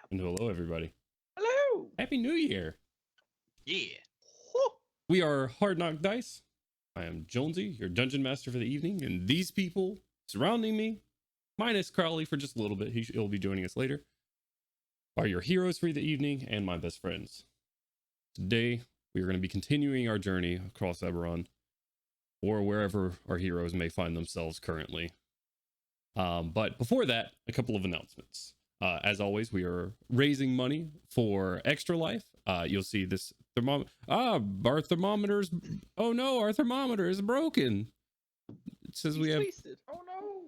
And hello, everybody. Hello. Happy New Year. Yeah. We are Hard Knock Dice. I am Jonesy, your dungeon master for the evening, and these people surrounding me, minus Crowley for just a little bit, he'll be joining us later, are your heroes for the evening and my best friends. Today, we are going to be continuing our journey across Eberron, or wherever our heroes may find themselves currently. But before that, a couple of announcements. As always, we are raising money for Extra Life. You'll see this thermometer. Our thermometer's. Oh no, our thermometer is broken. It says we have. Twisted. Oh no,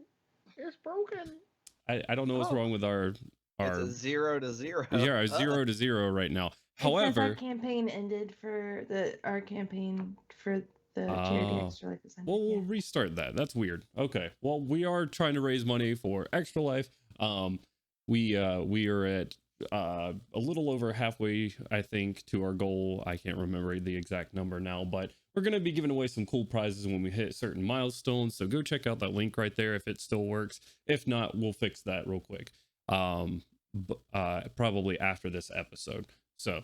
it's broken. I don't know what's wrong with our. It's a 0 to 0. Yeah, 0 to 0 right now. However, our campaign ended for our campaign for the charity Extra Life is ended. Well, we'll restart that. That's weird. Okay. Well, we are trying to raise money for Extra Life. We are at a little over halfway, I think, to our goal. I can't remember the exact number now, but we're going to be giving away some cool prizes when we hit certain milestones. So go check out that link right there if it still works. If not, we'll fix that real quick. Probably after this episode. So,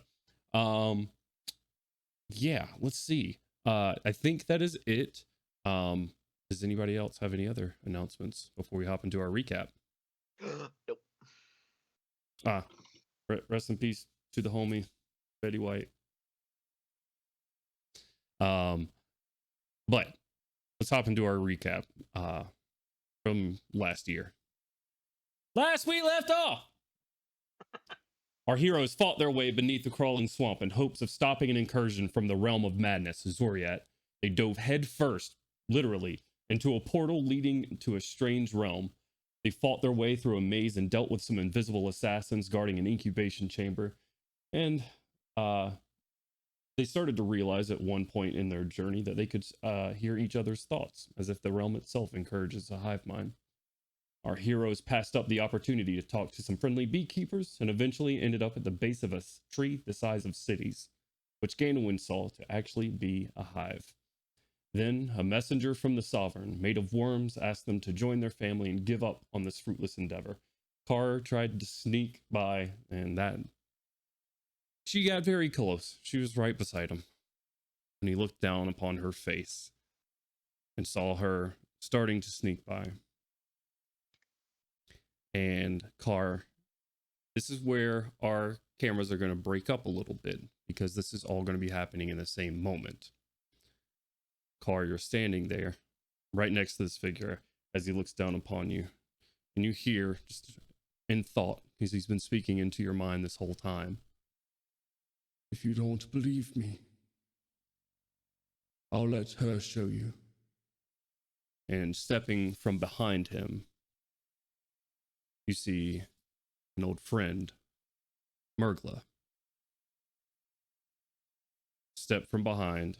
yeah, let's see. I think that is it. Does anybody else have any other announcements before we hop into our recap? Nope. Rest in peace to the homie Betty White. But let's hop into our recap from last year. Last we left off, our heroes fought their way beneath the crawling swamp in hopes of stopping an incursion from the realm of madness, Zoriat. They dove headfirst, literally, into a portal leading to a strange realm. They fought their way through a maze and dealt with some invisible assassins guarding an incubation chamber. And they started to realize at one point in their journey that they could hear each other's thoughts, as if the realm itself encourages a hive mind. Our heroes passed up the opportunity to talk to some friendly beekeepers and eventually ended up at the base of a tree the size of cities, which Gainwin saw to actually be a hive. Then, a messenger from the Sovereign, made of worms, asked them to join their family and give up on this fruitless endeavor. Carr tried to sneak by, and she got very close. She was right beside him. And he looked down upon her face and saw her starting to sneak by. And Carr, this is where our cameras are going to break up a little bit, because this is all going to be happening in the same moment. Carr, you're standing there right next to this figure as he looks down upon you, and you hear, just in thought, because he's been speaking into your mind this whole time, "If you don't believe me, I'll let her show you." And stepping from behind him, you see an old friend, Mergla, step from behind.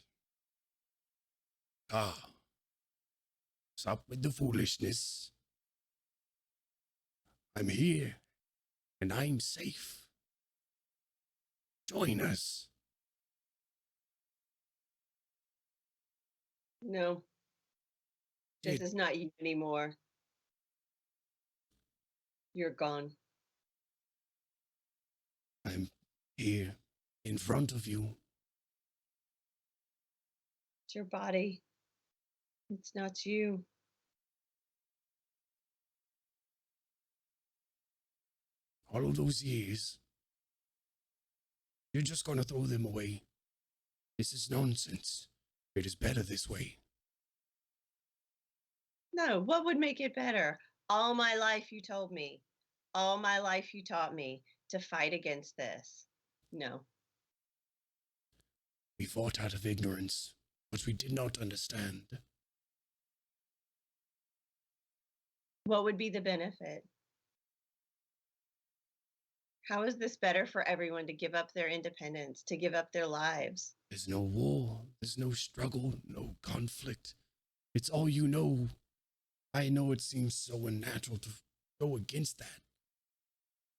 Stop with the foolishness. I'm here, and I'm safe. Join us. No. This is not you anymore. You're gone. I'm here in front of you. It's your body. It's not you. All of those years, you're just going to throw them away. This is nonsense. It is better this way. No, what would make it better? All my life you told me. All my life you taught me to fight against this. No. We fought out of ignorance, but we did not understand. What would be the benefit? How is this better for everyone to give up their independence, to give up their lives? There's no war, there's no struggle, no conflict. It's all you know. I know it seems so unnatural to go against that.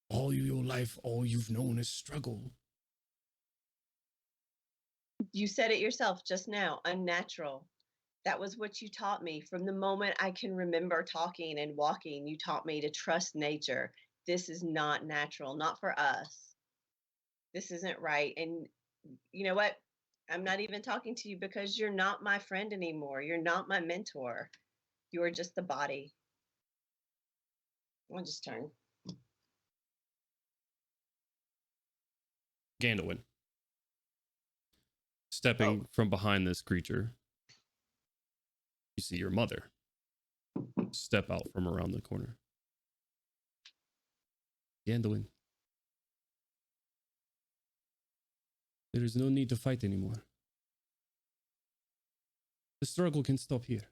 All your life, all you've known is struggle. You said it yourself just now, unnatural. That was what you taught me. From the moment I can remember talking and walking, you taught me to trust nature. this is not natural, not for us. This isn't right. And you know what? I'm not even talking to you because you're not my friend anymore. You're not my mentor. You are just the body. I'll just turn. Gandalf, stepping from behind this creature, you see your mother step out from around the corner. Gandalf, there is no need to fight anymore. The struggle can stop here.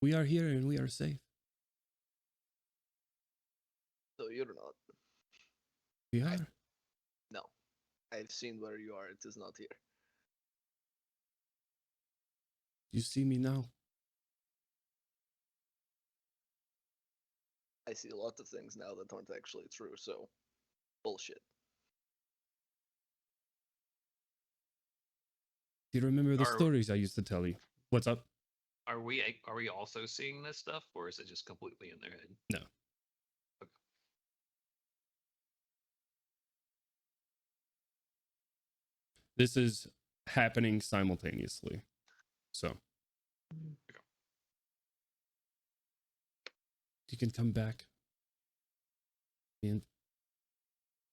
We are here and we are safe. So you're not. We are. No. I've seen where you are. It is not here. You see me now. I see a lot of things now that aren't actually true, so bullshit. Do you remember the Are- stories I used to tell you? What's up? Are we also seeing this stuff, or is it just completely in their head? No. Okay. This is happening simultaneously. So you can come back. And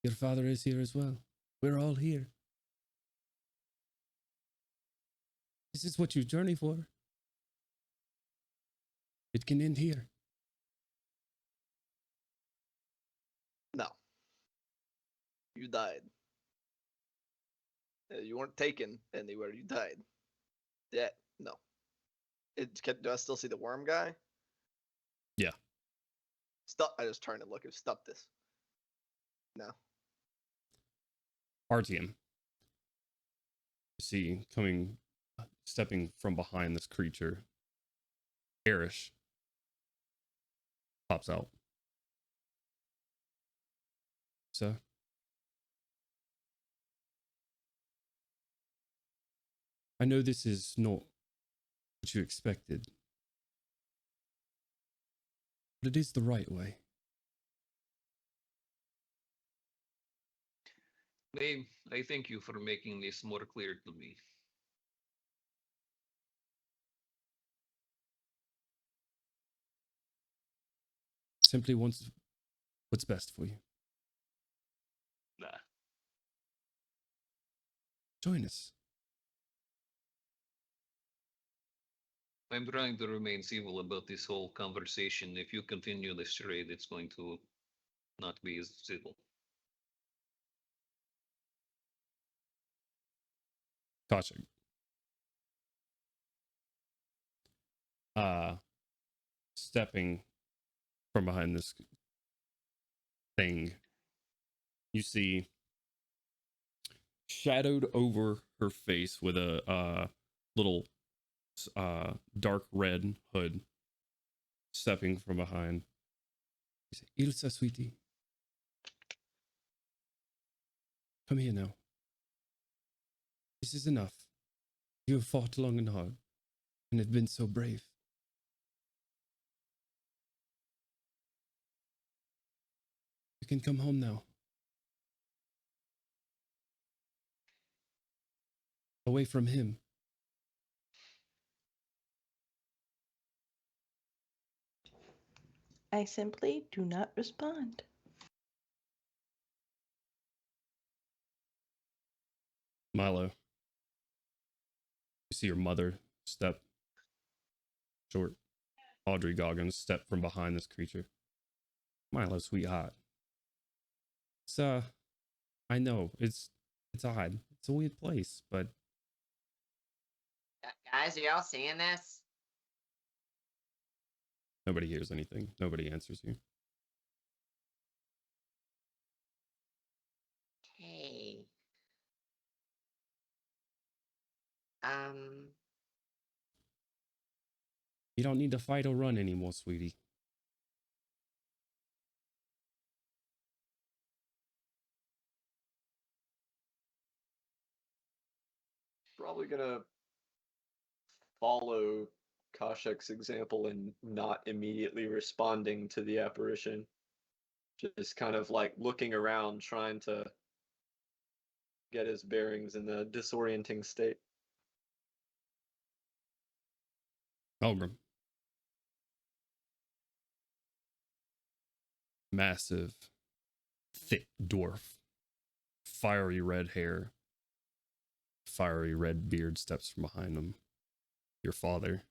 your father is here as well. We're all here. This is what you journey for. It can end here. No. You died. You weren't taken anywhere. You died. Yeah. No. Do I still see the worm guy? Yeah. Stop. I just turned and look. Stop this. No. Artyom. You see coming, stepping from behind this creature. Erish pops out. So I know this is not what you expected, but it is the right way. I thank you for making this more clear to me. Simply wants what's best for you. Nah. Join us. I'm trying to remain civil about this whole conversation. If you continue this charade, it's going to not be as civil. Kashik. Stepping from behind this thing, you see shadowed over her face with a little dark red hood, stepping from behind. Ilsa, sweetie. Come here now. This is enough. You have fought long and hard, and have been so brave. You can come home now. Away from him. I simply do not respond. Milo. You see your mother step short. Audrey Goggins step from behind this creature. Milo, sweetheart. It's I know it's odd. It's a weird place, but Guys, are y'all seeing this? nobody hears anything. Nobody answers you. Hey. You don't need to fight or run anymore, sweetie. Probably gonna follow Kashek's example and not immediately responding to the apparition. Just kind of like looking around, trying to get his bearings in the disorienting state. Elgrim. Massive, thick dwarf. Fiery red hair. Fiery red beard steps from behind him. Your father.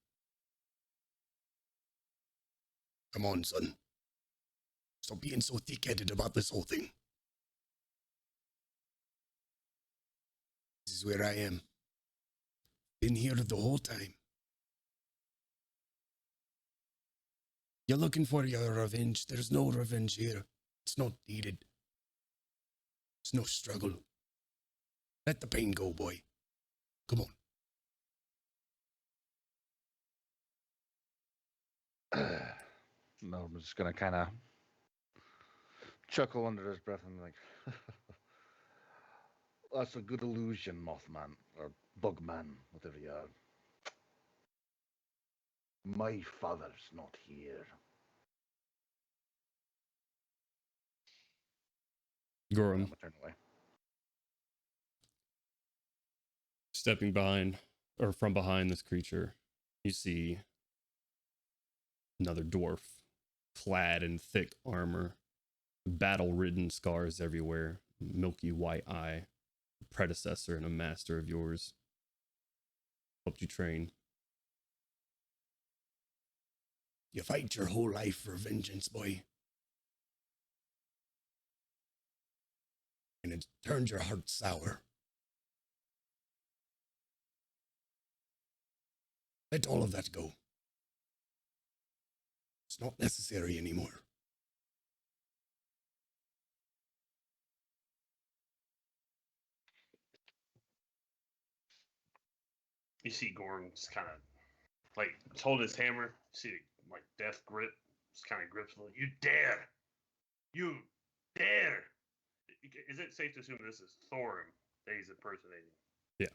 Come on, son. Stop being so thick-headed about this whole thing. This is where I am. Been here the whole time. You're looking for your revenge. There's no revenge here. It's not needed. It's no struggle. Let the pain go, boy. Come on. Melvin's just gonna kind of chuckle under his breath and like, that's a good illusion, Mothman, or Bugman, whatever you are. My father's not here. Gorum. I'm gonna turn away. Stepping behind, or from behind this creature, you see another dwarf, clad in thick armor, battle-ridden scars everywhere, milky white eye, predecessor and a master of yours. Helped you train. You fight your whole life for vengeance, boy. And it turned your heart sour. Let all of that go. It's not necessary anymore. You see Gorn just kind of like hold his hammer. See like death grip. Just kind of grips. You dare! You dare! Is it safe to assume this is Thorin that he's impersonating? Yeah.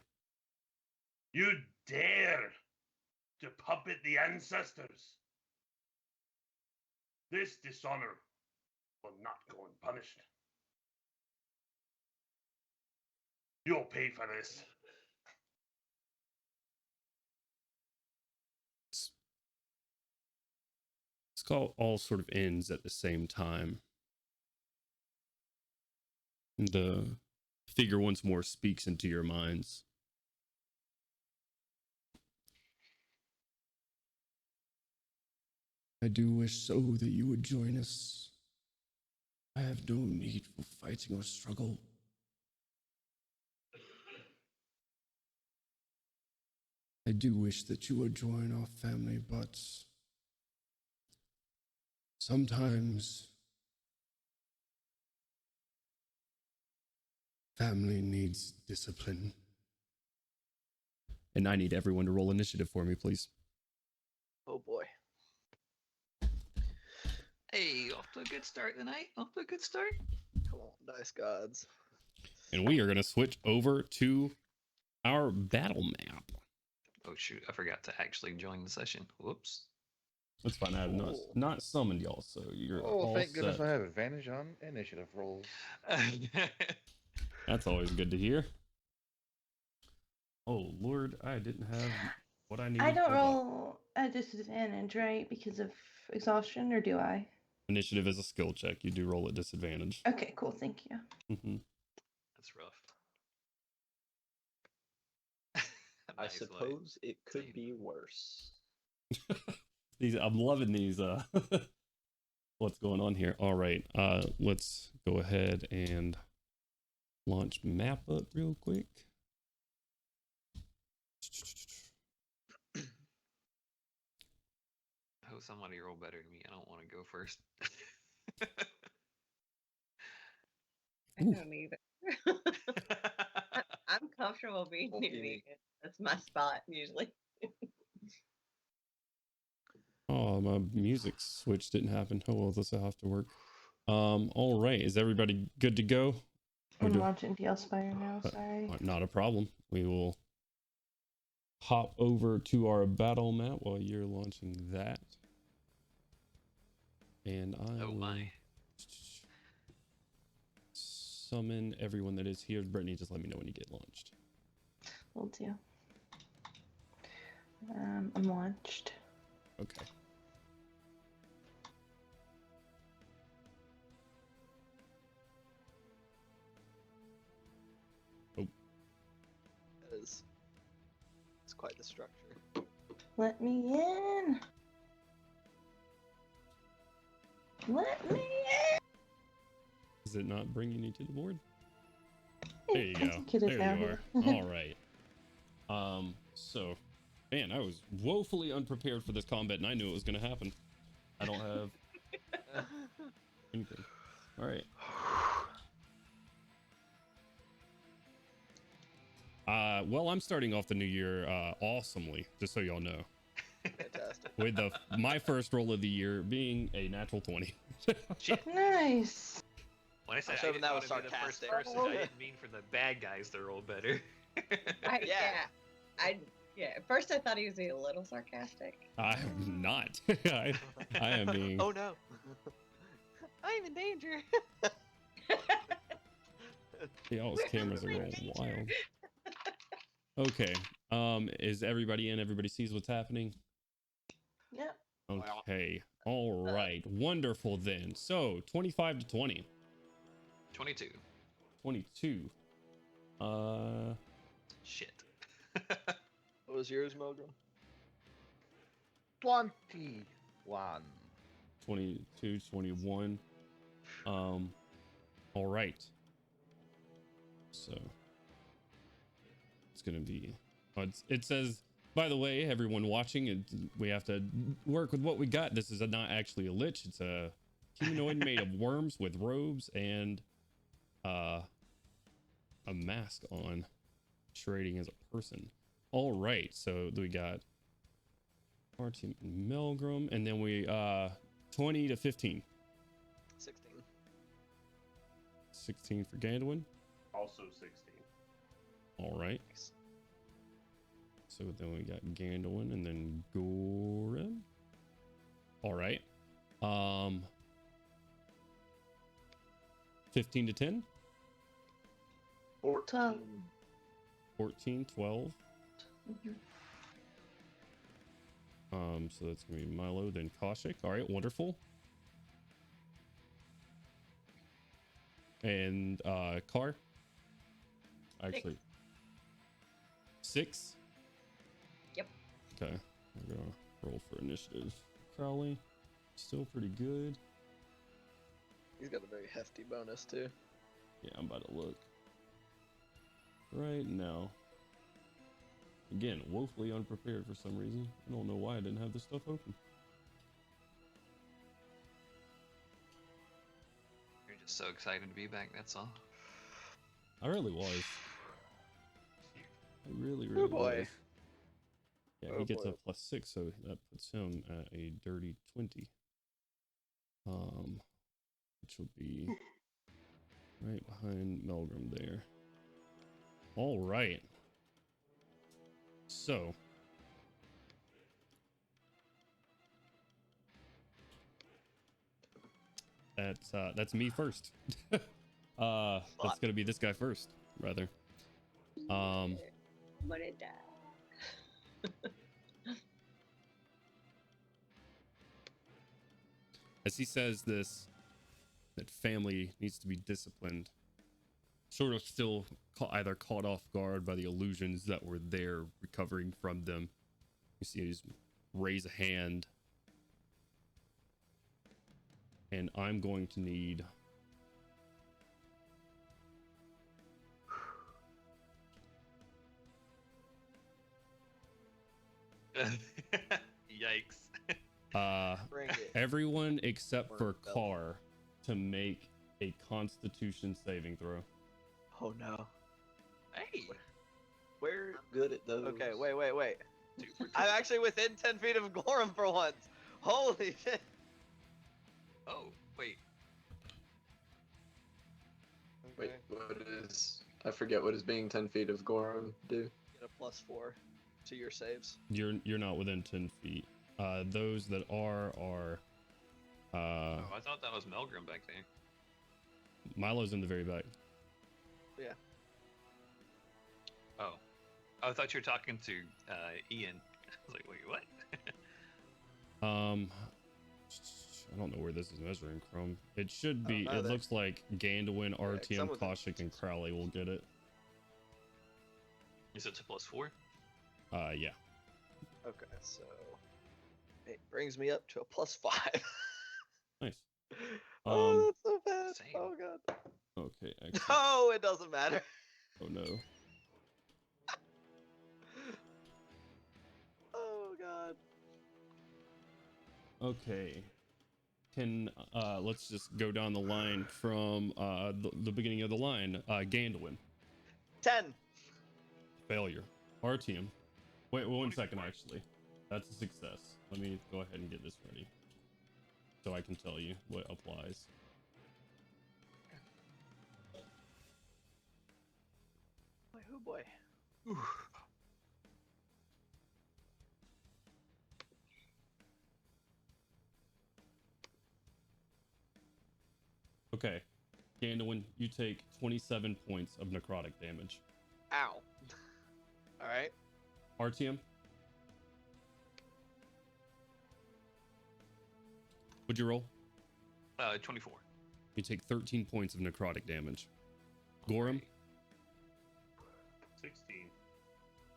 You dare to puppet the ancestors. This dishonor will not go unpunished. You'll pay for this. This call all sort of ends at the same time. The figure once more speaks into your minds. I do wish so that you would join us. I have no need for fighting or struggle. I do wish that you would join our family, but sometimes family needs discipline. And I need everyone to roll initiative for me, please. Oh boy. Hey, off to a good start tonight. Off to a good start. Come on, dice gods. And we are going to switch over to our battle map. Oh shoot, I forgot to actually join the session. Whoops. That's fine. I have not summoned y'all, so you're Oh, all thank goodness set. I have advantage on initiative rolls. That's always good to hear. Oh Lord, I didn't have what I needed. I don't for roll at disadvantage, right? Because of exhaustion, or do I? Initiative is a skill check. You do roll at disadvantage. Okay, cool. Thank you. Mm-hmm. That's rough. I Nice, suppose it could Same. be worse. I'm loving these. What's going on here? All right. Let's go ahead and launch map up real quick. I hope somebody roll better than me. I don't want to go first. I don't either. I'm comfortable being Won't near be the me. end. That's my spot usually. Oh, my music switch didn't happen. Oh well, this will have to work. All right. Is everybody good to go? I'm watching DL Spire now. Sorry. Not a problem. We will hop over to our battle map while you're launching that. And I Oh will my. summon everyone that is here. Brittany, just let me know when you get launched. Will do. I'm launched. Okay. Oh, That is. It's quite the structure. Let me in. Let me in. is it not bringing you to the board? Hey, There you I go. think it is There now. you are. All right. So, man, I was woefully unprepared for this combat, and I knew it was going to happen. I don't have anything. All right. Well, I'm starting off the new year awesomely, just so y'all know. Fantastic. With my first roll of the year being a natural 20. Shit. Nice. When I said I was I hoping didn't that want was to be the first sarcastic. person, I didn't mean for the bad guys to roll better. Yeah. At first, I thought he was a little sarcastic. I'm not. I am being. Oh no. I'm in danger. Y'all's cameras are going wild. Okay. Is everybody in? Everybody sees what's happening? Yep. Okay. All right. Wonderful then. So 25 to 20. 22. 22. Shit. What was yours, Milgram? 21. 22, 21. All right. So it's gonna be. It says, by the way, everyone watching, we have to work with what we got. This is not actually a lich. It's a humanoid made of worms with robes and a mask on, trading as a person. All right. So we got our team Melgrim, and then we 20 to 15. 16. 16 for Gandwin. Also 16. All right. Nice. So then we got Gandalin and then Gorim. All right. 15 to 10. 12. 14, 12. So that's gonna be Milo, then Kaushik. All right, wonderful. And Car. Actually, 6. Yep. Okay, I'm gonna roll for initiative. Crowley, still pretty good. He's got a very hefty bonus too. Yeah, I'm about to look right now. Again, woefully unprepared for some reason. I don't know why I didn't have this stuff open. You're just so excited to be back, that's all. I really was. I really Oh boy. was. Yeah, Oh he gets boy. a +6, so that puts him at a dirty 20. Which will be right behind Melgrim there. All right. So that's me first. That's gonna be this guy first, rather. I'm gonna die. As he says this, that family needs to be disciplined. Sort of still either caught off guard by the illusions that were there, recovering from them. You see, he's raise a hand, and I'm going to need Yikes. Bring it. everyone except for Word belt. Carr to make a Constitution saving throw. Oh no. Hey. Where? Good at those. Okay, wait. 2 for 2. I'm actually within 10 feet of Gorham for once. Holy shit. Oh, wait. Wait, Okay. what is? I forget what does being 10 feet of Gorum do. Get a +4 to your saves. You're not within 10 feet. Those that are Oh, I thought that was Melgrim back there. Milo's in the very back. Yeah. Oh. I thought you were talking to Ian. I was like, wait, what? I don't know where this is measuring from. It should be. know It that. looks like Gandalin, RTM, someone's in- Koshik, and Crowley will get it. Is it a +4? Yeah. Okay, so it brings me up to a +5. Nice. Oh, that's so bad. Same. Oh god. Okay. Excellent. No, it doesn't matter. Oh no. Oh god. Okay. Can let's just go down the line from the beginning of the line. Gandalin, 10. failure. RTM. Wait, 1 second actually. That's a success. Let me go ahead and get this ready, so I can tell you what applies. Oh boy. Okay, Gandalin, you take 27 points of necrotic damage. Ow. All right. RTM. What'd you roll? 24. You take 13 points of necrotic damage. Gorham, 16.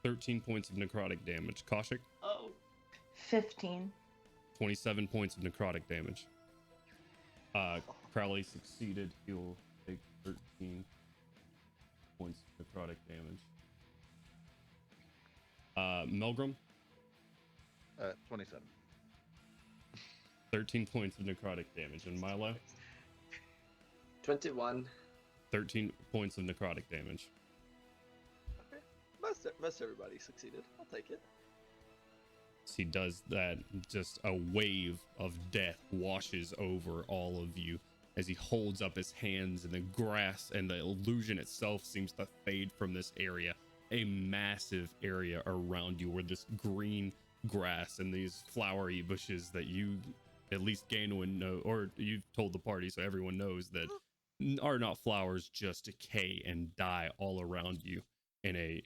13 points of necrotic damage. Koshik, Oh. 15. 27 points of necrotic damage. Crowley succeeded. He'll take 13 points of necrotic damage. Melgrim, 27. 13 points of necrotic damage. And Milo, 21. 13 points of necrotic damage. Okay. Most everybody succeeded. I'll take it. As he does that, just a wave of death washes over all of you as he holds up his hands, and the grass and the illusion itself seems to fade from this area. A massive area around you where this green grass and these flowery bushes that you, at least Gandalin, know, or you've told the party so everyone knows that are not flowers, just decay and die all around you in a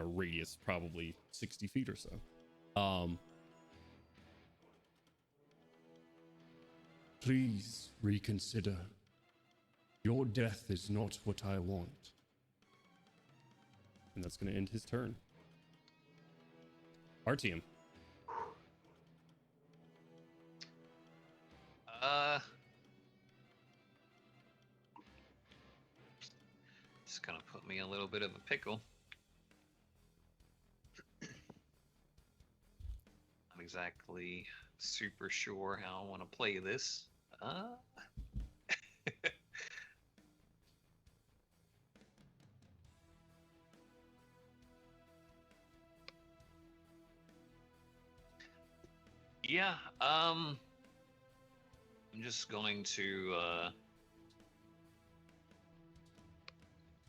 radius probably 60 feet or so. Please reconsider. Your death is not what I want. And that's going to end his turn. RTM. It's gonna put me in a little bit of a pickle. Not exactly super sure how I want to play this. Yeah, I'm just going to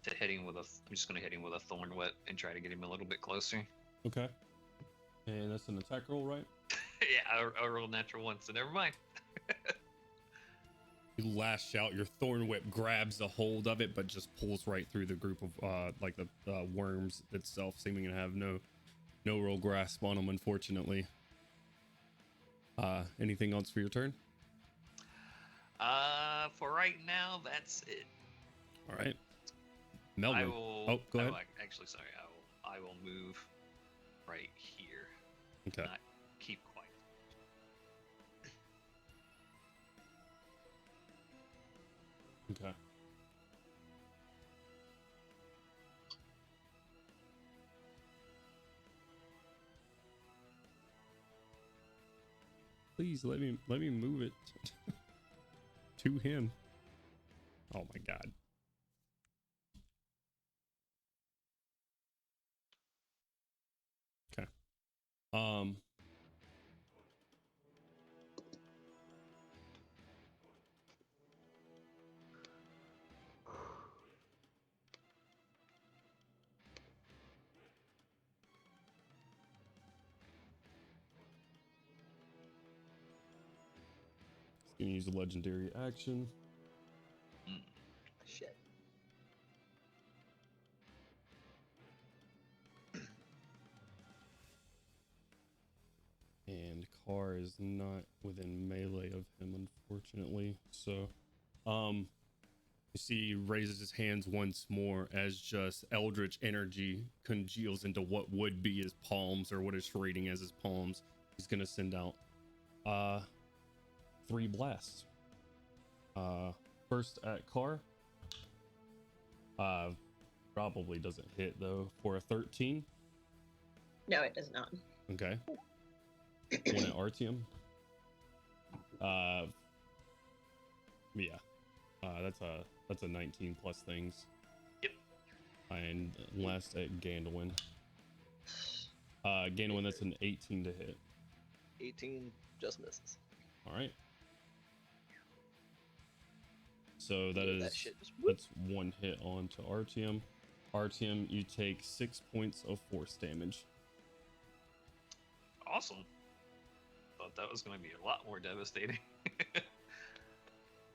hit him with a. I'm just going to hit him with a thorn whip and try to get him a little bit closer. Okay. And that's an attack roll, right? Yeah, I rolled natural one, so never mind. You lash out, your thorn whip grabs a hold of it, but just pulls right through the group of like the worms itself, seeming to have no real grasp on them, unfortunately. Anything else for your turn? For right now, that's it. All right. I Melvin. will. Oh, go ahead. Actually, sorry. I will move right here. Okay. Not keep quiet. Okay. Please let me move it to him. Oh my god. Okay. Gonna use a legendary action. Shit. And Carr is not within melee of him, unfortunately. So, you see he raises his hands once more as just eldritch energy congeals into what would be his palms, or what is reading as his palms. He's gonna send out 3 blasts. First at Carr. Probably doesn't hit though for a 13. No, it does not. Okay. One at Artium. Yeah. That's a 19 plus things. Yep. And last at Gandalin. Gandalin, that's an 18 to hit. 18 just misses. All right. So that Yeah, is that shit just whoop. that's 1 hit on to Artium. Artium, you take 6 points of force damage. Awesome. Thought that was going to be a lot more devastating.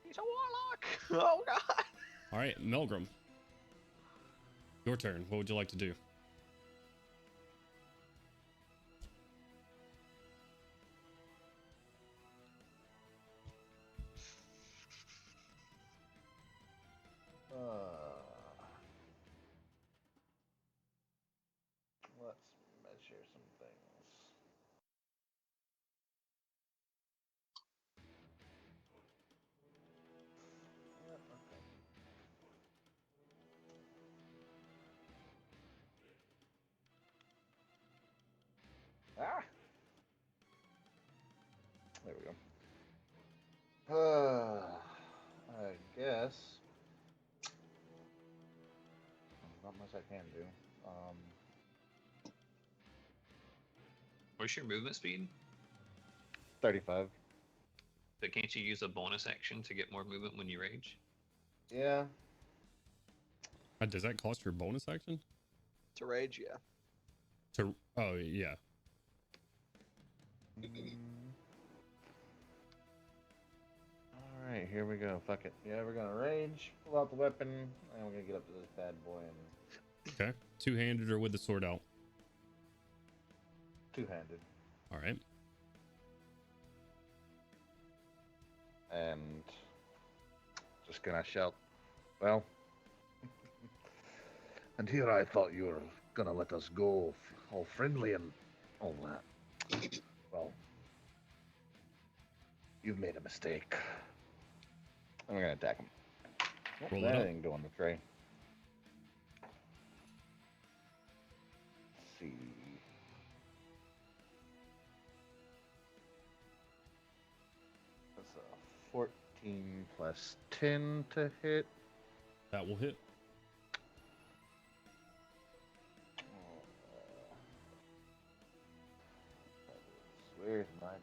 He's a warlock. Oh god. All right, Melgrim. Your turn. What would you like to do? Let's measure some things. Yep, okay. Ah! There we go. I guess. Not much I can do. What's your movement speed? 35. But can't you use a bonus action to get more movement when you rage? Yeah. Does that cost your bonus action? To rage, yeah. Oh yeah. Alright, here we go. Fuck it. Yeah, we're gonna rage, pull out the weapon, and we're gonna get up to this bad boy and Okay. 2-handed or with the sword out? two-handed. All right. And just gonna shout, well, and here I thought you were gonna let us go all friendly and all that. Well, you've made a mistake. And we're gonna attack him. Roll it That up. ain't doing the tray. Let's see. That's a 14 plus 10 to hit. That will hit. Where's my D8?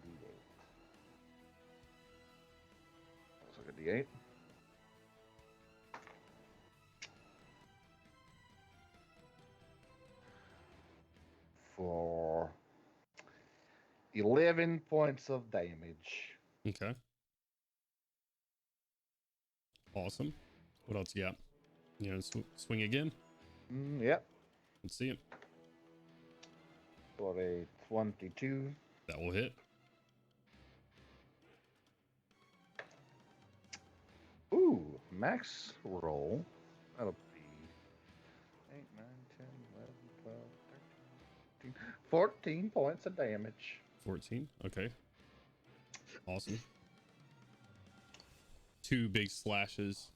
Looks like a D8. For 11 points of damage. Okay. Awesome. What else you got? You know, swing again. Yep. Let's see it. For a 22. That will hit. Ooh, max roll. That'll be 8, 9, 10, 11, 12, 13, 14 points of damage. 14. Okay. Awesome. 2 big slashes,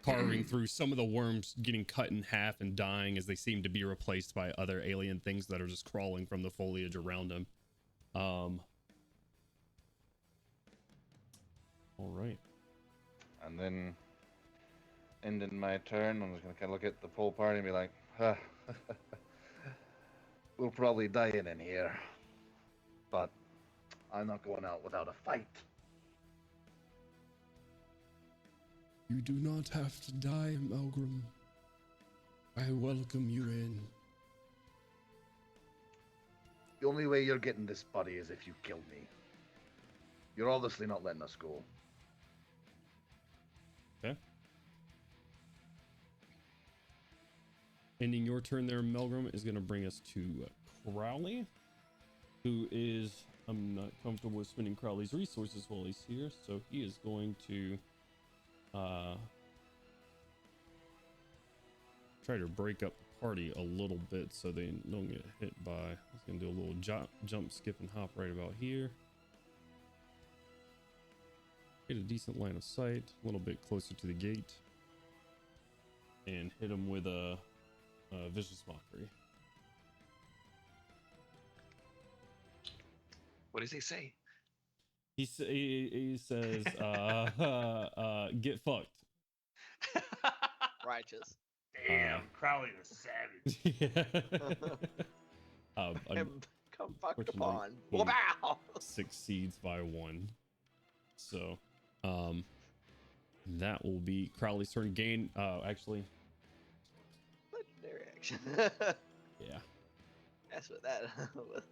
carving through some of the worms, getting cut in half and dying as they seem to be replaced by other alien things that are just crawling from the foliage around them. All right. And then, ending my turn, I'm just gonna kind of look at the full party and be like, huh, we'll probably die in here, but I'm not going out without a fight. You do not have to die, Melgrim. I welcome you in. The only way you're getting this body is if you kill me. You're obviously not letting us go. Okay. Ending your turn there, Melgrim, is going to bring us to Crowley, who is I'm not comfortable with spending Crowley's resources while he's here, so he is going to try to break up the party a little bit so they don't get hit by. He's gonna do a little jump, skip, and hop right about here. Get a decent line of sight, a little bit closer to the gate, and hit him with a vicious mockery. What does he say? He says, "Get fucked." Righteous. Damn, Crowley the savage. Yeah. Come fucked Unfortunately, upon. he Wow. succeeds by 1. So, that will be Crowley's turn. Gain, actually, Legendary action. yeah. That's what that was.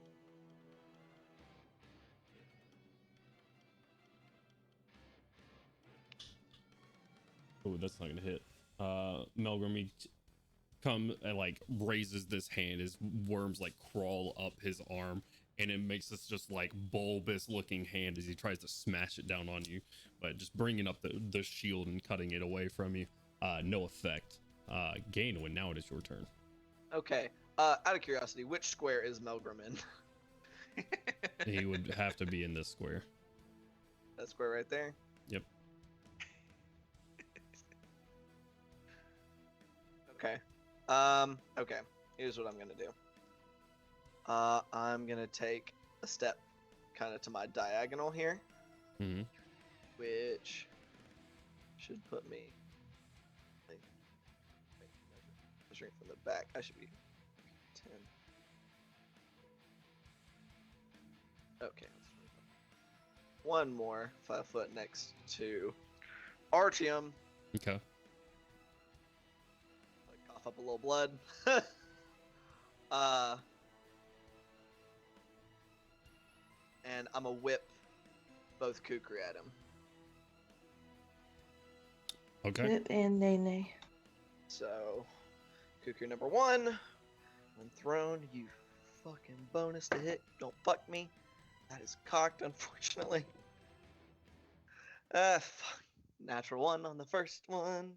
Oh, that's not gonna hit. Melgrim, he come and like raises this hand. His worms like crawl up his arm, and it makes this just like bulbous looking hand as he tries to smash it down on you, but just bringing up the shield and cutting it away from you. No effect. Gainwin, now it is your turn. Okay. Out of curiosity, which square is Melgrim in? He would have to be in this square. That square right there? Yep. Okay. Okay. Here's what I'm gonna do. I'm gonna take a step kind of to my diagonal here, Mm-hmm. which should put me measuring from the back. I should be 10. Okay. One more 5 foot next to Artium. Okay. Cough up a little blood. And I'm a whip both Kukri at him. Okay. Whip and Nene. So, Kukri number 1. When thrown, you fucking bonus to hit. Don't fuck me. That is cocked, unfortunately. Fuck. Natural 1 on the first one.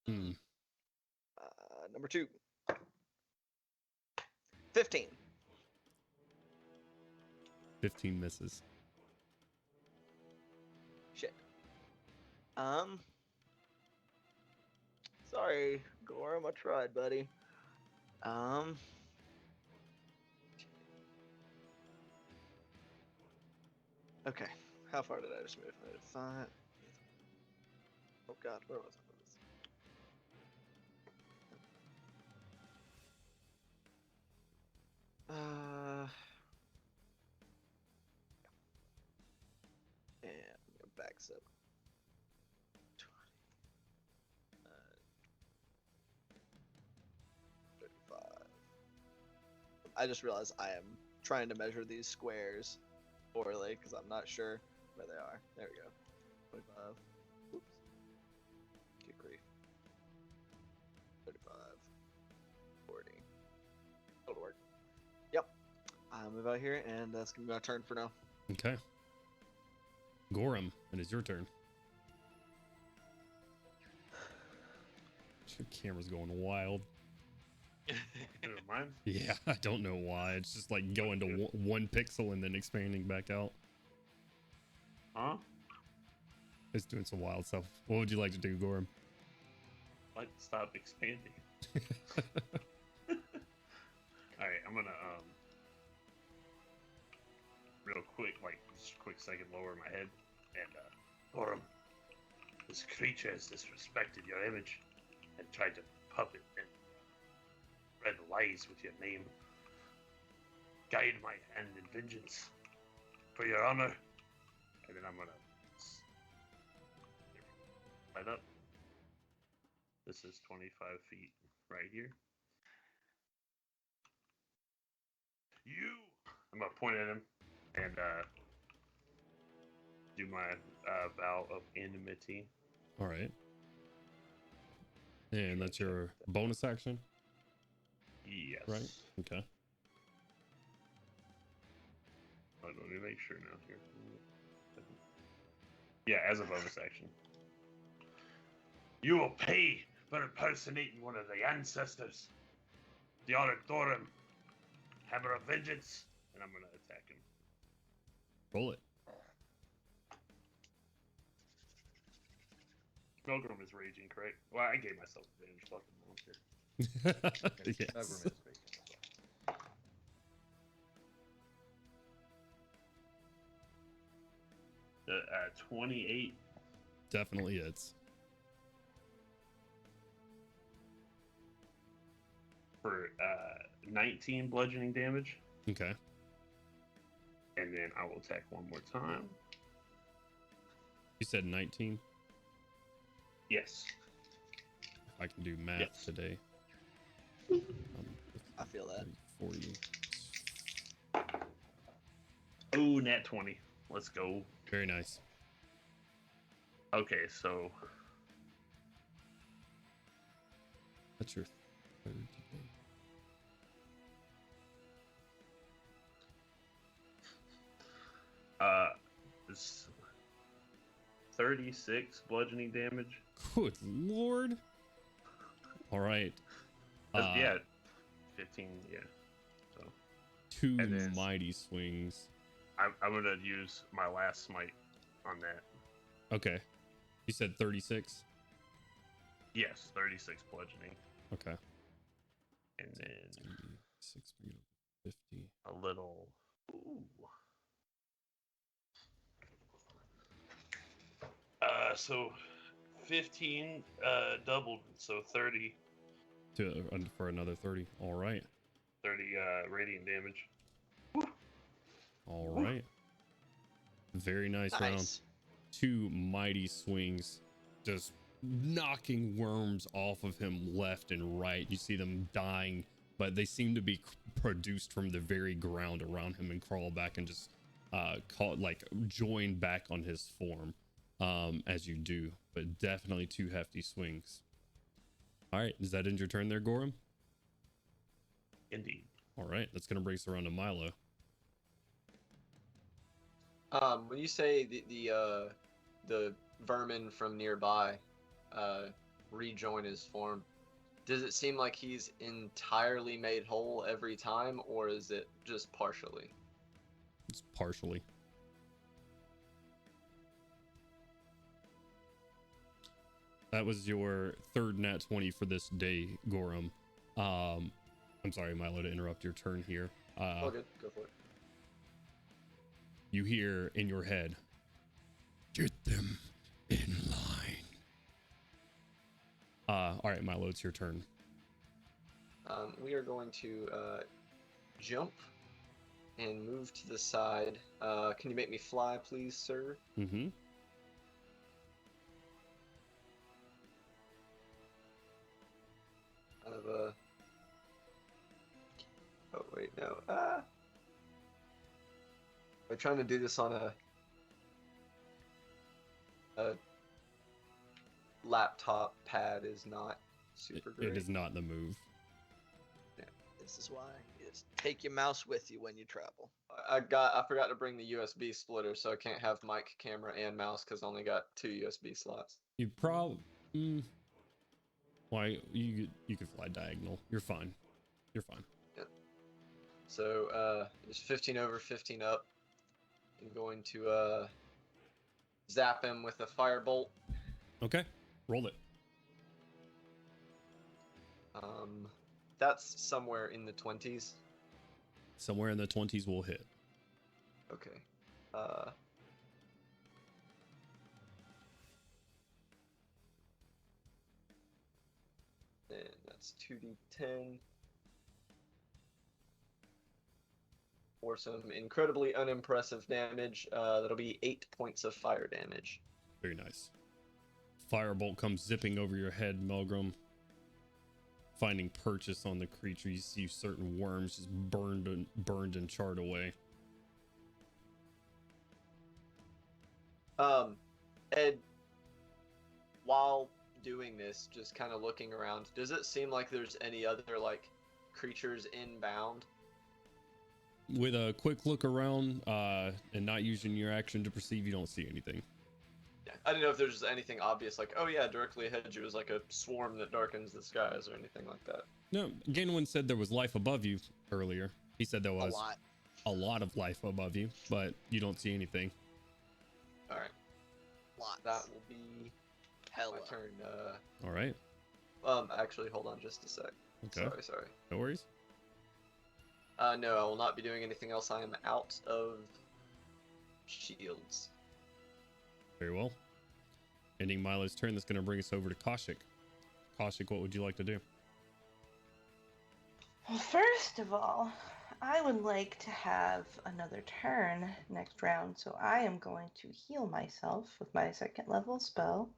Hmm. Number 2. 15. 15 misses. Shit. Sorry, Gorham, I tried, buddy. Okay. How far did I just move? I did 5. Oh god, where was I? And back step. 20. 35. I just realized I am trying to measure these squares poorly because I'm not sure where they are. There we go. 25. Oops. Good grief. 35. 40. That'll work. Yep. I'll move out here, and that's gonna be my turn for now. Okay. Gorham, it is your turn. Your camera's going wild. Never mind. Yeah, I don't know why. It's just like going to 1 pixel and then expanding back out. Huh? It's doing some wild stuff. What would you like to do, Gorham? Like, stop expanding. Alright, I'm gonna, real quick, like, just a quick second, lower my head, and, Gorham, this creature has disrespected your image and tried to puppet and spread lies with your name. Guide my hand in vengeance for your honor. And then I'm gonna light up. This is 25 feet right here. I'm gonna point at him and do my vow of enmity. All right. And that's your bonus action, Yes. right? Okay. Hold on, let me make sure now here. Yeah, as a bonus action. You will pay for impersonating one of the ancestors. The Orictorum. Hammer of Vengeance. And I'm going to attack him. Roll it. Milgram is raging, correct? Well, I gave myself advantage. Fucking monster. Yes. Milgram is raging. 28. Definitely hits. For 19 bludgeoning damage. Okay. And then I will attack one more time. You said 19? Yes. If I can do math Yes. today. I feel that. 40. Oh, nat 20. Let's go. Very nice. Okay, so That's your third today. it's 36 bludgeoning damage. Good lord. All right. Yeah, 15. Yeah. So Two and then- mighty swings. I'm gonna use my last smite on that. Okay. You said 36? Yes, 36 bludgeoning, Okay. and then It's gonna be 6, 50. a little. Ooh. So 15 doubled, so 30 For another 30. All right. radiant damage. All right. Very nice round. Nice. Two mighty swings, just knocking worms off of him left and right. You see them dying, but they seem to be produced from the very ground around him and crawl back and just join back on his form as you do. But definitely two hefty swings. All right, does that end your turn there, Gorham? Indeed. All right, that's gonna bring us around to Milo. When you say the vermin from nearby rejoin his form, does it seem like he's entirely made whole every time, or is it just partially? It's partially. That was your third nat 20 for this day, Gorham. I'm sorry, Milo, to interrupt your turn here. Oh, good. Go for it. You hear in your head, Get them in line. all right, Milo, it's your turn. We are going to jump and move to the side. Can you make me fly, please, sir? Mm-hmm. Kind of a... Oh, wait, no. We're trying to do this on a laptop pad is not super great. It is not the move. This is why you just take your mouse with you when you travel. I forgot to bring the USB splitter, so I can't have mic, camera, and mouse because I only got 2 USB slots. You probably... Why, you could fly diagonal. You're fine. You're fine. So it's 15 over, 15 up. I'm going to zap him with a firebolt. Okay, roll it. That's somewhere in the 20s. Somewhere in the 20s will hit. Okay. And that's 2d10. For some incredibly unimpressive damage. That'll be 8 points of fire damage. Very nice. Firebolt comes zipping over your head, Melgrim. Finding purchase on the creature, you see certain worms just burned and charred away. Ed, while doing this, just kind of looking around, does it seem like there's any other, like, creatures inbound? with a quick look around and not using your action to perceive, you don't see anything. Yeah, I didn't know if there's just anything obvious, like, oh yeah, directly ahead you is like a swarm that darkens the skies or anything like that. No, Gainwin said there was life above you earlier. He said there was A lot. a lot of life above you, but you don't see anything. All right, Lots. that will be Hella. my turn. All right. Actually, hold on just a sec. Okay. Sorry. No worries. No, I will not be doing anything else. I am out of shields. Very well. Ending Milo's turn, that's going to bring us over to Kaushik. Kaushik, what would you like to do? Well, first of all, I would like to have another turn next round, so I am going to heal myself with my 2nd level spell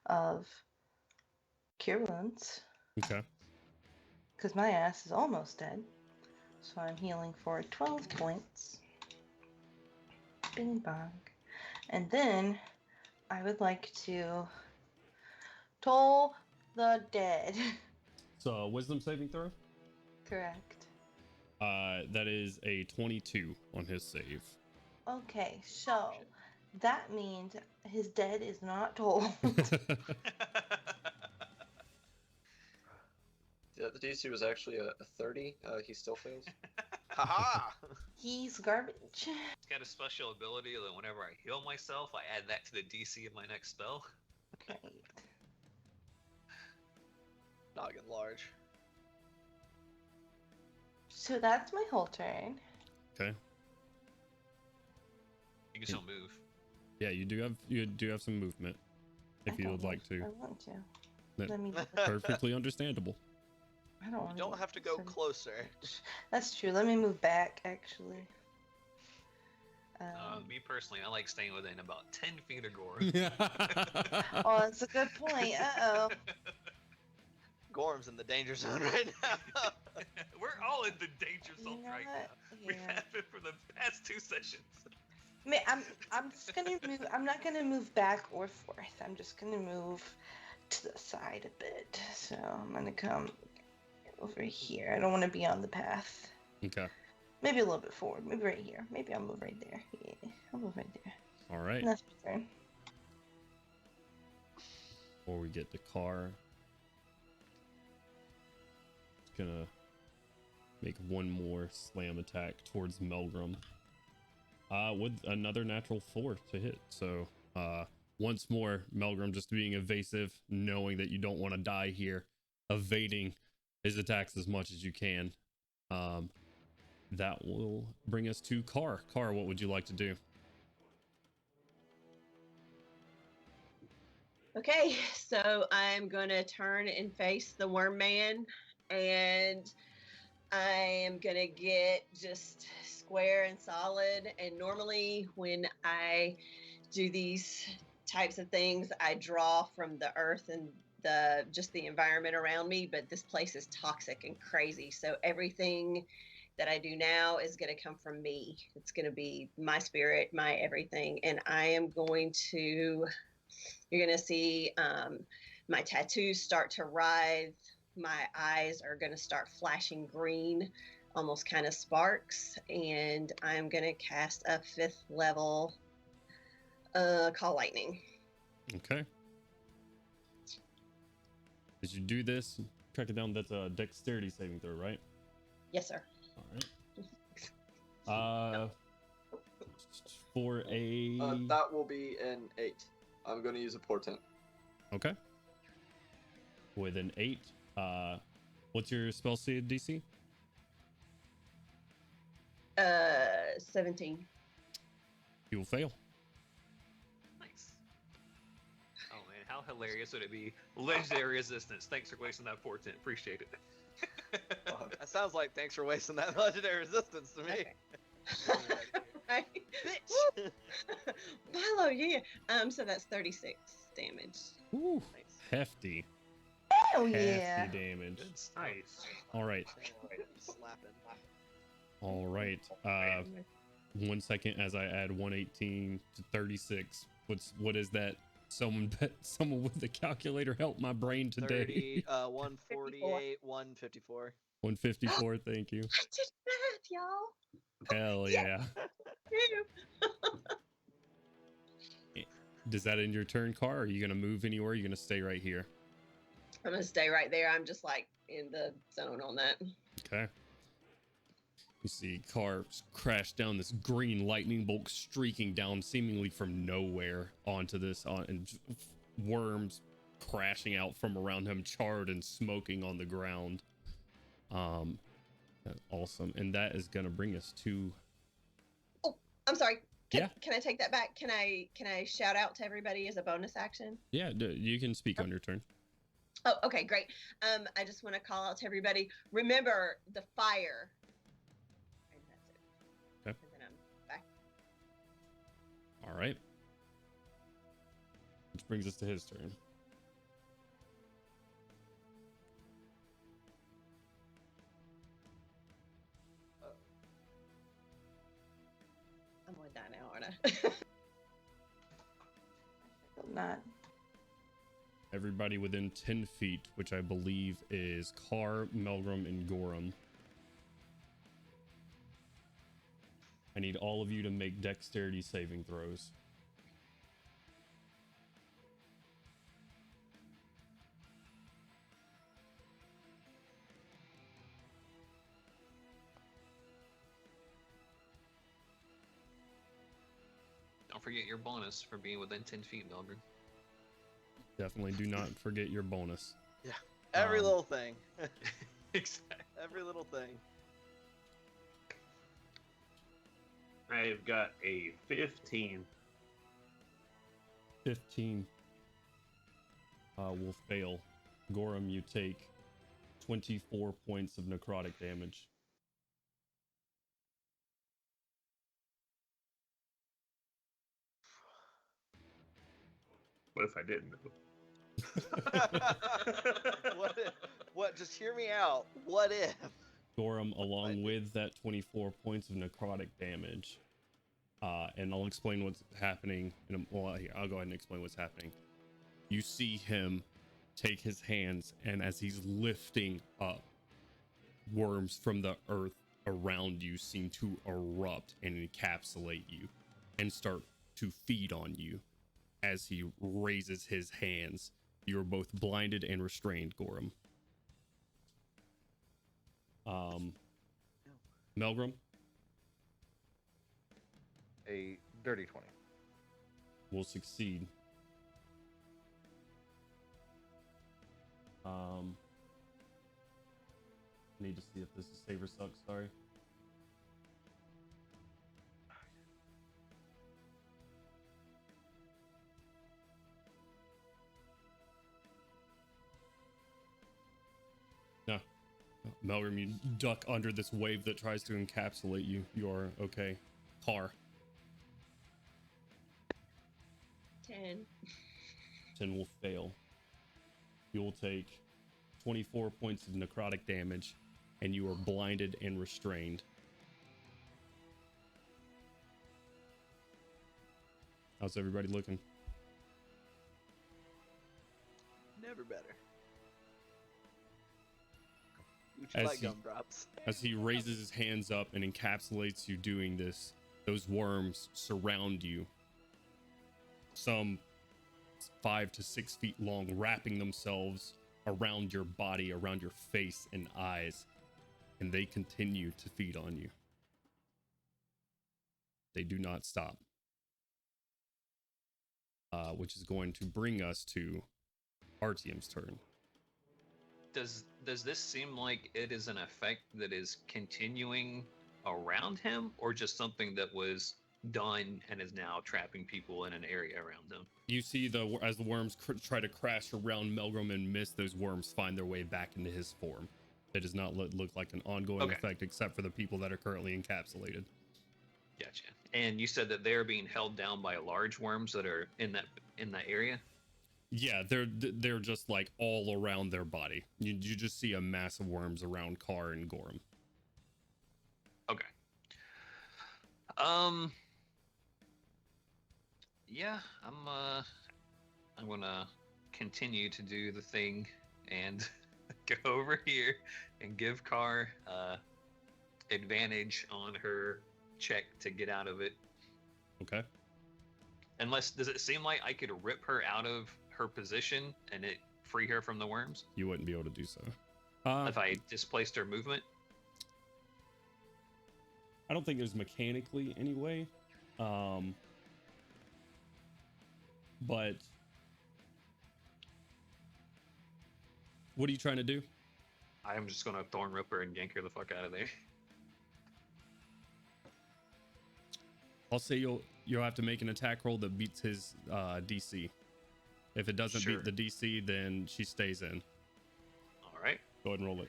of Cure Wounds, Okay. because my ass is almost dead. So I'm healing for 12 points. Bing bong. And then I would like to toll the dead. So, wisdom saving throw? Correct. That is a 22 on his save. Okay, so that means his dead is not told. The DC was actually a 30. He still fails. Haha! He's garbage. It's got a special ability that whenever I heal myself, I add that to the DC of my next spell. Great. Noggin large. So that's my whole turn. Okay. You can still move. Yeah, you do have some movement if I you don't would know like if to. I want to. That- Let me. Perfectly understandable. I don't want You don't have to go closer. That's true. Let me move back, actually. Me personally, I like staying within about 10 feet of Gore. Oh, that's a good point. Uh-oh. Gorm's in the danger zone right now. We're all in the danger You zone know right what? now. We Yeah. have been for the past 2 sessions. I'm just gonna move. I'm not gonna move back or forth. I'm just gonna move to the side a bit. So I'm gonna come over here. I don't want to be on the path. Okay. Maybe a little bit forward. Maybe right here. Maybe I'll move right there. Yeah, I'll move right there. All right. And that's my turn. Before we get to car, just gonna make one more slam attack towards Melgrim. With another natural 4 to hit. So once more, Melgrim just being evasive, knowing that you don't want to die here, evading his attacks as much as you can. That will bring us to Car. Car, what would you like to do? Okay, so I'm gonna turn and face the worm man, and I am gonna get just square and solid. And normally when I do these types of things, I draw from the earth and the environment around me, but this place is toxic and crazy. So everything that I do now is going to come from me. It's going to be my spirit, my everything. And I am going to, you're going to see my tattoos start to writhe. My eyes are going to start flashing green, almost kind of sparks. And I'm going to cast a 5th level Call Lightning. Okay. As you do this, track it down. That's a dexterity saving throw, right? Yes, sir. All right. For a That will be an 8. I'm going to use a portent. okay. With an 8, what's your spell save DC? 17. You will fail. Nice. Oh man, how hilarious would it be? Legendary resistance. Thanks for wasting that portent. Appreciate it. That sounds like thanks for wasting that legendary resistance to me. Right. Bitch. Milo, yeah. So that's 36 damage. Ooh, Nice. hefty. Hell yeah. Hefty damage. That's nice. All right. Slapping. All right. 1 second as I add 118 to 36. What is that? Someone with the calculator help my brain today. 30, 148, 154. 154. Thank you. I did math, y'all. Hell yeah. Does that end your turn, Car? Are you gonna move anywhere? Or are you gonna stay right here? I'm gonna stay right there. I'm just like in the zone on that. Okay. You see Car crash down, this green lightning bolt streaking down seemingly from nowhere onto this, and worms crashing out from around him, charred and smoking on the ground. That's awesome. And that is gonna bring us to... Oh, I'm sorry. Yeah. Can I take that back? Can I shout out to everybody as a bonus action? Yeah, you can speak on your turn. Oh, okay, great. I just want to call out to everybody. Remember the fire. And that's it. Okay. And then I'm back. All right. Which brings us to his turn. I'm gonna die now, aren't I? Not. Everybody within 10 feet, which I believe is Carr, Melgrim, and Gorham. I need all of you to make dexterity saving throws. Don't forget your bonus for being within 10 feet, Melgren. Definitely do not forget your bonus. Yeah. Every little thing. Exactly. Every little thing. I've got a 15. 15 will fail. Gorham, you take 24 points of necrotic damage. What if I didn't know? What? Just hear me out. What if? Gorham, along with that 24 points of necrotic damage, and I'll explain what's happening. Well, here, I'll go ahead and explain what's happening. You see him take his hands, and as he's lifting up, worms from the earth around you seem to erupt and encapsulate you and start to feed on you. As he raises his hands, you're both blinded and restrained, Gorham. Melgrim? A dirty 20. Will succeed. Need to see if this is save or suck, sorry. No. Melgrim, you duck under this wave that tries to encapsulate you. You are okay. Car. 10. 10 will fail. You will take 24 points of necrotic damage, and you are blinded and restrained. How's everybody looking? Never better. Would As you like he- gumdrops? As he raises his hands up and encapsulates you doing this, those worms surround you. Some 5 to 6 feet long, wrapping themselves around your body, around your face and eyes, and they continue to feed on you. They do not stop. Which is going to bring us to Artium's turn. Does this seem like it is an effect that is continuing around him, or just something that was done and is now trapping people in an area around them? You see as the worms try to crash around Melgrim and miss, those worms find their way back into his form. It does not look like an ongoing effect, except for the people that are currently encapsulated. Gotcha. And you said that they're being held down by large worms that are in that area? Yeah, they're just like all around their body. You just see a mass of worms around Carr and Gorham. Okay. Yeah, I'm gonna continue to do the thing and go over here and give Carr advantage on her check to get out of it. Okay. Unless, does it seem like I could rip her out of her position and it free her from the worms You wouldn't be able to do so. if I displaced her movement? I don't think there's mechanically anyway. But what are you trying to do? I'm just gonna thorn rip her and yank her the fuck out of there. I'll say you'll have to make an attack roll that beats his DC. If it doesn't Sure. beat the DC, then she stays in. All right. Go ahead and roll it.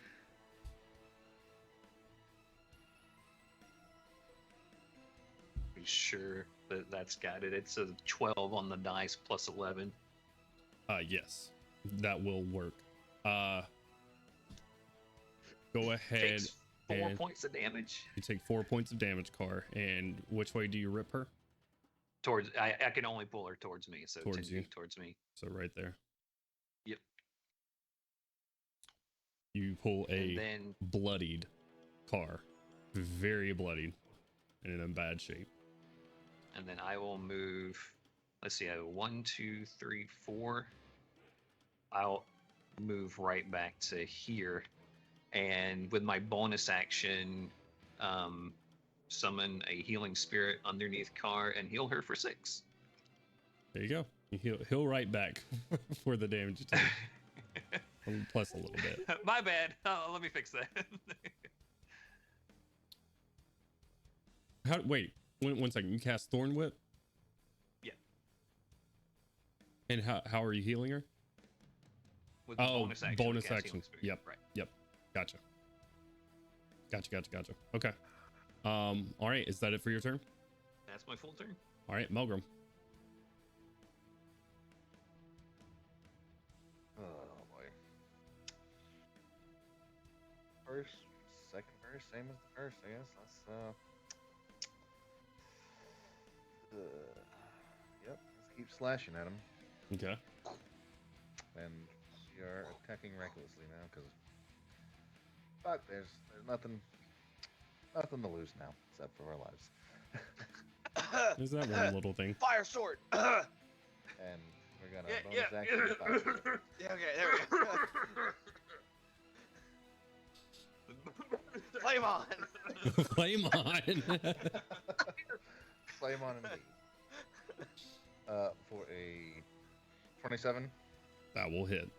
Be sure that that's got it. It's a 12 on the dice plus 11. Yes, that will work. Go ahead. Takes 4 and points of damage. you take 4 points of damage, Car. And which way do you rip her? Towards I can only pull her towards me, so Towards you. towards me. So right there. Yep. You pull a And then bloodied Car, very bloodied, and in bad shape. and then I will move. Let's see. I have 1, 2, 3, 4. I'll move right back to here, and with my bonus action, summon a healing spirit underneath Car and heal her for 6. There you go. He'll right back for the damage attack. Plus a little bit. My bad. Oh, let me fix that. Wait, one second. You cast Thorn Whip? Yeah. And how are you healing her? With the bonus action. bonus cast action. healing spirit. Yep. Right. Yep. Gotcha. Okay. All right. Is that it for your turn? That's my full turn. All right, Melgrim. Oh boy. First, second verse, same as the first, I guess. Let's keep slashing at him. Okay. And we are attacking recklessly now, because fuck, there's nothing to lose now, except for our lives. Is that one little thing? Fire sword. And we're gonna bonus action fire sword. Yeah, okay, there we go. Flame on. Flame on. Flame on indeed. For a 27. That will hit.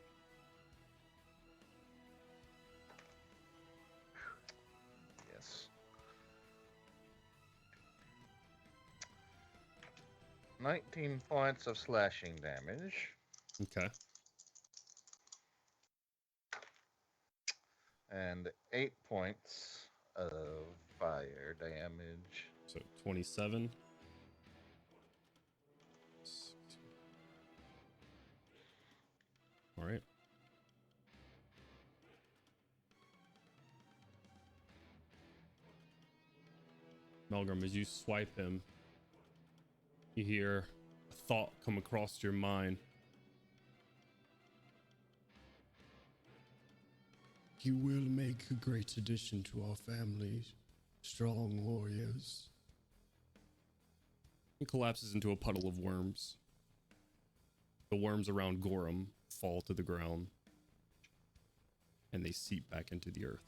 Yes. 19 points of slashing damage. Okay. And 8 points of fire damage. So 27. All right. Melgrim, as you swipe him, you hear a thought come across your mind. You will make a great addition to our family, strong warriors. He collapses into a puddle of worms. The worms around Gorham fall to the ground, and they seep back into the earth.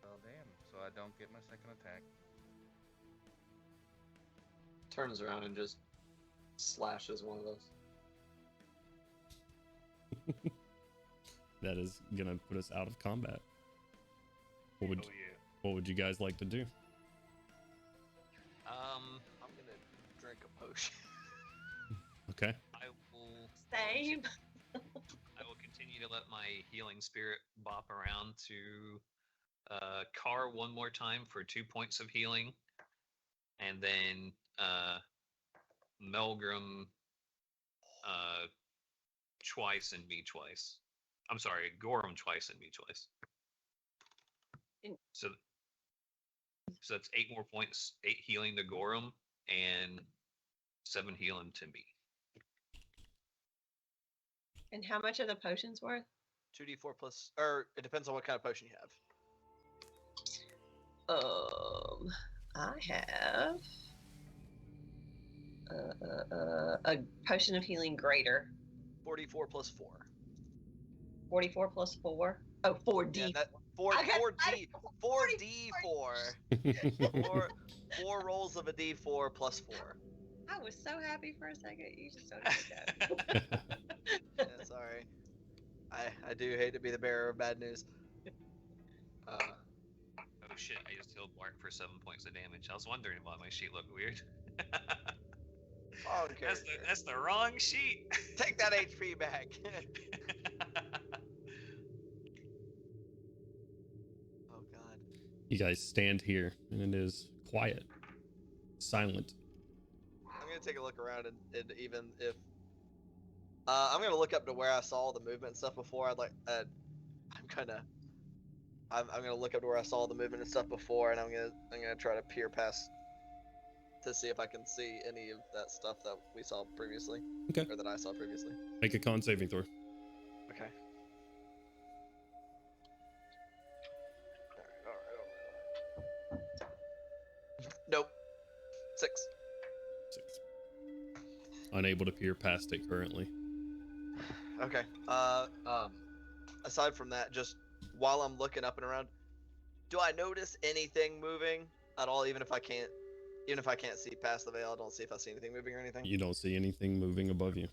Well, damn. So I don't get my second attack. Turns around and just slashes one of us. That is gonna put us out of combat. What would Oh yeah. what would you guys like to do? I'm gonna drink a potion. Okay. I will. Same. I will continue to let my healing spirit bop around to Car one more time for 2 points of healing, and then Melgrim twice and me twice. I'm sorry, Gorham twice and me twice. So that's 8 more points, 8 healing to Gorham, and 7 healing to me. And how much are the potions worth? 2d4 plus, or it depends on what kind of potion you have. I have a potion of healing greater. 44 plus 4. 44 plus 4. Oh, 4d. Yeah, that 4d4. Four rolls of a d4 plus 4. I was so happy for a second. You just don't know that. Yeah, sorry. I do hate to be the bearer of bad news. Oh shit, I just healed Mark for 7 points of damage. I was wondering why my sheet looked weird. Oh, that's the wrong sheet. Take that HP back. Oh god. You guys stand here, and it is quiet, silent. I'm gonna take a look around, and even if I'm gonna look up to where I saw the movement and stuff before. I'm gonna look up to where I saw the movement and stuff before, and I'm gonna try to peer past to see if I can see any of that stuff that we saw previously. Okay. Or that I saw previously. Make a con saving throw. Okay. Alright. Nope. 6. Unable to peer past it currently. Okay. Aside from that, just while I'm looking up and around, do I notice anything moving at all? Even if I can't see past the veil, I don't see if I see anything moving or anything. You don't see anything moving above you.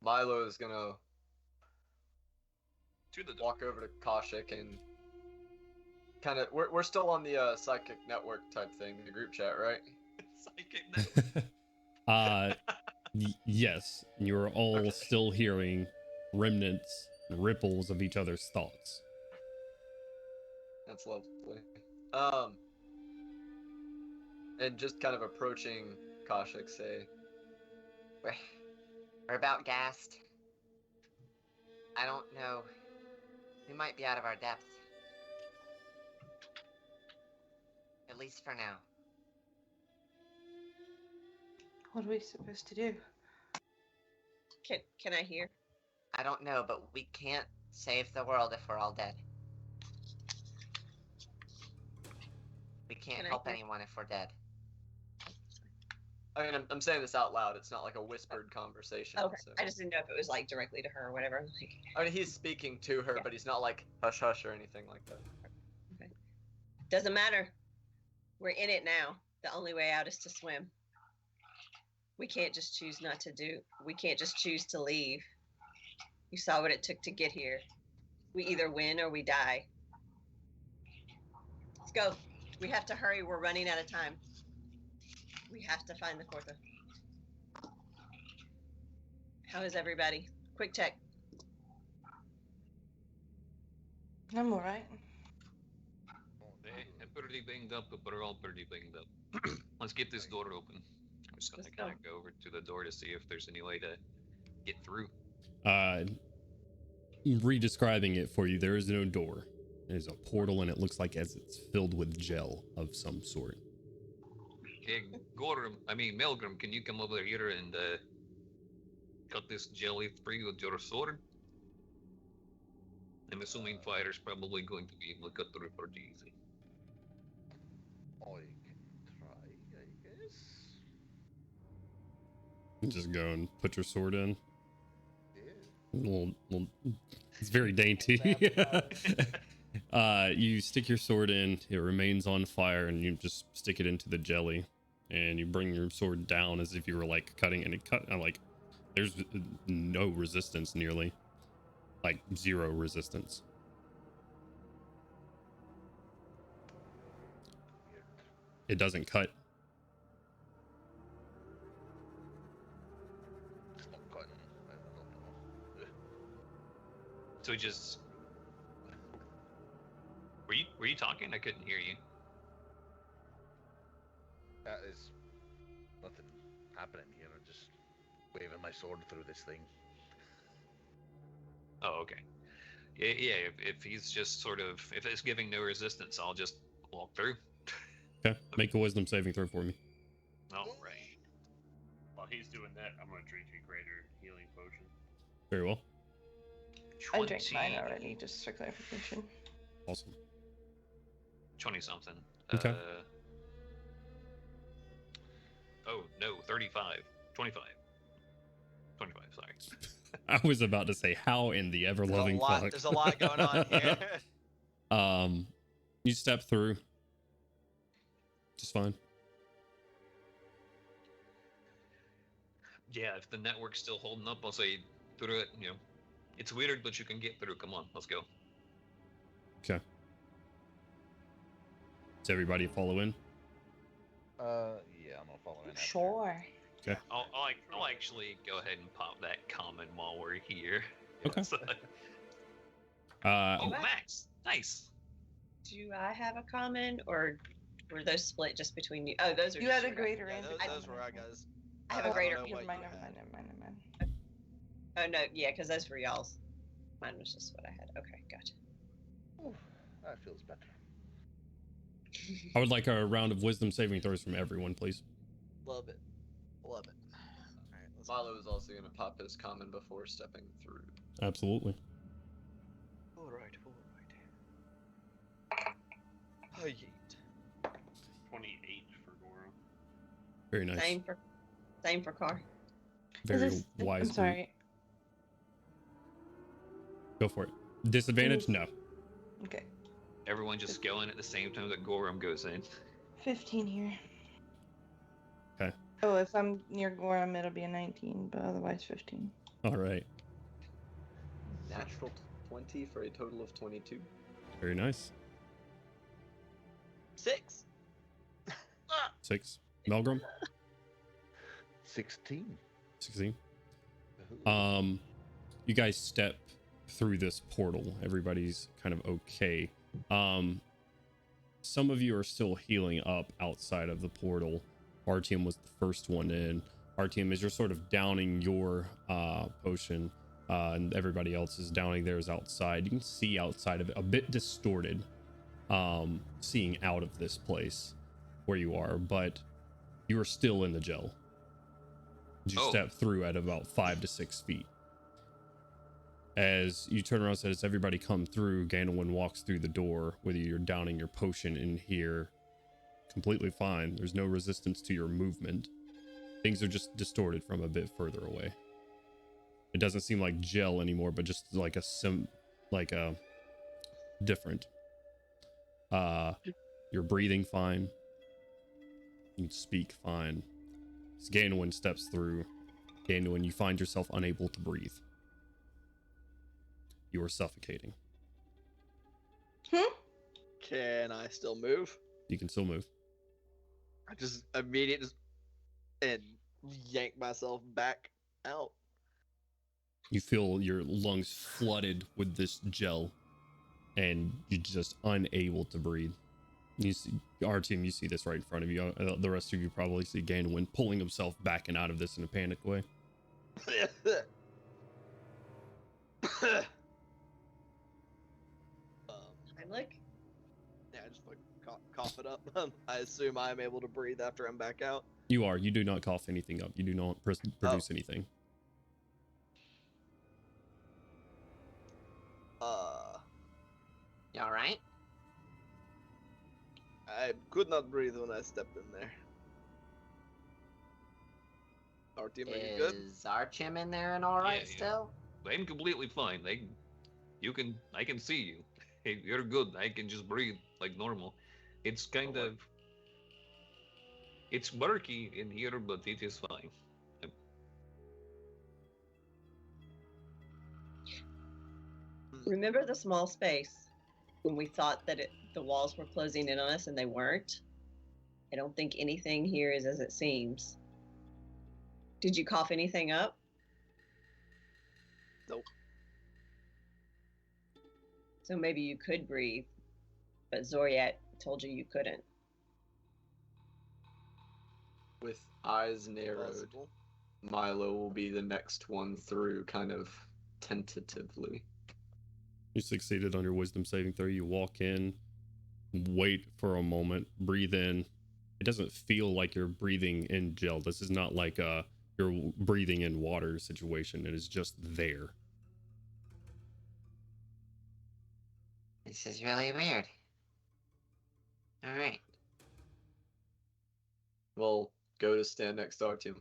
Milo is gonna To the walk over to Kaushik and kind of. We're still on the psychic network type thing, the group chat, right? Psychic network. Yes, you're all still hearing remnants and ripples of each other's thoughts. That's lovely. And just kind of approaching Kaushik, say, We're about gassed. I don't know. We might be out of our depth. At least for now. What are we supposed to do? Can I hear? I don't know, but we can't save the world if we're all dead. We can't Can I help hear? anyone if we're dead. I mean, I'm saying this out loud. It's not like a whispered conversation. Okay. So. I just didn't know if it was like directly to her or whatever. Like, I mean, he's speaking to her, Yeah. but he's not like hush hush or anything like that. doesn't matter. We're in it now. The only way out is to swim. We can't just choose not to do. We can't just choose to leave. You saw what it took to get here. We either win or we die. Let's go. We have to hurry. We're running out of time. We have to find the Cortha. How is everybody? Quick check. I'm alright. I'm pretty banged up, but we're all pretty banged up. Let's get this door open. I'm just gonna Let's go. kind of go over to the door to see if there's any way to get through. Redescribing it for you, there is no door. There's a portal, and it looks like as it's filled with gel of some sort. Hey, Melgrim, can you come over here and cut this jelly free with your sword? I'm assuming fire's probably going to be able to cut through it pretty easy. I can try, I guess. Just go and put your sword in. Yeah. Little, it's very dainty. You stick your sword in, it remains on fire, and you just stick it into the jelly, and you bring your sword down as if you were like cutting, and it cut like there's no resistance, nearly like 0 resistance. It doesn't cut. It's not cutting. I don't know. So just were you talking? I couldn't hear you. That is nothing happening here. I'm just waving my sword through this thing. Oh, okay. Yeah. If he's just sort of, if it's giving no resistance, I'll just walk through. Okay, make a wisdom saving throw for me. All right. While he's doing that, I'm gonna drink a greater healing potion. Very well. I drank mine already, just for clarification. Awesome. 20 something. Okay. Oh, no, 35. 25. 25, sorry. I was about to say, how in the ever loving fuck? There's a lot going on here. You step through. Just fine. Yeah, if the network's still holding up, I'll say through it, It's weird, but you can get through. Come on, let's go. Okay. Does everybody follow in? Yeah, I'm gonna follow in. after. Sure. Okay. I'll actually go ahead and pop that common while we're here. Okay. So- Uh, oh, Max, nice. Do I have a common, or were those split just between you? Oh, those are. You just had a your- greater Yeah, and those were our guys. I have a don't greater- know Never what mind, you never had. mind, never mind, never mind. Oh no, yeah, because those were y'all's. Mine was just what I had. Okay, gotcha. Ooh, that feels better. I would like a round of wisdom saving throws from everyone, please. Love it. Love it. All right, let's go. Milo is also going to pop his common before stepping through. Absolutely. All right. Oh, yeet. 28 for Goro. Very nice. Same for Car. Very Is this- wise. I'm group. sorry. Go for it. Disadvantage? No. Okay. Everyone just going at the same time that Gorham goes in. 15 here. Okay. Oh, if I'm near Gorham, it'll be a 19, but otherwise 15. All right. Natural 20 for a total of 22. Very nice. 6. 6. Melgrim? 16. 16. Ooh. You guys step through this portal. Everybody's kind of okay. Some of you are still healing up outside of the portal. Artyom was the first one in. Artyom, as you're sort of downing your potion, and everybody else is downing theirs outside, you can see outside of it, a bit distorted, seeing out of this place where you are, but you are still in the gel. You step through at about 5 to 6 feet. As you turn around and says, everybody come through, Gandalf walks through the door, whether you're downing your potion in here, completely fine. There's no resistance to your movement. Things are just distorted from a bit further away. It doesn't seem like gel anymore, but just like a different. You're breathing fine. You can speak fine. As Gandalf steps through, Gandalf, you find yourself unable to breathe. You are suffocating. Can I still move? You can still move. I just immediately and yank myself back out. You feel your lungs flooded with this gel, and you're just unable to breathe. You see, our team, you see this right in front of you. The rest of you probably see Gandalf pulling himself back and out of this in a panicked way. Heimlich? Yeah, I just like cough it up. I assume I'm able to breathe after I'm back out. You are. You do not cough anything up. You do not produce anything. You alright? I could not breathe when I stepped in there. Our team, are you good? Is Artyom in there and alright Yeah. still? I'm completely fine. I can see you. Hey, you're good. I can just breathe like normal. It's kind of, it's murky in here, but it is fine. Remember the small space when we thought that the walls were closing in on us and they weren't? I don't think anything here is as it seems. Did you cough anything up? Nope. So maybe you could breathe, but Zoriat told you couldn't. With eyes narrowed, Possible. Milo will be the next one through, kind of tentatively. You succeeded on your wisdom saving throw. You walk in, wait for a moment, breathe in. It doesn't feel like you're breathing in gel. This is not like you're breathing in water situation. It is just there. This is really weird. Alright. We'll go to stand next to Artyom.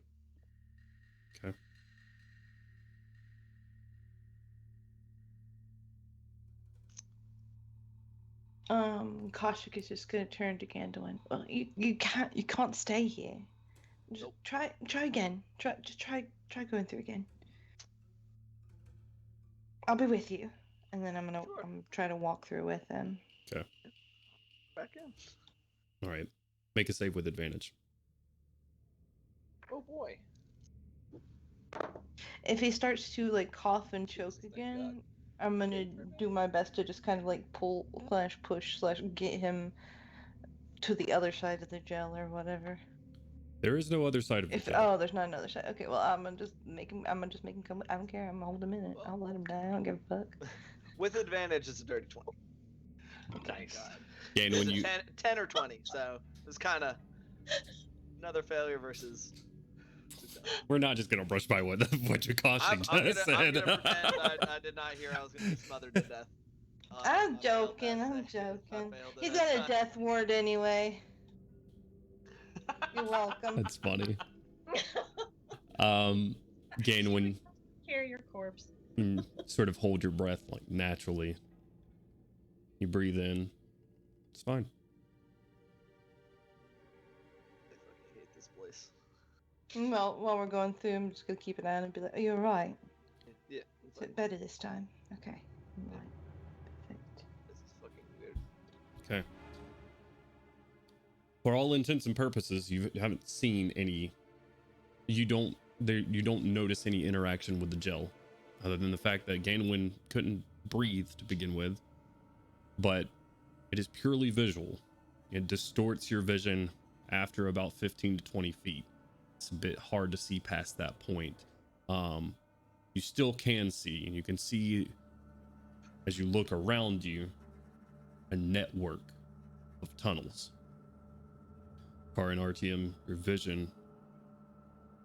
Okay. Kaushik is just gonna turn to Gandalin. Well, you can't stay here. Just Nope. try again. Try going through again. I'll be with you, and then I'm try to walk through with him. Okay. Back in. All right. Make a save with advantage. Oh boy. If he starts to like cough and choke Jesus, thank again, I'm gonna do my best to just kind of like pull / push / get him to the other side of the gel or whatever. There is no other side of the If gel. there's not another side. Okay, well I'm gonna just make him come. I don't care. I'm gonna hold him in it. I'll let him die. I don't give a fuck. With advantage, it's a dirty 20. Nice. God. Again, It's when a you 10 or 20, so it's kind of another failure versus. we're not just gonna brush by what your caution I'm just gonna said. pretend I did not hear I was gonna be smothered to death. I'm I failed joking. that I'm save. I joking. failed He it. got a death ward anyway. You're welcome. That's funny. Gain, when Carry your corpse. you sort of hold your breath like naturally, you breathe in. It's fine. I fucking hate this place. Well, while we're going through, I'm just gonna keep an eye on it and be like, "Oh, you're right. Yeah, Is it's like, it better this time?" Okay. I'm right. Perfect. this is fucking weird. Okay. For all intents and purposes, you haven't seen any. You don't notice any interaction with the gel, other than the fact that Gainwin couldn't breathe to begin with. But it is purely visual. It distorts your vision after about 15 to 20 feet. It's a bit hard to see past that point. You still can see, and you can see as you look around you a network of tunnels. Car and RTM, your vision,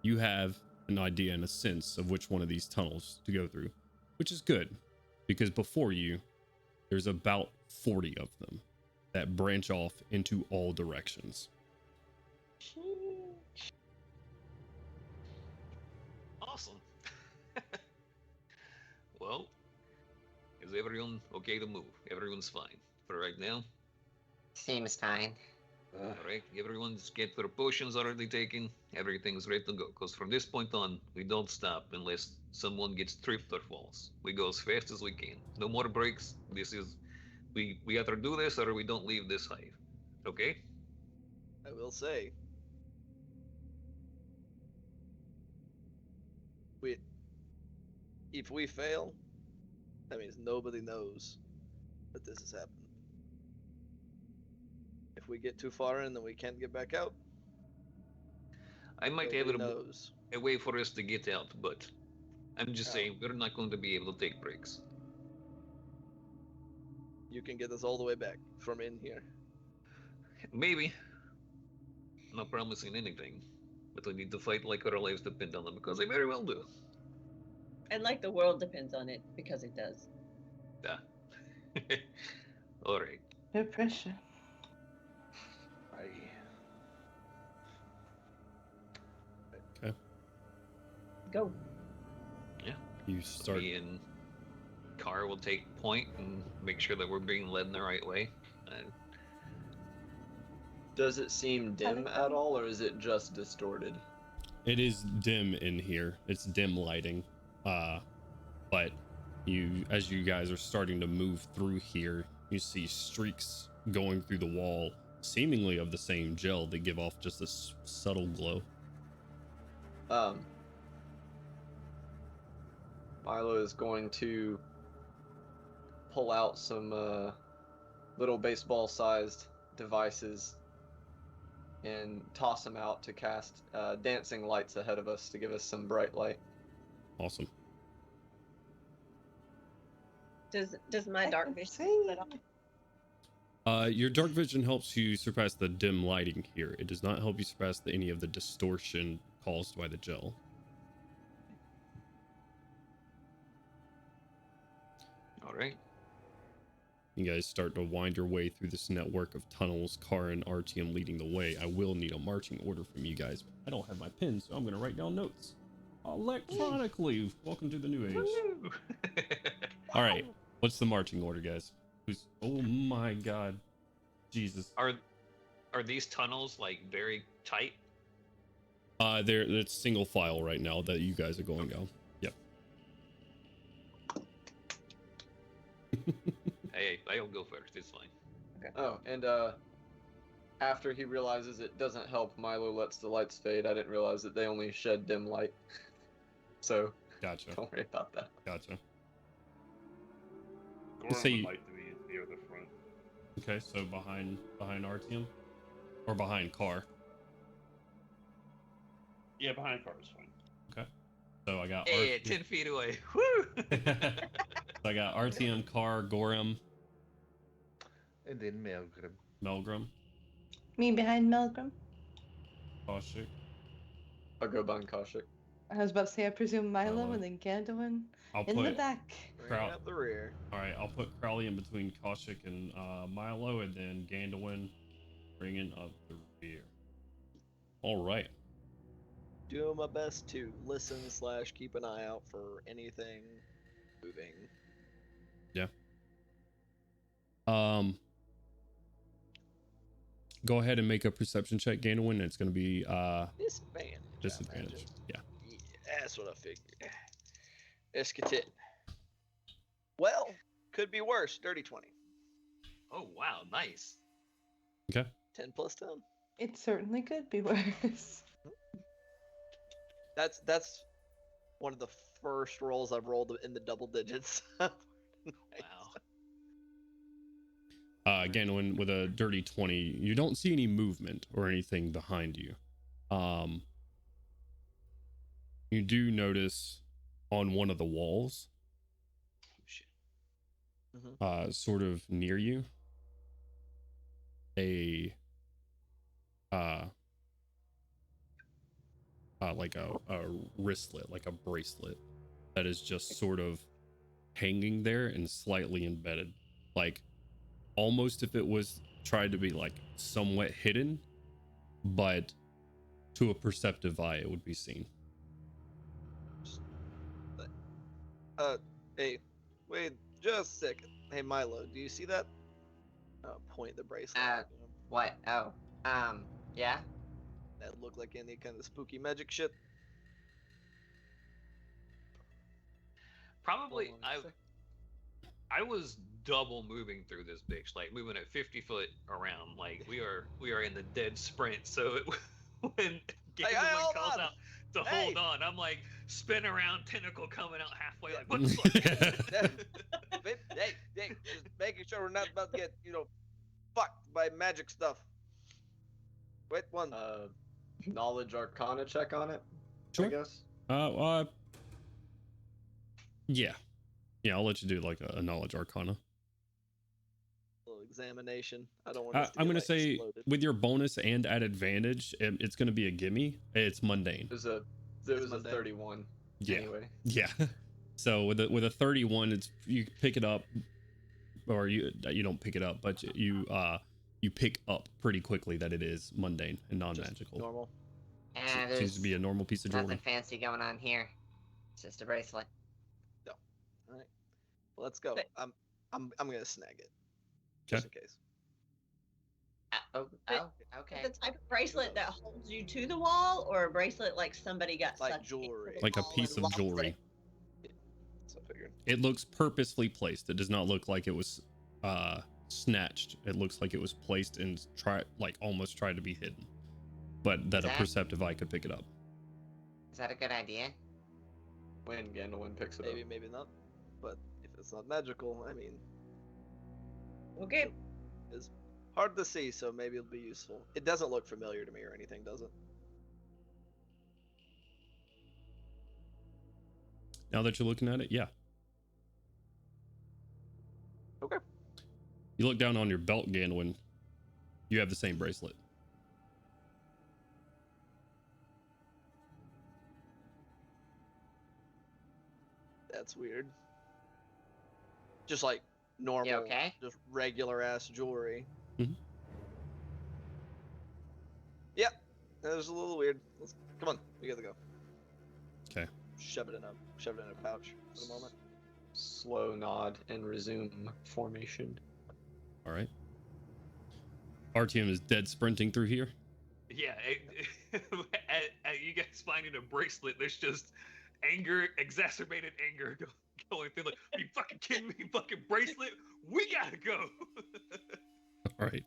you have an idea and a sense of which one of these tunnels to go through, which is good because before you, there's about 40 of them that branch off into all directions. Awesome. Well, is everyone okay to move? Everyone's fine for right now. Seems fine. All right, everyone's get their potions already taken. Everything's ready to go. Because from this point on, we don't stop unless someone gets tripped or falls. We go as fast as we can. No more breaks. This is, we either do this or we don't leave this hive. Okay? I will say, if we fail, that means nobody knows that this has happened. If we get too far in, then we can't get back out. I might have Nobody a, knows. a way for us to get out, but I'm just Oh. saying we're not going to be able to take breaks. You can get us all the way back from in here. Maybe. Not promising anything, but we need to fight like our lives depend on them because they very well do. And like the world depends on it, because it does. Yeah. All right. No pressure. Go. You start. Me and Car will take point and make sure that we're being led in the right way. Does it seem dim at all, or is it just distorted? It is dim in here. It's dim lighting. But as you guys are starting to move through here, you see streaks going through the wall, seemingly of the same gel that give off just this subtle glow. Milo is going to pull out some little baseball-sized devices and toss them out to cast dancing lights ahead of us to give us some bright light. Awesome. Does my dark vision set off? Your dark vision helps you surpass the dim lighting here. It does not help you surpass any of the distortion caused by the gel. All right. You guys start to wind your way through this network of tunnels, Kara and Artyom leading the way. I will need a marching order from you guys. I don't have my pen, so I'm going to write down notes electronically. Welcome to the new age. Woo! All right, what's the marching order, guys? Who's? Oh my God, Jesus! Are these tunnels like very tight? It's single file right now that you guys are going down. Yep. Hey, I'll go first. It's fine. Oh, and after he realizes it doesn't help, Milo lets the lights fade. I didn't realize that they only shed dim light. So Gotcha. don't worry about that. Gotcha. Goran say- would like to be near the front. Okay, so behind Artyom, or behind Car. Yeah, behind car is fine. Okay. So I got Hey, 10 feet away. Woo! So I got Artyom, Car, Gorham, And then Melgrim. Melgrim, Me behind Melgrim. Kaushik. I'll go behind Kaushik. I was about to say, I presume Milo Milo. and then Gandalf I'll in the put. back. Bringing Crowd. up the rear. All right, I'll put Crowley in between Kaushik and Milo, and then Gandalf bringing up the rear. All right. Doing my best to listen / keep an eye out for anything moving. Go ahead and make a perception check, Gandalf. It's going to be Disadvantage. I disadvantage. imagine. Yeah. Yeah, that's what I figured. Escatit. Well, could be worse. Dirty 20. Oh, wow. Nice. Okay. 10 plus 10. It certainly could be worse. That's one of the first rolls I've rolled in the double digits. Nice. Wow. Gandalf with a dirty 20. You don't see any movement or anything behind you. You do notice on one of the walls, Oh, shit. sort of near you, like a wristlet, like a bracelet that is just sort of hanging there and slightly embedded, like almost if it was tried to be like somewhat hidden, but to a perceptive eye it would be seen. Hey, wait just a second. Hey, Milo, do you see that? Point the bracelet. at him. What? Oh. Yeah? That look like any kind of spooky magic shit? Probably, Hold on a sec. I was double moving through this bitch, like moving at 50 foot around. Like we are in the dead sprint. So when Gandalf hold calls on. out to Hey. hold on, I'm like spin around, tentacle coming out halfway. Like what the fuck? Hey, just making sure we're not about to get, fucked by magic stuff. Wait one. Knowledge Arcana check on it. Sure. I guess. Yeah, I'll let you do like a knowledge arcana. Little examination. I don't want. I'm gonna say with your bonus and at advantage, it's gonna be a gimme. It's mundane. It was a Monday. 31. Yeah. Anyway. Yeah. So with a 31, it's you pick it up, or you don't pick it up, but you pick up pretty quickly that it is mundane and non-magical. Normal. And It seems to be a normal piece of nothing jewelry. fancy going on here. It's just a bracelet. All right. Well, let's go. But- I'm gonna snag it. Just in case. Okay. The type of bracelet that holds you to the wall, or a bracelet like somebody got Like sucked into jewelry. the Like a wall piece and of lost jewelry. it? So I figured. It looks purposefully placed. It does not look like it was snatched. It looks like it was placed and almost tried to be hidden, but that a That- perceptive eye could pick it up. Is that a good idea? When Gandalf picks it Maybe, up. maybe not. But if it's not magical, I mean, Okay. it's hard to see, so maybe it'll be useful. It doesn't look familiar to me or anything, does it? Now that you're looking at it, yeah. Okay. You look down on your belt, Ganwin. You have the same bracelet. That's weird. Just like normal, okay? just regular ass jewelry. Mhm. Yep, that was a little weird. Come on, we gotta go. Okay. Shove it in a pouch for the moment. Slow nod and resume formation. All right. Artyom is dead sprinting through here. Yeah, at you guys finding a bracelet, there's just anger, exacerbated anger going through. Like, are you fucking kidding me? Fucking bracelet? We gotta go. All right.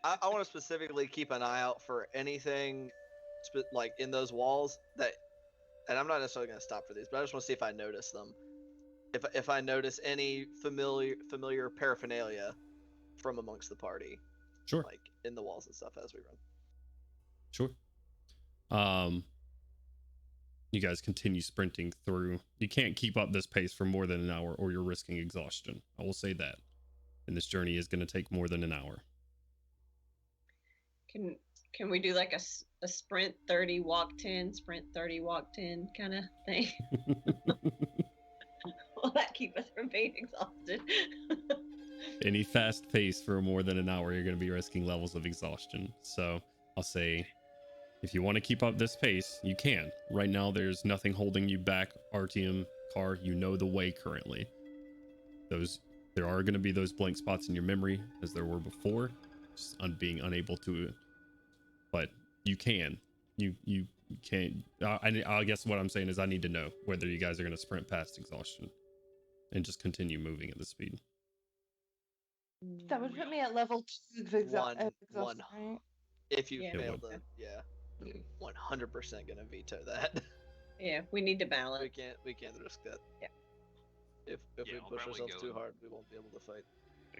I want to specifically keep an eye out for anything, like in those walls that, and I'm not necessarily gonna stop for these, but I just want to see if I notice them. If I notice any familiar paraphernalia from amongst the party, Sure. like in the walls and stuff as we run. Sure. You guys continue sprinting through. You can't keep up this pace for more than an hour or you're risking exhaustion. I will say that. And this journey is going to take more than an hour. Can we do like a sprint 30 walk 10, sprint 30 walk 10 kind of thing? Will that keep us from being exhausted? Any fast pace for more than an hour, you're going to be risking levels of exhaustion. So I'll say, if you want to keep up this pace, you can. Right now, there's nothing holding you back. Artyom, Car, you know the way currently. There are going to be those blank spots in your memory, as there were before, just being unable to. But you can. You can't. I guess what I'm saying is I need to know whether you guys are going to sprint past exhaustion and just continue moving at this speed. That would put me at level 2 of exhaustion, One. right? If you Yeah. fail It to, yeah, 100% gonna veto that. Yeah, we need to we balance. can't risk that. Yeah. If Yeah, we I'll push probably ourselves go too and- hard, we won't be able to fight.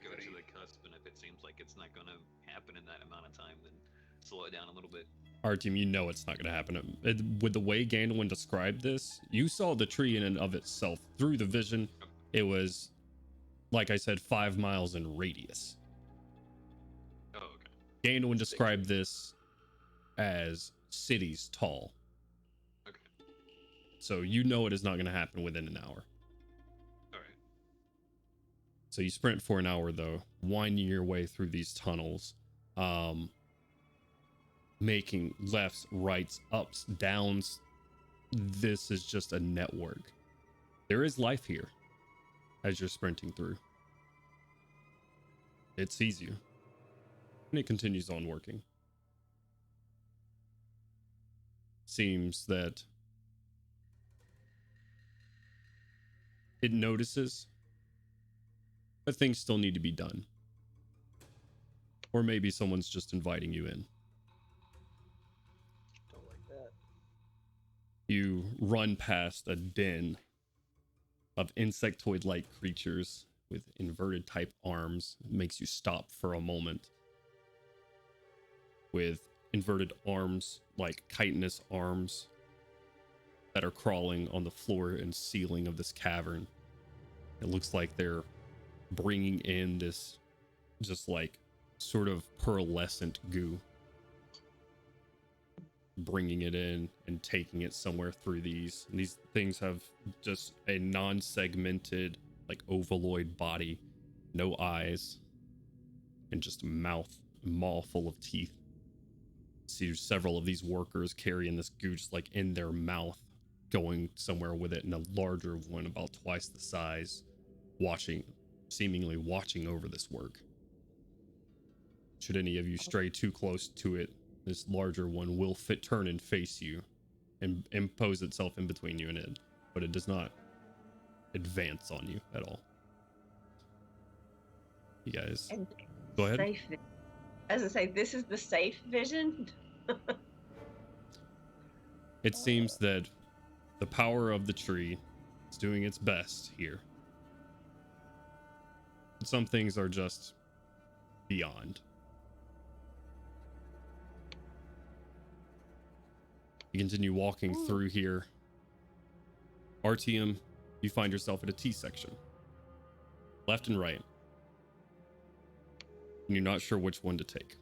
Go to the cusp, and if it seems like it's not gonna happen in that amount of time, then slow it down a little bit. Artyom, you know it's not going to happen. With the way Gandalf described this, you saw the tree in and of itself. Through the vision, it was, like I said, 5 miles in radius. Oh, okay. Gandalf described this as cities tall. Okay. So you know it is not going to happen within an hour. All right. So you sprint for an hour, though, winding your way through these tunnels, making lefts, rights, ups, downs. This is just a network. There is life here as you're sprinting through. It sees you, and it continues on working. Seems that it notices, but things still need to be done. Or maybe someone's just inviting you in. Don't like that. You run past a den of insectoid-like creatures with inverted type arms. It makes you stop for a moment. With inverted arms, like chitinous arms, that are crawling on the floor and ceiling of this cavern. It looks like they're bringing in this just like sort of pearlescent goo, bringing it in and taking it somewhere through these. And these things have just a non-segmented, like ovaloid body, no eyes, and just a mouth, maw full of teeth. See several of these workers carrying this goo just like in their mouth, going somewhere with it, and a larger one about twice the size, seemingly watching over this work. Should any of you stray too close to it, this larger one will turn and face you and impose itself in between you and it, but it does not advance on you at all. You guys, And go ahead. Safe. As I say, this is the safe vision. It seems that the power of the tree is doing its best here. Some things are just beyond. You continue walking through here. Artyom, you find yourself at a T section. Left and right. And you're not sure which one to take.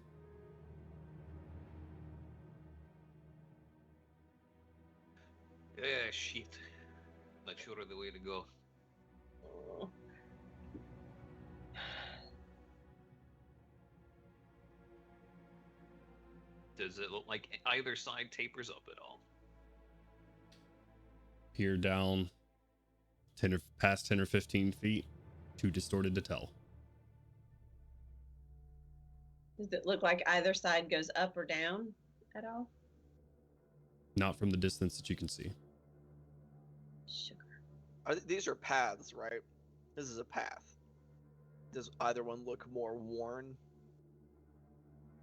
Yeah, shit. Not sure of the way to go. Does it look like either side tapers up at all? Peer down past 10 or 15 feet, too distorted to tell. Does it look like either side goes up or down at all? Not from the distance that you can see. Sugar. These are paths, right? This is a path. Does either one look more worn?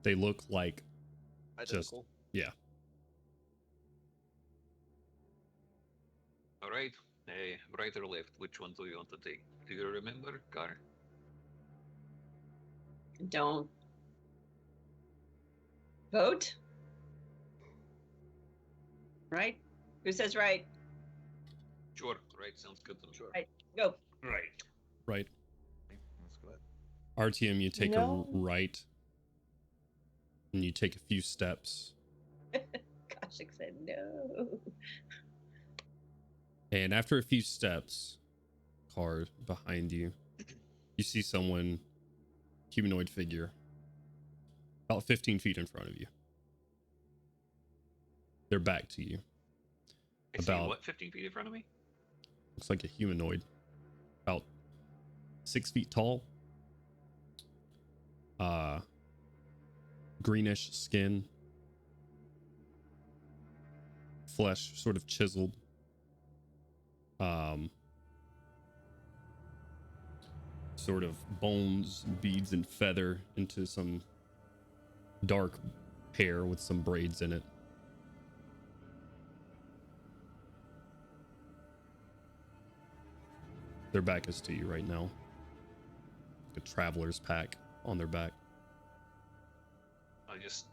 They look like Identical. yeah. All right. Right or left? Which one do you want to take? Do you remember, Car? Don't. Vote? Right? Who says right? Sure. Right. Sounds good to me. Sure. Right. Go. Right. Right. Let's go ahead. RTM, you take No. a right, and you take a few steps. Koshik said no. And after a few steps, car behind you, you see someone, humanoid figure, about 15 feet in front of you. They're back to you. Is he About- what? 15 feet in front of me? Looks like a humanoid, about 6 feet tall. Greenish skin, flesh sort of chiseled. Sort of bones, beads, and feather into some dark hair with some braids in it. Their back is to you right now. A traveler's pack on their back. I just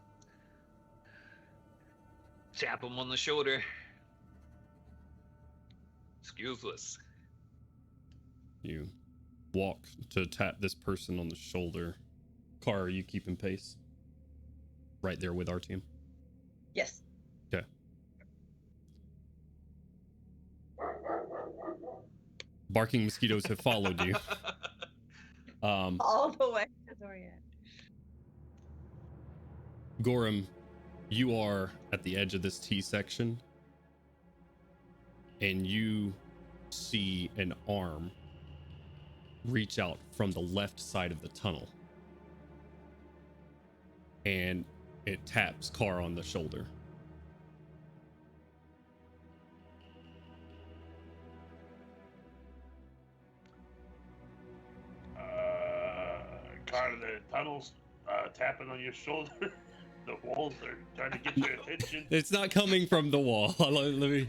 tap him on the shoulder. Excuse us. You walk to tap this person on the shoulder. Car, are you keeping pace? Right there with our team. Yes. Okay. Barking mosquitoes have followed you. All the way to Zorian. Gorham, you are at the edge of this T section, and you see an arm reach out from the left side of the tunnel, and it taps Carr on the shoulder. Kind of the tunnels tapping on your shoulder. The walls are trying to get your attention. It's not coming from the wall. Let me.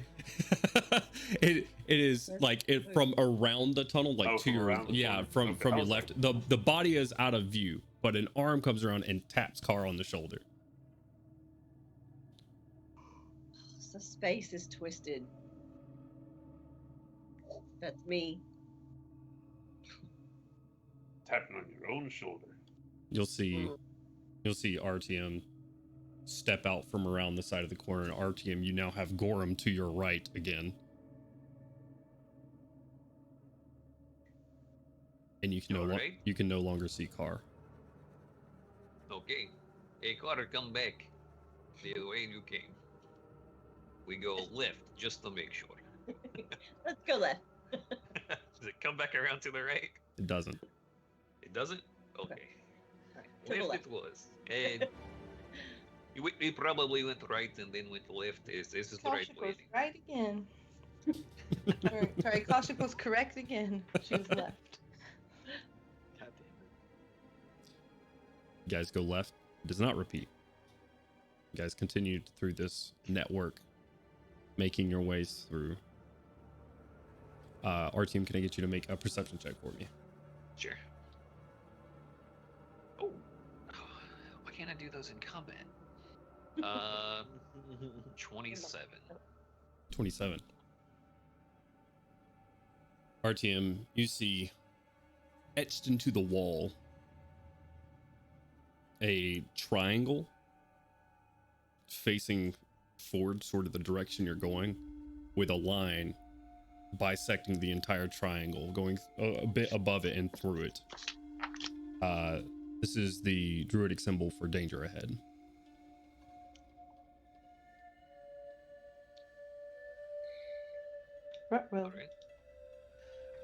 it is like it from around the tunnel, like to from your around the tunnel. from Okay, I your was left. The body is out of view, but an arm comes around and taps Carr on the shoulder. So space is twisted. That's me. Tapping on your own shoulder. You'll see RTM step out from around the side of the corner, and RTM, you now have Gorham to your right again. And you can Alright. you can no longer see Carr. Okay. Hey, Carter, come back. The way you came. We go left, just to make sure. Let's go left. Does it come back around to the right? It doesn't. It doesn't? Okay. Alright, to the Left left. it was. And we probably went right and then went left. This is the right Koshik way. was right again. Sorry, Koshik was correct again. She was left. God damn it. You guys go left. It does not repeat. You guys continue through this network, making your ways through. Our team, can I get you to make a perception check for me? Sure. Oh. Why can't I do those in combat? 27. 27. RTM, you see etched into the wall a triangle facing forward, sort of the direction you're going, with a line bisecting the entire triangle, going a bit above it and through it. This is the druidic symbol for danger ahead. Ruh-roh. Alright.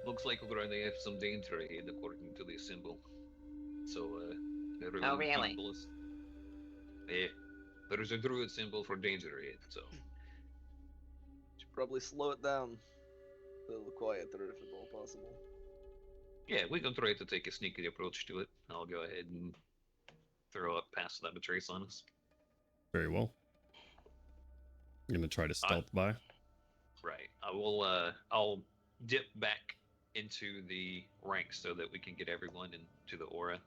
Looks like we're going to have some danger ahead according to the symbol. So, everyone really? keep close. Yeah. There is a druid symbol for danger ahead, so. Should probably slow it down a little quieter if at all possible. Yeah, we can try to take a sneaky approach to it. I'll go ahead and throw up Pass Without a Trace on us. Very well. You're gonna try to stealth by. Right. I'll dip back into the ranks so that we can get everyone into the aura.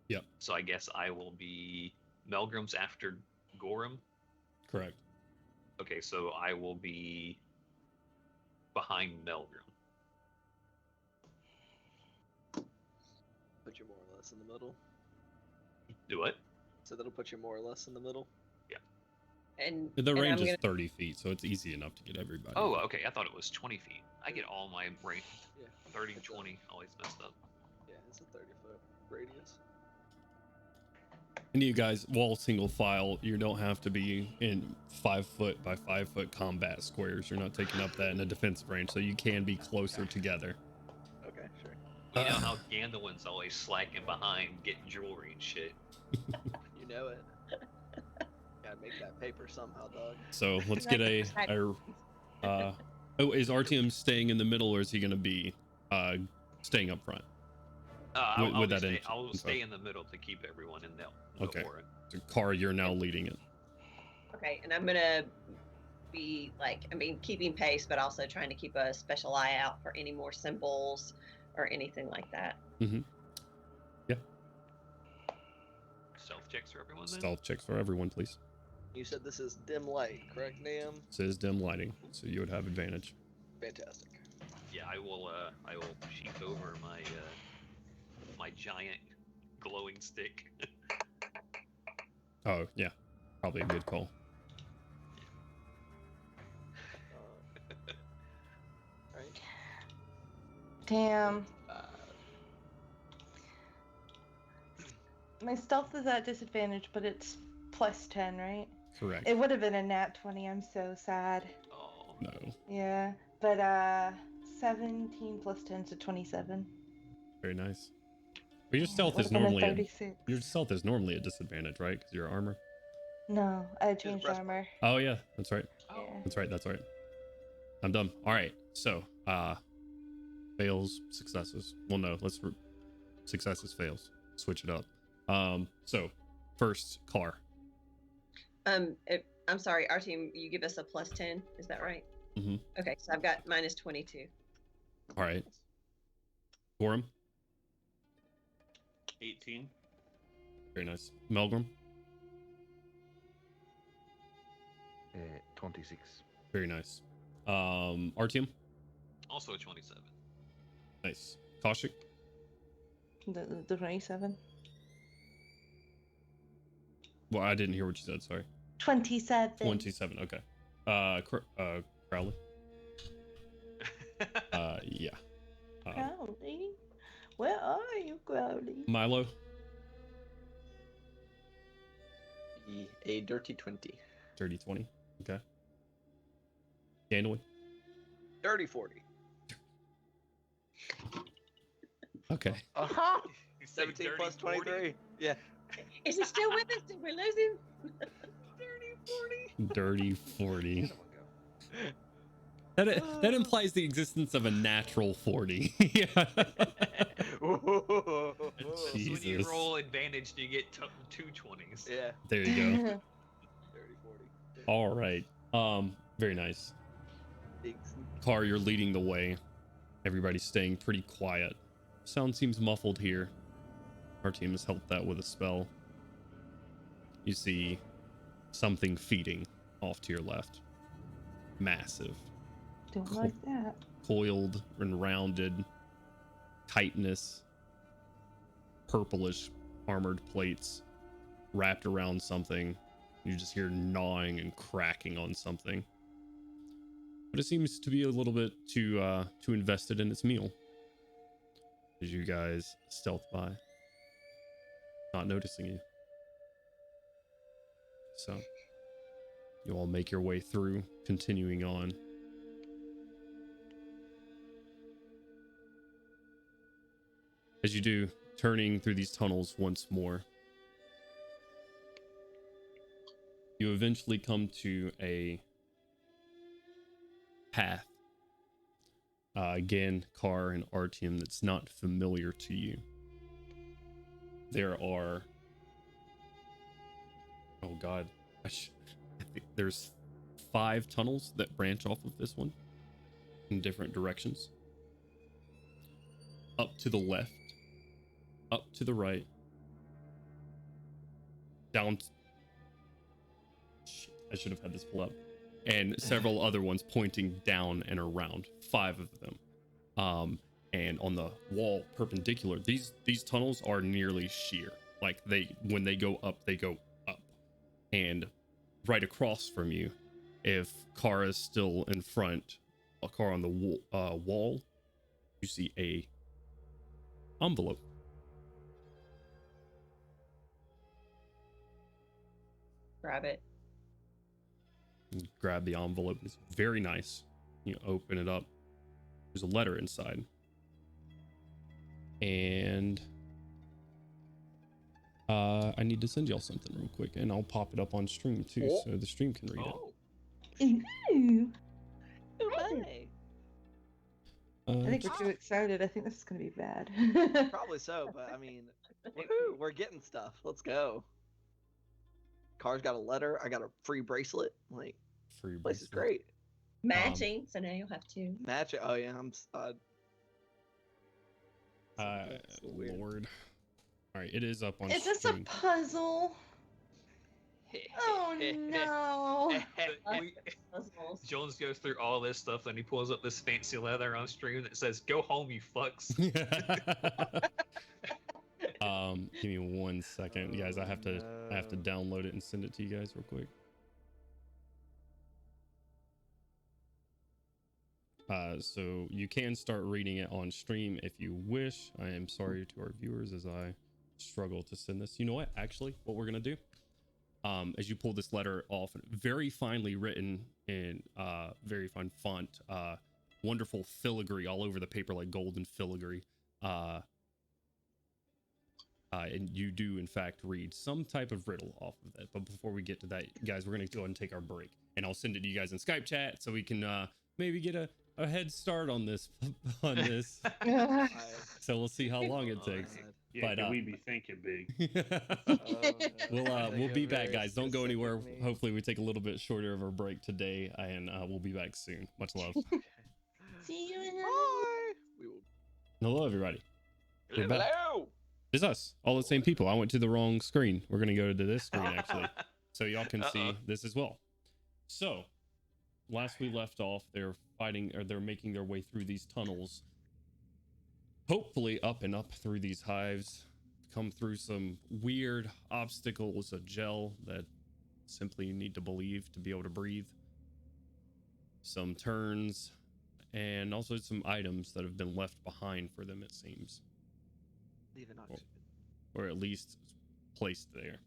Yep. So I guess I will be Melgrim's after Gorham. Correct. Okay, so I will be behind Melgrim. Put you more or less in the middle. Do what? So that'll put you more or less in the middle. And The range I'm is gonna, 30 feet, so it's easy enough to get everybody. Oh, okay. I thought it was 20 feet. I get all my range. Yeah. 30, 20, always messed up. Yeah, it's a 30-foot radius. And you guys, wall single file, you don't have to be in 5 foot by 5 foot combat squares. You're not taking up that in a defensive range, so you can be closer together. Okay, sure. You know how Gandalf's always slacking behind getting jewelry and shit. You know it. Gotta make that paper somehow, dog. So let's get a oh, is RTM staying in the middle, or is he going to be staying up front? I'll stay in the middle to keep everyone in the Okay. aura. So Car, you're now leading it. okay, and I'm gonna be keeping pace, but also trying to keep a special eye out for any more symbols or anything like that. Mm-hmm. Yeah. Stealth checks for everyone then? Stealth checks for everyone, please. You said this is dim light, correct, Nam? It says dim lighting, so you would have advantage. Fantastic. Yeah, I will sheath over my my giant glowing stick. Oh, yeah. Probably a good call. Right. Damn. My stealth is at disadvantage, but it's plus 10, right? Correct. It would have been a nat 20. I'm so sad. Oh. No. Yeah, but 17 plus 10, so 27. Very nice. But your stealth Would've is been a normally 36. your stealth is normally a disadvantage, right? Because your armor. No, I changed breastplate. armor. Oh yeah, that's right. Yeah. That's right. That's right. I'm done. All right. So, fails, successes. Well, no. Successes, fails. Switch it up. So, first, Car. I'm sorry, our team, you give us a plus 10, is that right? Mm-hmm. Okay, so I've got minus 22. All right. Gorham. 18. Very nice. Melgrim. 26. Very nice. Artyom. Also 27. Nice. Kaushik. The 27. Well, I didn't hear what you said. Sorry. 27. 27. Okay. Crowley. Yeah. Crowley? Where are you, Crowley? Milo. A dirty 20. Dirty 20. Okay. Gandalf. Dirty 40. Okay. Aha! You say 17 dirty plus 40? 23. Yeah. Is he still with us? Did we lose him? Dirty 40. Get him a go. That implies the existence of a natural 40. Yeah. That's when you Jesus. roll advantage, you get two 20s. Yeah. There you go. Dirty 40. All right. Very nice. Big Car, you're leading the way. Everybody's staying pretty quiet. Sound seems muffled here. Our team has helped that with a spell. You see something feeding off to your left. Massive. Don't like that. Coiled and rounded. Chitinous. Purplish armored plates wrapped around something. You just hear gnawing and cracking on something. But it seems to be a little bit too invested in its meal. As you guys stealth by. Not noticing you. So you all make your way through, continuing on. As you do, turning through these tunnels once more, you eventually come to a path. Again, Car and Artyom, that's not familiar to you. There are... Oh god. I think there's 5 tunnels that branch off of this one in different directions. Up to the left, up to the right, down. Shit, I should have had this pull up. And several other ones pointing down and around. 5 of them. And on the wall perpendicular, these tunnels are nearly sheer. Like when they go up, they go up. And right across from you, if Car is still in front, a car on the wall, you see a envelope. Grab it. You grab the envelope. It's very nice. You open it up. There's a letter inside. And I need to send y'all something real quick, and I'll pop it up on stream too, so the stream can read it. Ooh. Hey. I think we're too excited. I think this is gonna be bad. Probably so, but I mean, woohoo, we're getting stuff. Let's go. Car's got a letter. I got a free bracelet. Like, Free place is bracelet. great. Matching, so now you'll have 2. Match it. Oh yeah, I'm. Weird. Lord. All right, it is up on Is this a stream. puzzle? Oh no! Jones goes through all this stuff, and he pulls up this fancy leather on stream that says, "Go home, you fucks." Give me 1 second, guys. I have to download it and send it to you guys real quick. So you can start reading it on stream if you wish. I am sorry to our viewers as I struggle to send this. You know what? Actually, what we're gonna do, as you pull this letter off, very finely written in very fine font, wonderful filigree all over the paper, like golden filigree. And you do in fact read some type of riddle off of that. But before we get to that, guys, we're gonna go ahead and take our break, and I'll send it to you guys in Skype chat so we can maybe get a head start on this so we'll see how long it takes. Yeah, But we be thinking big. We'll be back, guys. Don't go anywhere. Hopefully we take a little bit shorter of a break today, and we'll be back soon. Much love. See you in Hello, everybody. We're back. Hello. It's us, all the same people. I went to the wrong screen. We're gonna go to this screen actually, so y'all can see this as well. So, last we left off, they're making their way through these tunnels, hopefully up and up through these hives, come through some weird obstacles, a gel that simply you need to believe to be able to breathe, some turns, and also some items that have been left behind for them, it seems. Even oxygen. Or at least placed there.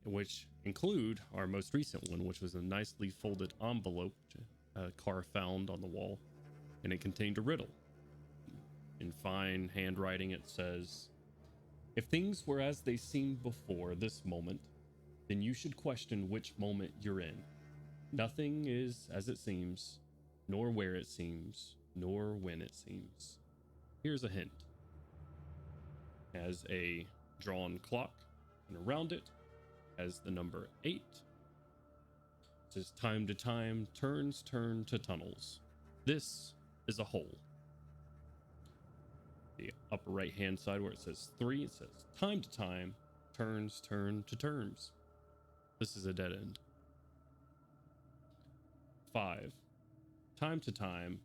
Which include our most recent one, which was a nicely folded envelope Car found on the wall, and it contained a riddle. In fine handwriting, it says, "If things were as they seemed before this moment, then you should question which moment you're in. Nothing is as it seems, nor where it seems, nor when it seems. Here's a hint." Has a drawn clock, and around it has the number 8. It says, "Time to time, turns turn to tunnels. This is a hole." The upper right hand side where it says 3, it says, "Time to time, turns turn to terms. This is a dead end." 5. Time to time,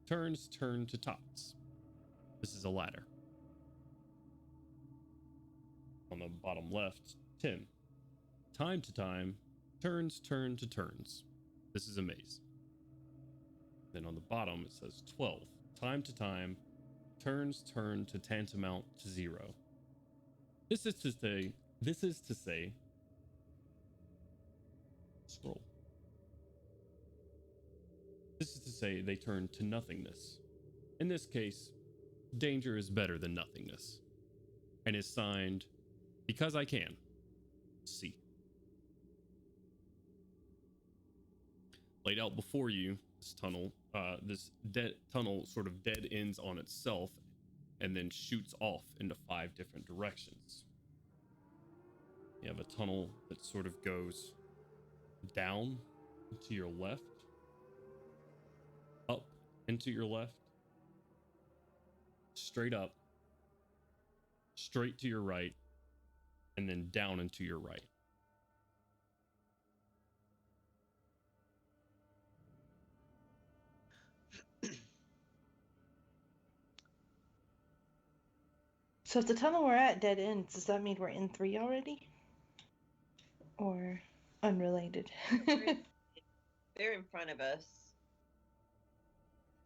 turns turn to tots. This is a ladder. On the bottom left, 10. Time to time, turns turn to turns. This is a maze. Then on the bottom it says 12. Time to time, turns turn to tantamount to 0. This is to say, scroll. This is to say they turn to nothingness. In this case, danger is better than nothingness, and is signed because I can. C. Laid out before you, this tunnel, this tunnel sort of dead ends on itself and then shoots off into 5 different directions. You have a tunnel that sort of goes down to your left, up into your left, straight up, straight to your right, and then down into your right. So if the tunnel we're at dead ends, does that mean we're in 3 already? Or unrelated? They're in front of us.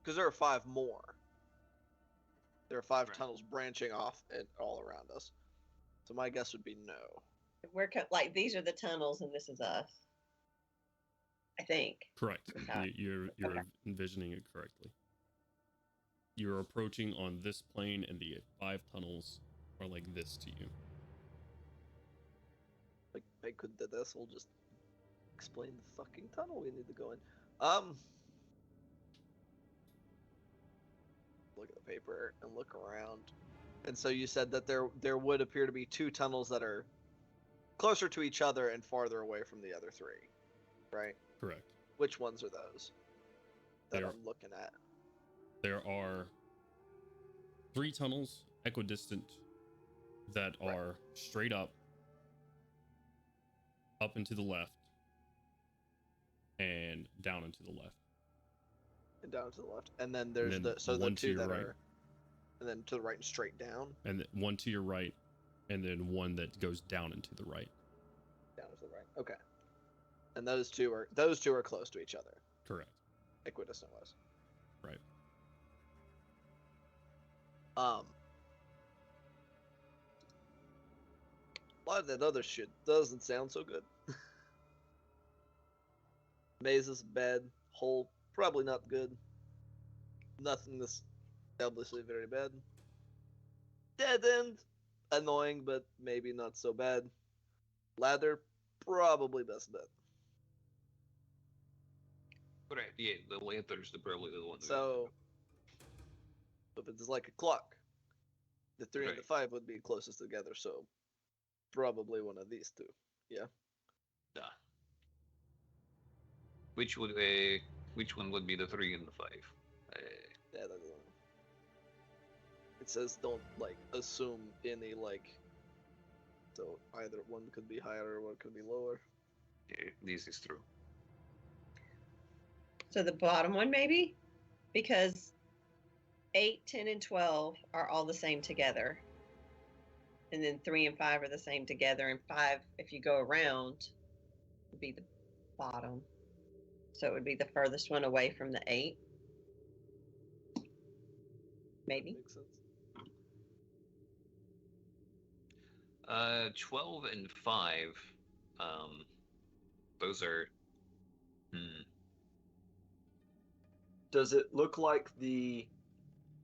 Because there are 5 more. There are 5 Right. tunnels branching off and all around us. So my guess would be no. We're like these are the tunnels, and this is us. I think. Correct. Okay. You're Okay. envisioning it correctly. You're approaching on this plane, and the 5 tunnels are like this to you. Like, they could do this. We'll just explain the fucking tunnel we need to go in. Look at the paper and look around. And so you said that there would appear to be 2 tunnels that are closer to each other and farther away from the other 3, right? Correct. Which ones are those that They are- I'm looking at? There are 3 tunnels equidistant that Right. are straight up and to the left, and down and to the left. And down to the left. And then there's then the one to 2 your that right. are, and then to the right and straight down. And one to your right, and then one that goes down and to the right. Down to the right. Okay. And those two are close to each other, Correct. equidistant wise. Right. A lot of that other shit doesn't sound so good. Mazes, bad. Hole, probably not good. Nothing that's obviously very bad. Dead end, annoying, but maybe not so bad. Ladder, probably best bet. Right, yeah, the Lantern's probably the one. So, if it's like a clock, the 3 and the Right. 5 would be closest together, so probably one of these 2. Yeah. Nah. Which one would be the 3 and the 5? Yeah, that's it says don't like assume any like, so either one could be higher or one could be lower. Yeah, this is true. So the bottom one, maybe, because 8, 10, and 12 are all the same together, and then 3 and 5 are the same together, and 5, if you go around, would be the bottom. So it would be the furthest one away from the 8. Maybe. Makes sense. 12 and 5. Those are. Does it look like the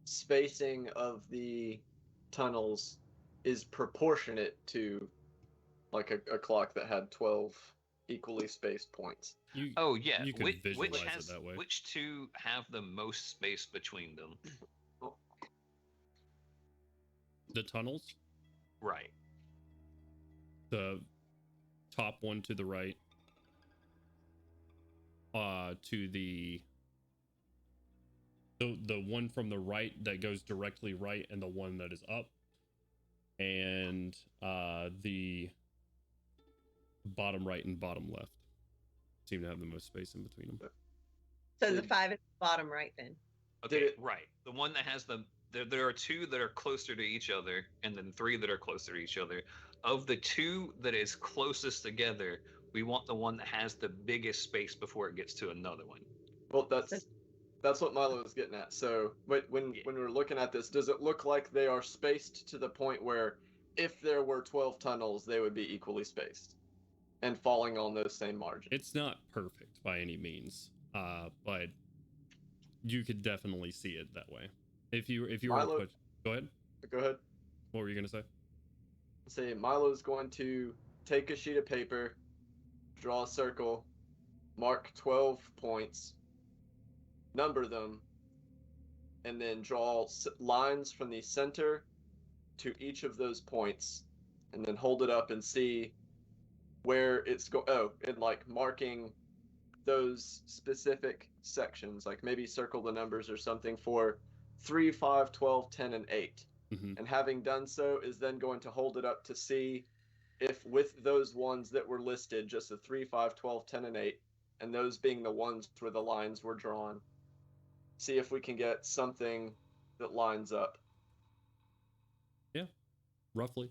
spacing of the tunnels is proportionate to like a clock that had 12 equally spaced points? Oh yeah. You could which visualize has it that way. which 2 have the most space between them? The tunnels, Right. the top one to the right, to the one from the right that goes directly right, and the one that is up, and the bottom right and bottom left seem to have the most space in between them. So the 5 is the bottom right then. Okay. Right. The one that has the there are 2 that are closer to each other, and then 3 that are closer to each other. Of the 2 that is closest together, we want the one that has the biggest space before it gets to another one. Well, that's what Milo was getting at. So when we're looking at this, does it look like they are spaced to the point where if there were 12 tunnels, they would be equally spaced and falling on those same margins? It's not perfect by any means, but you could definitely see it that way. If you were to Milo, put Go ahead. Go ahead. What were you gonna say? Say Milo's going to take a sheet of paper, draw a circle, mark 12 points, number them, and then draw lines from the center to each of those points, and then hold it up and see where it's and like marking those specific sections, like maybe circle the numbers or something for 3, 5, 12, 10, and 8. Mm-hmm. And having done so, is then going to hold it up to see if with those ones that were listed, just the 3, 5, 12, 10, and 8, and those being the ones where the lines were drawn, see if we can get something that lines up. Yeah, roughly.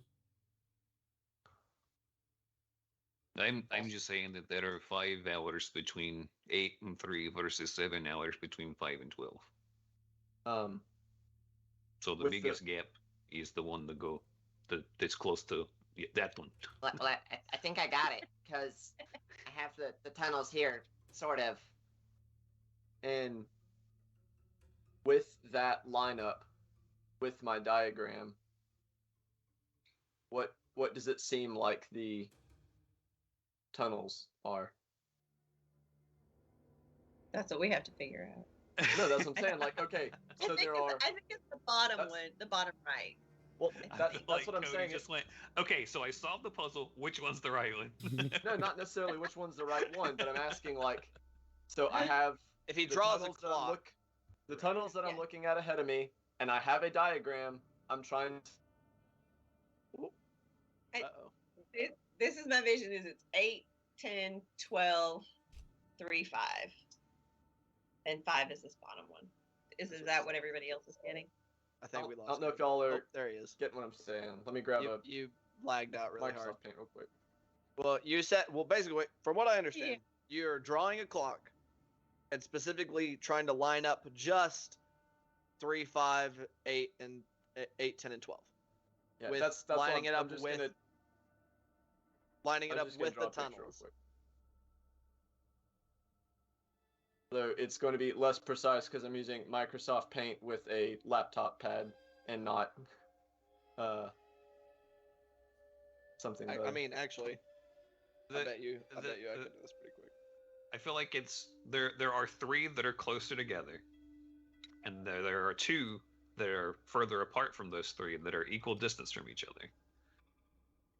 I'm just saying that there are 5 hours between 8 and 3 versus 7 hours between 5 and 12. So the biggest gap is the one that's close to that one. Well, I think I got it, because I have the tunnels here, sort of. And with that lineup, with my diagram, what does it seem like the tunnels are? That's what we have to figure out. No, that's what I'm saying. Like, okay, so there are. I think it's the bottom one, the bottom right. Well, I that's feel what like I'm Cody saying. just went, okay, so I solved the puzzle. Which one's the right one? No, not necessarily which one's the right one, but I'm asking like, so I have. If he the draws a tunnels that clock, the tunnels that I'm looking at ahead of me, and I have a diagram. I'm trying to. Uh-oh. This is my vision. Is it's 8, 10, 12, 3, 5. And 5 is this bottom one. Is that what everybody else is getting? I think we lost. I don't know if Cody. y'all are Oh, there he is. getting what I'm saying. Let me grab You lagged out really hard. Microsoft Paint real quick. Well, you said, basically, from what I understand, you're drawing a clock and specifically trying to line up just 3, 5, 8, and 8, 10, and 12. Yeah, With that's lining it up I'm just with gonna, lining it I'm up just gonna with draw the a picture real tunnels. quick. So it's going to be less precise because I'm using Microsoft Paint with a laptop pad and not something. I mean, actually, I bet you I could do this pretty quick. I feel like it's there are 3 that are closer together, and there are 2 that are further apart from those 3 that are equal distance from each other.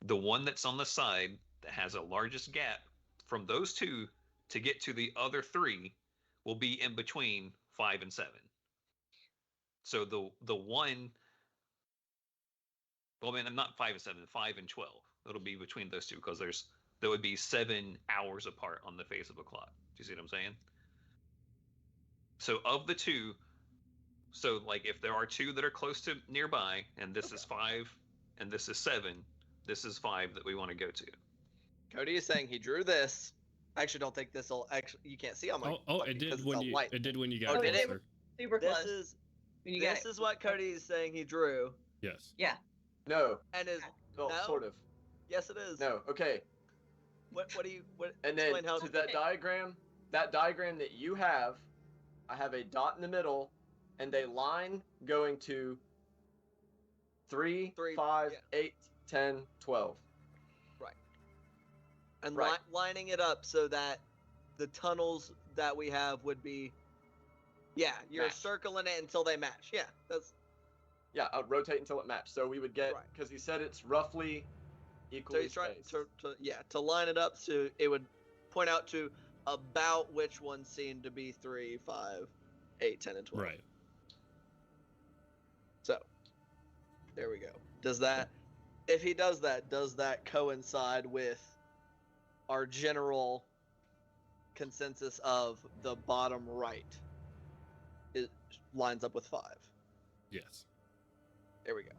The one that's on the side that has a largest gap from those 2 to get to the other 3 will be in between 5 and 7. So the one, well, I mean, not 5 and 7, 5 and 12. It'll be between those 2 because there would be 7 hours apart on the face of a clock. Do you see what I'm saying? So of the 2, so like if there are 2 that are close to nearby, and this is 5 and this is 7, this is 5 that we want to go to. Cody is saying he drew this. I actually don't think this will actually. You can't see on my. It did when you. It did when you got did closer. Super close. This is what Cody is saying he drew. Yes. Yeah. No. And is well, no? sort of. Yes, it is. No. Okay. What do you? What? And then explain how to that diagram that you have, I have a dot in the middle, and a line going to 3, 5, 8, 10, 12. Right. And lining it up so that the tunnels that we have would be, you're match. circling it until they match. Yeah, that's. Yeah, I'll rotate until it matches. So we would get, because he said it's roughly equally So he's trying spaced. to line it up so it would point out to about which ones seem to be 3, 5, 8, 10, and 12. Right. So, there we go. If he does that coincide with our general consensus of the bottom right? It lines up with 5. Yes. There we go.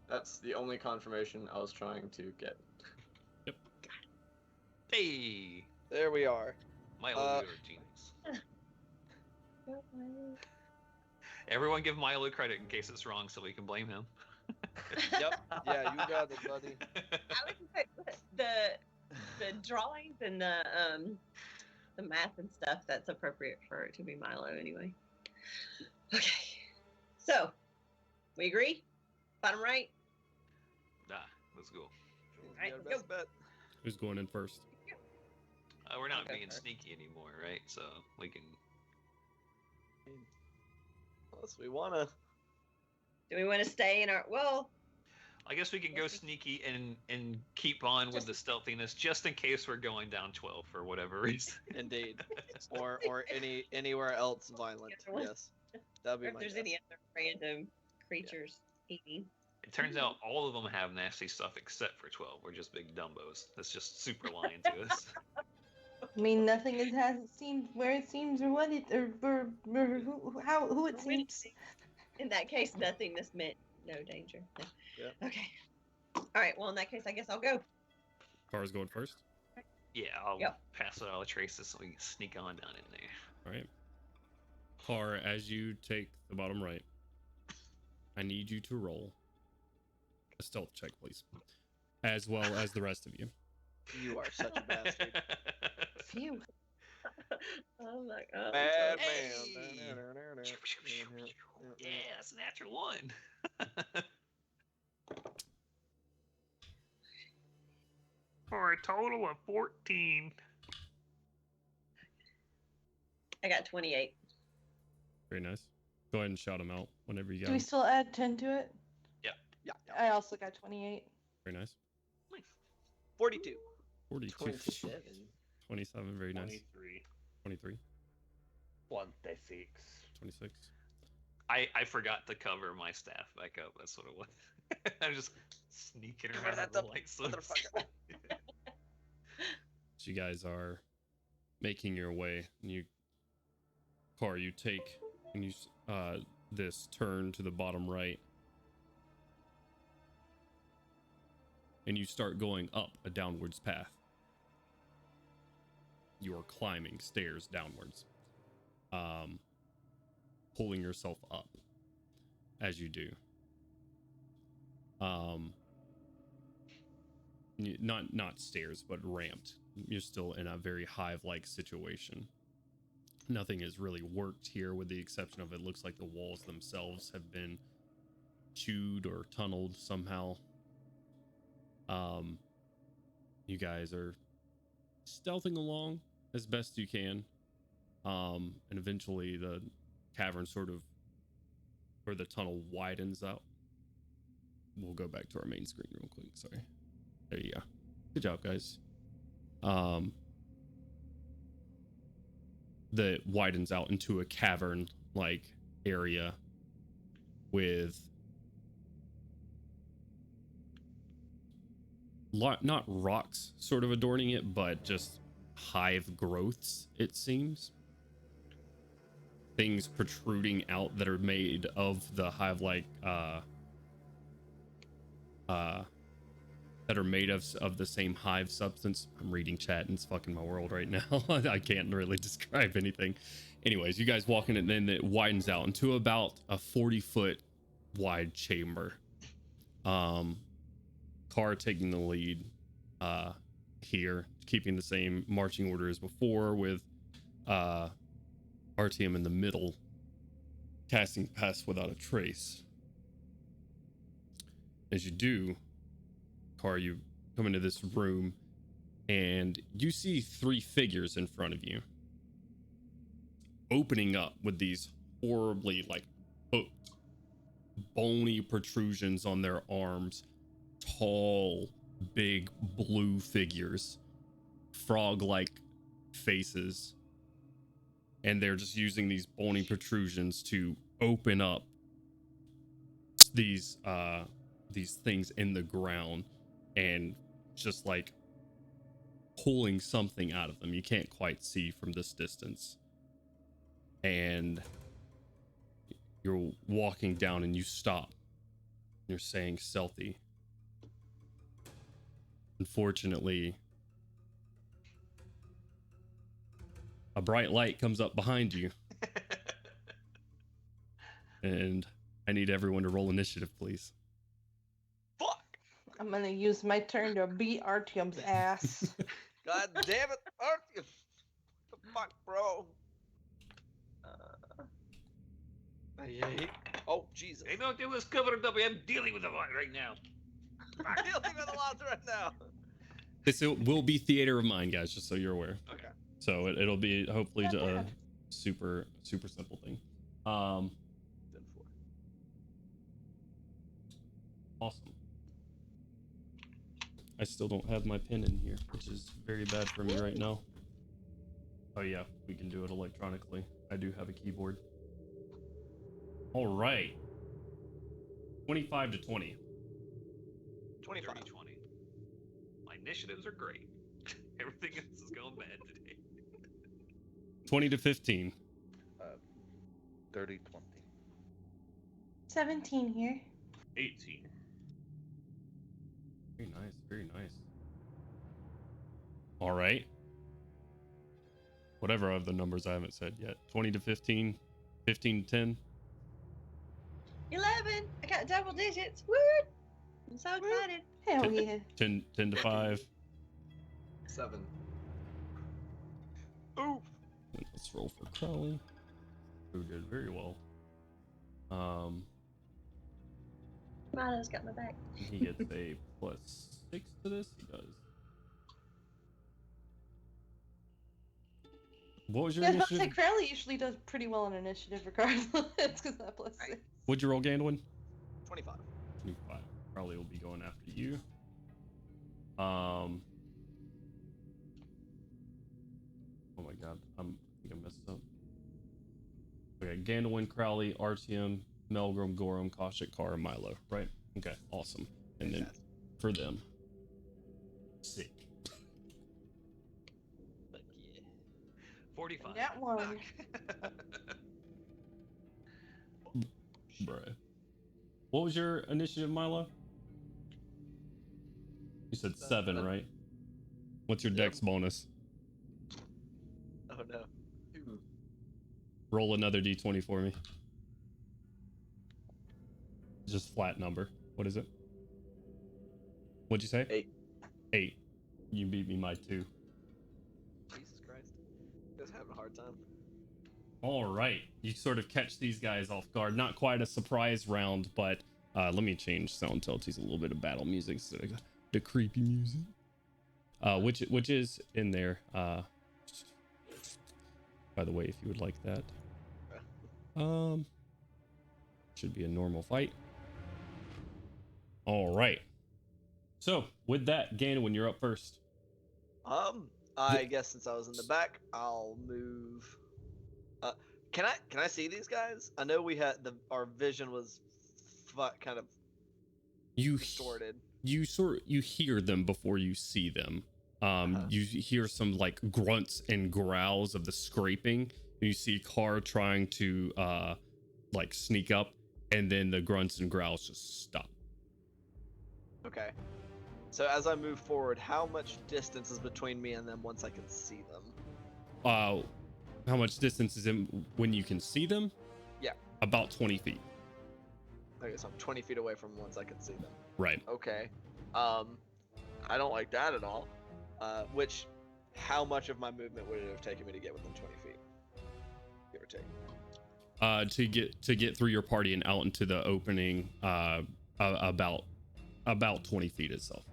That's the only confirmation I was trying to get. Yep. Hey, there we are. Milo, you're a genius. Everyone give Milo credit in case it's wrong, so we can blame him. Yep. Yeah, you got it, buddy. I would say the drawings and the math and stuff, that's appropriate for it to be Milo anyway. Okay. So We agree? Bottom right? Nah, let's go. Right, Our let's best go. bet. Who's going in first? We're not Okay, being first. sneaky anymore, right? So we can. Unless we wanna. Do we want to stay in our... Well, I guess we can go sneaky and keep on with the stealthiness just in case we're going down 12 for whatever reason. Indeed. or anywhere else violent. The other one. Yes. That'd or be if my there's guess. any other random creatures eating. It turns out all of them have nasty stuff except for 12. We're just big dumbos. That's just super lying to us. I mean, nothing hasn't seemed where it seems or what it or who it seems. In that case, nothingness meant no danger. No. Yep. Okay. All right. Well, in that case, I guess I'll go. Car's going first. Yeah, I'll Yep. pass it all to Traces so we can sneak on down in there. All right. Car, as you take the bottom right, I need you to roll a stealth check, please, as well as the rest of you. You are such a bastard. Phew. Oh my god. Bad Hey! man. Yeah, it's a natural one. For a total of 14. I got 28. Very nice. Go ahead and shout them out whenever you Do got we 'em. still add 10 to it? Yeah. I also got 28. Very nice. 42. 42. 27. 27. Very nice. 23. 23. 26. 26. I forgot to cover my staff back up. That's what it was. I'm just sneaking Cover around that the up, lights. motherfucker. So you guys are making your way. And you take and you this turn to the bottom right, and you start going up a downwards path. You are climbing stairs downwards, pulling yourself up as you do. Not stairs, but ramped. You're still in a very hive-like situation. Nothing is really worked here, with the exception of it looks like the walls themselves have been chewed or tunneled somehow. You guys are stealthing along as best you can. And eventually the cavern or the tunnel widens out. We'll go back to our main screen real quick. Sorry. There you go. Good job, guys. That widens out into a cavern-like area with not rocks sort of adorning it, but just hive growths, it seems. Things protruding out that are made of the hive-like that are made of the same hive substance. I'm reading chat and it's fucking my world right now. I can't really describe anything. Anyways, you guys walk in and then it widens out into about a 40-foot wide chamber. Car taking the lead here, keeping the same marching order as before, with RTM in the middle, casting Pass Without a Trace. As you do, Car, you come into this room and you see 3 figures in front of you, opening up with these horribly hooked, bony protrusions on their arms. Tall, big blue figures, frog-like faces, and they're just using these bony protrusions to open up these things in the ground and just pulling something out of them. You can't quite see from this distance. And you're walking down and you stop. You're saying stealthy. Unfortunately, a bright light comes up behind you. And I need everyone to roll initiative, please. Fuck! I'm gonna use my turn to beat Artyom's ass. God damn it, Artyom! The fuck, bro? Oh, Jesus. Hey, don't do this cover up. I'm dealing with a lot right now. I'm dealing with a lot right now. This will be theater of mind, guys, just so you're aware. Okay. So it'll be hopefully Not a bad. super simple thing. Then 4. Awesome. I still don't have my pen in here, which is very bad for me right now. Oh yeah, we can do it electronically. I do have a keyboard. All right. 25 to 20. 25. 30, 20. My initiatives are great. Everything else is going bad today. 20 to 15. 30, 20. 17 here. 18. Very nice, very nice. All right. Whatever other numbers I haven't said yet. 20 to 15, 15 to 10. 11. I got double digits. Woo! I'm so excited. Hell yeah. 10 to 5. 7. Oof. And let's roll for Crowley, who did very well. Milo's got my back. He gets a plus 6 to this. He does. What was your Yeah, I was about to say, initiative? Crowley usually does pretty well on initiative regardless, because that plus 6. What'd you roll, Gandwin? 25. 25. Crowley will be going after you. Oh my god, I think I messed up. Okay, Gandalin, Crowley, RTM, Melgrim, Gorham, Koshik, Kara, Milo. Right? Okay, awesome. And then for them, sick. But yeah. 45. That one. Bruh. What was your initiative, Milo? You said 7, right? What's your dex bonus? Oh no. Roll another d20 for me. Just flat number. What is it? What'd you say? 8. 8. You beat me by 2. Jesus Christ. You guys having a hard time. All right. You sort of catch these guys off guard. Not quite a surprise round, but let me change sound till it's a little bit of battle music instead of the creepy music. Which is in there. By the way, if you would like that. Should be a normal fight. All right. So with that, Ganwin, you're up first. I guess since I was in the back, I'll move. Can I see these guys? I know we had our vision was kind of distorted. You hear them before you see them. You hear some like grunts and growls of the scraping. And you see Car trying to like sneak up, and then the grunts and growls just stop. Okay. So as I move forward, how much distance is between me and them once I can see them? How much distance is in when you can see them? Yeah. About 20 feet. Okay, so I'm 20 feet away from once I can see them. Right. Okay. I don't like that at all. How much of my movement would it have taken me to get within 20 feet? Give or take. To get through your party and out into the opening, about 20 feet itself.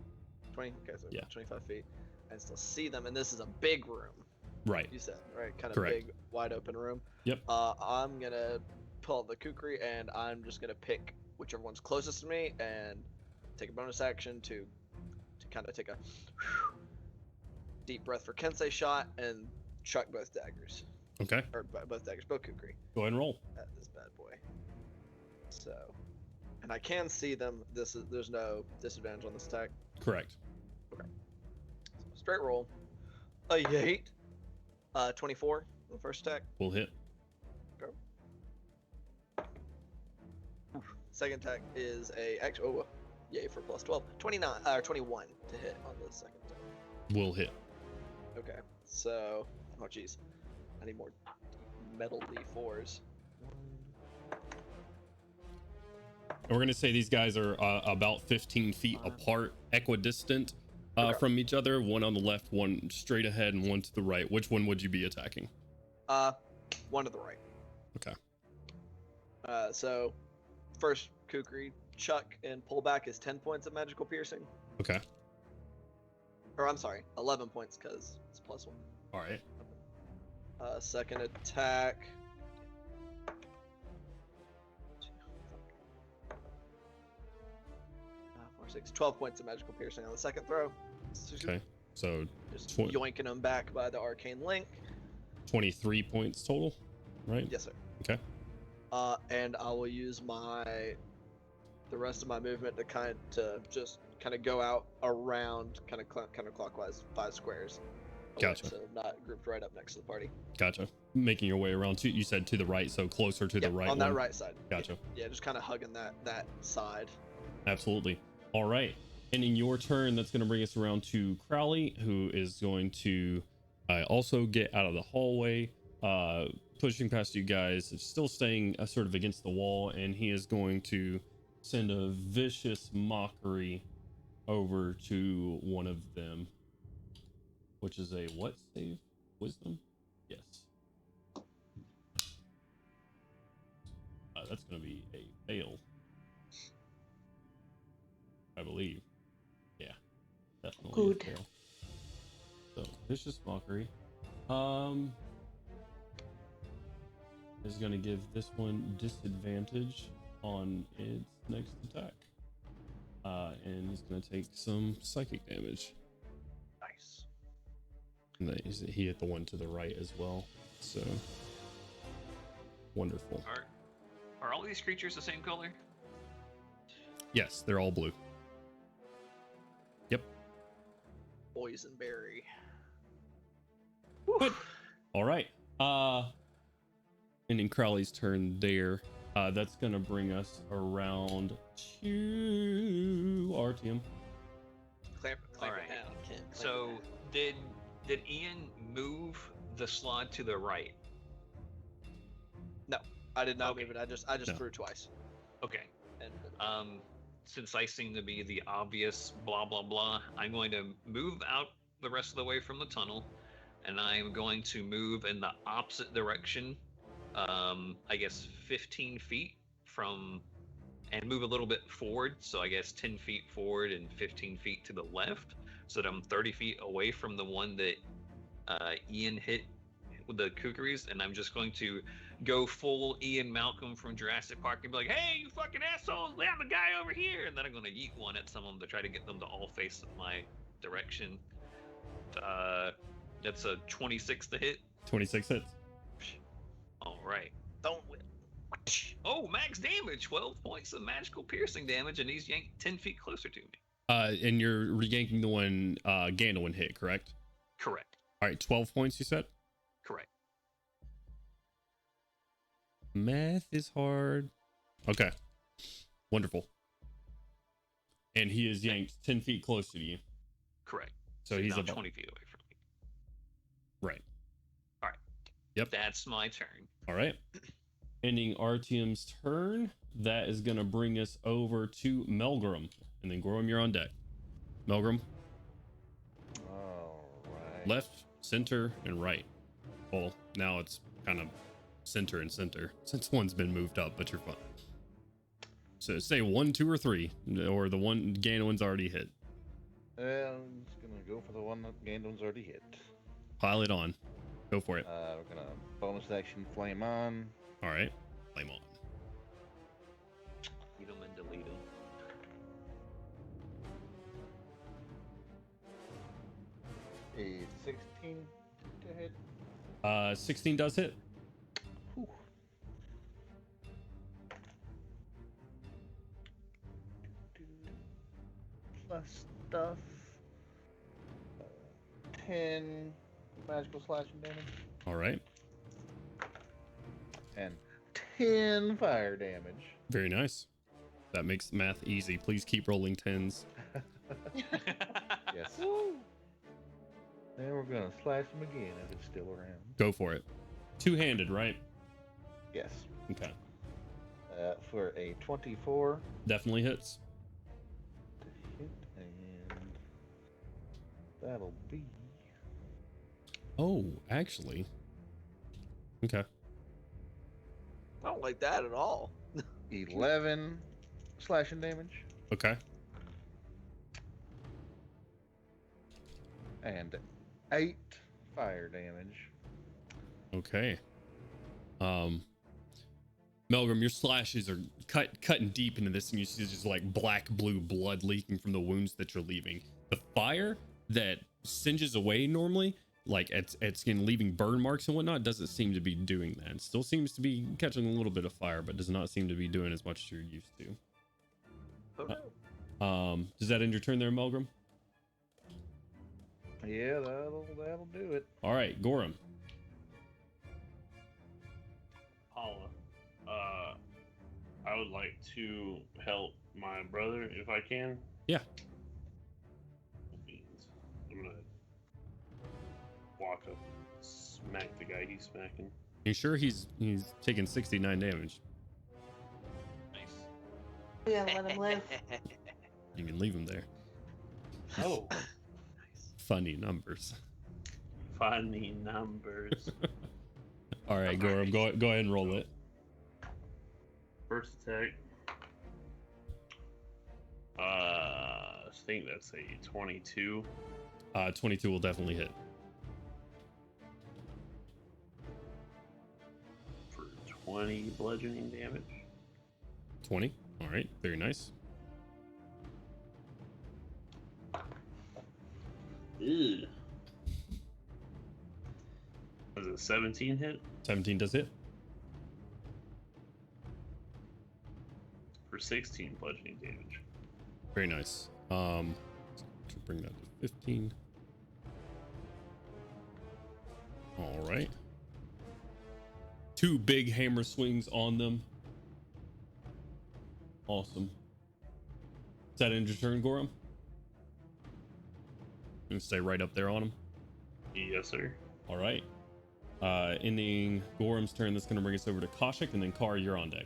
20. Okay, so Yeah. 25 feet, and still see them. And this is a big room. Right. You said right, kind of Correct. big, wide open room. Yep. I'm gonna pull out the kukri, and I'm just gonna pick whichever one's closest to me, and take a bonus action to kind of take a deep breath for Kensei shot, and chuck both daggers. Okay. Or both daggers, both kukri. Go ahead and roll. At this bad boy. So, and I can see them. There's no disadvantage on this attack. Correct. So straight roll. A 8. 24. The first attack. We'll hit. Go. Second attack is yay for plus 12. 29 or 21 to hit on the second attack. We'll hit. Okay. So, oh jeez, I need more metal D4s. And we're gonna say these guys are about 15 feet apart, equidistant from each other. One on the left, one straight ahead, and one to the right. Which one would you be attacking? One to the right. Okay. So first kukri chuck and pull back is 10 points of magical piercing. Okay. Or I'm sorry, 11 points because it's +1. All right. Second attack. 4, 6, 12 points of magical piercing on the second throw. Okay. So Just Twen- yoinking them back by the arcane link. 23 points total, right? Yes, sir. Okay. And I will use the rest of my movement to just kind of go out around kind of clockwise 5 squares. Gotcha. So not grouped right up next to the party. Gotcha. Making your way around to, you said to the right, so closer to the right on that one. right side. Gotcha. Yeah, just kind of hugging that side. Absolutely. All right. And in your turn, that's going to bring us around to Crowley, who is going to also get out of the hallway, pushing past you guys, still staying sort of against the wall, and he is going to send a vicious mockery over to one of them, which is a what save? Wisdom? Yes. That's going to be a fail, I believe. Yeah, definitely Good. a fail. So vicious mockery is going to give this one disadvantage on its next attack, and he's going to take some psychic damage. Nice. And he hit the one to the right as well, so wonderful. Are all these creatures the same color? Yes, they're all blue. Yep. Boysenberry. Good. All right. And in Crowley's turn there, that's gonna bring us around to Artyom. Clamp All right. it down. Can't clamp So it did Ian move the slot to the right? down. I did not Okay. move it. I just No. threw twice. Okay. And Since I seem to be the obvious blah blah blah, I'm going to move out the rest of the way from the tunnel, and I'm going to move in the opposite direction. I guess 15 feet from, and move a little bit forward. So I guess 10 feet forward and 15 feet to the left, so that I'm 30 feet away from the one that Ian hit with the kukris, and I'm just going to go full Ian Malcolm from Jurassic Park and be like, "Hey, you fucking assholes! I'm the guy over here!" And then I'm gonna yeet one at some of them to try to get them to all face my direction. That's a 26 to hit. 26 hits. All right. don't whip. Oh, max damage, 12 points of magical piercing damage, and he's yanked 10 feet closer to me. And you're re-yanking the one Gandalf hit, correct? Correct. All right, 12 points you said? Correct. Math is hard. Okay. Wonderful. And he is yanked 10 feet closer to you. Correct. So he's now about 20 feet away from me. right. All right. Yep. That's my turn. All right. Ending Artyom's turn. That is going to bring us over to Melgrim. And then Gorham, you're on deck. Melgrim, All right. left, center, and right. Well, now it's kind of center and center since one's been moved up, but you're fine. So say 1, 2, or 3, or the one Gandalf's already hit. I'm just gonna go for the one that Gandalf's already hit. Pile it on. Go for it. We're gonna bonus action flame on. All right. Flame on. Eat them and delete them. A 16 to hit. 16 does hit. Whew. Plus stuff. 10 magical slashing damage. All right. And 10 fire damage. Very nice. That makes math easy. Please keep rolling 10s. Yes. And we're gonna slash him again if it's still around. Go for it. Two-handed, right? Yes. Okay. For a 24 Definitely hits. to hit, and that'll be Oh, actually. Okay. I don't like that at all. 11 slashing damage Okay. and 8 fire damage. Okay. Melgrim, your slashes are cutting deep into this, and you see just like black blue blood leaking from the wounds that you're leaving. The fire that singes away normally, like at skin, leaving burn marks and whatnot, doesn't seem to be doing that. It still seems to be catching a little bit of fire, but does not seem to be doing as much as you're used to. Oh, no. Does that end your turn there, Melgrim? Yeah, that'll do it. All right, Gorham. Paula, I would like to help my brother if I can. Yeah. I'm gonna walk up, smack the guy he's smacking. You sure he's taking 69 damage? Nice. We gotta let him live. You can leave him there. Oh, Funny numbers. funny numbers. All right, Gorham, go ahead and roll it. First attack. I think that's a 22. 22 will definitely hit. For 20 bludgeoning damage. 20. All right, very nice. Ew. Was it 17 hit? 17 does hit. For 16 bludgeoning damage. Very nice. To bring that to 15. All right. 2 big hammer swings on them. Awesome. Is that end your turn, Gorham? And stay right up there on him. Yes, sir. All right. Ending Gorham's turn, that's going to bring us over to Koshik, and then Kar, you're on deck.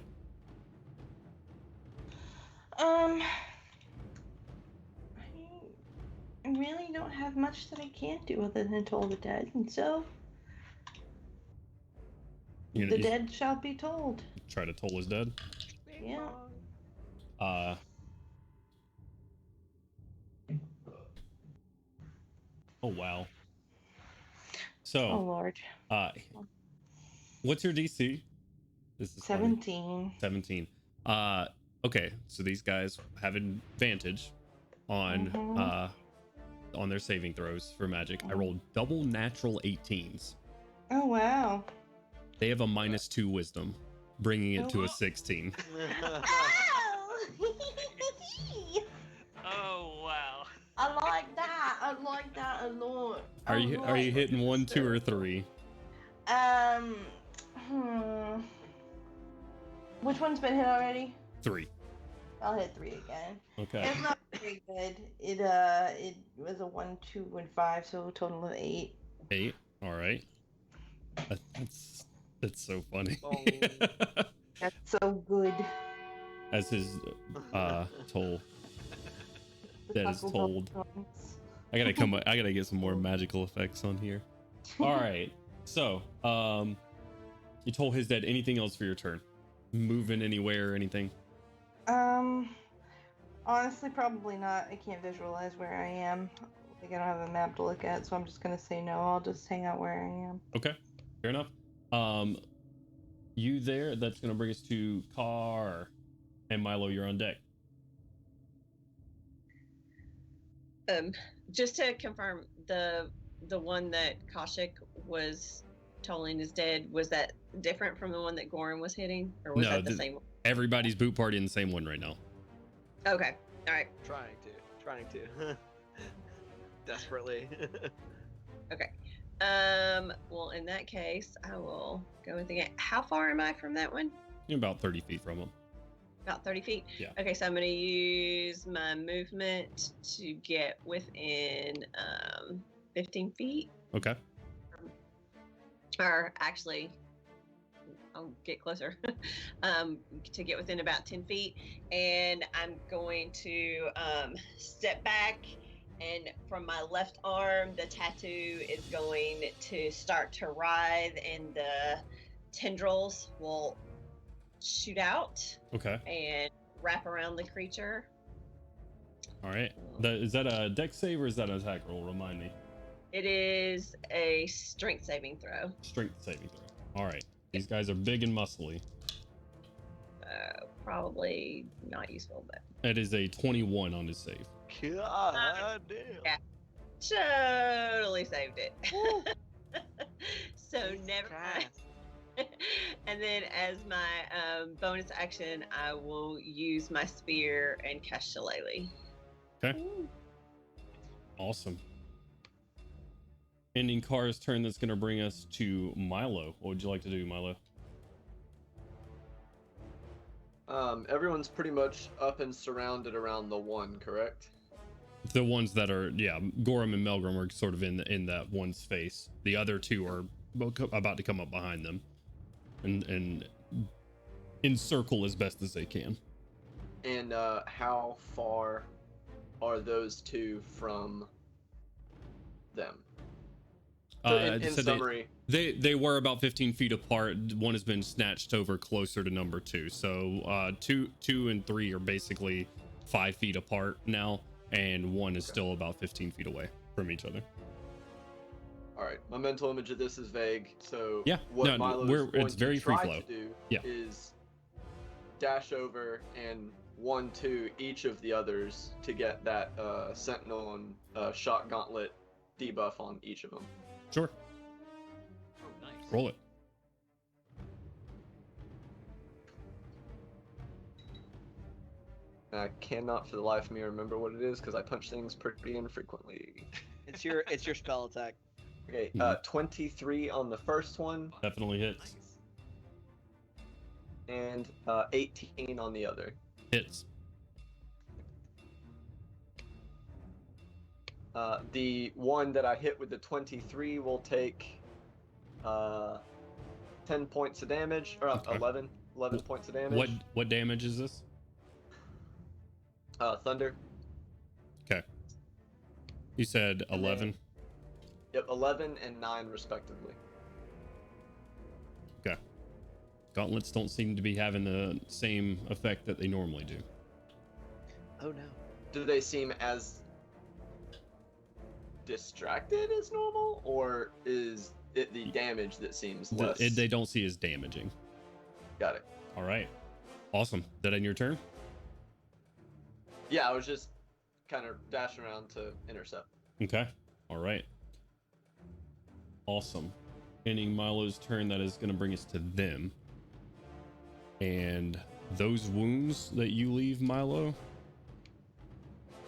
I really don't have much that I can't do other than toll the dead, and so You know, the you dead shall be told. try to toll his dead. Yeah. Oh wow. Oh So, Lord. what's your DC? This is funny. 17. 17. Okay, so these guys have advantage on Mhm. on their saving throws for magic. I rolled double natural 18s. Oh wow. They have a -2 wisdom, bringing it Oh, to wow. a 16. Oh wow. I like that. I like that a lot. Are you hitting 1, 2, or 3? Which one's been hit already? 3. I'll hit 3 again. Okay. It's not very good. It was a 1, 2, and 5, so a total of 8. 8. All right. That's so funny. Oh. That's so good. As his toll. That is told. I gotta get some more magical effects on here. All right. So, you told his dead. Anything else for your turn? Moving anywhere or anything? Honestly, probably not. I can't visualize where I am. Like, I don't have a map to look at, so I'm just gonna say no. I'll just hang out where I am. Okay, fair enough. You there? That's gonna bring us to Kar and Milo. You're on deck. Just to confirm, the one that Koshik was tolling is dead. Was that different from the one that Goran was hitting, or was that the same one? Everybody's boot party in the same one right now. Okay, all right. Trying to. Desperately. Okay. Well, in that case, I will go with the game. How far am I from that one? You're about 30 feet from them. About 30 feet? Yeah. Okay, so I'm going to use my movement to get within 15 feet. Okay. Or actually, I'll get closer. To get within about 10 feet. And I'm going to step back. And from my left arm, the tattoo is going to start to writhe, and the tendrils will shoot out Okay. and wrap around the creature. All right. Is that a dex save or is that an attack roll? Remind me. It is a strength saving throw. Strength saving throw. All right. These guys are big and muscly. Probably not useful, but It is a 21 on his save. God damn. Yeah. Totally saved it. So Jesus never mind. Christ. And then as my bonus action, I will use my spear and cast Shillelagh. Okay. Awesome. Ending Car's turn. That's going to bring us to Milo. What would you like to do, Milo? Everyone's pretty much up and surrounded around the one, correct? The ones that are, yeah, Gorham and Melgrim are sort of in that one space. The other two are about to come up behind them and encircle as best as they can. And how far are those two from them? In So summary, they were about 15 feet apart. One has been snatched over closer to number 2. So 2 and 3 are basically 5 feet apart now, and one is still about 15 feet away from each other. all right, my mental image of this is vague. So Yeah, what no, Milo we're- is going it's very to try free flow. to do Yeah. is dash over and 1-2 each of the others to get that sentinel and shot gauntlet debuff on each of them. Sure, Oh, nice. roll it. I cannot for the life of me remember what it is because I punch things pretty infrequently. It's your spell attack. Okay, Mhm. 23 on the first one Definitely hits. Nice. and 18 on the other. Hits. The one that I hit with the 23 will take 10 points of damage, or Okay. 11 points of damage. What damage is this? Thunder. Okay. You said 11. Yep, 11 and 9 respectively. Okay. Gauntlets don't seem to be having the same effect that they normally do. Oh no. Do they seem as distracted as normal, or is it the damage that seems less? They don't see as damaging. Got it. All right. Awesome. That in your turn? Yeah, I was just kind of dashing around to intercept. Okay. All right. Awesome. Ending Milo's turn, that is going to bring us to them. And those wounds that you leave, Milo,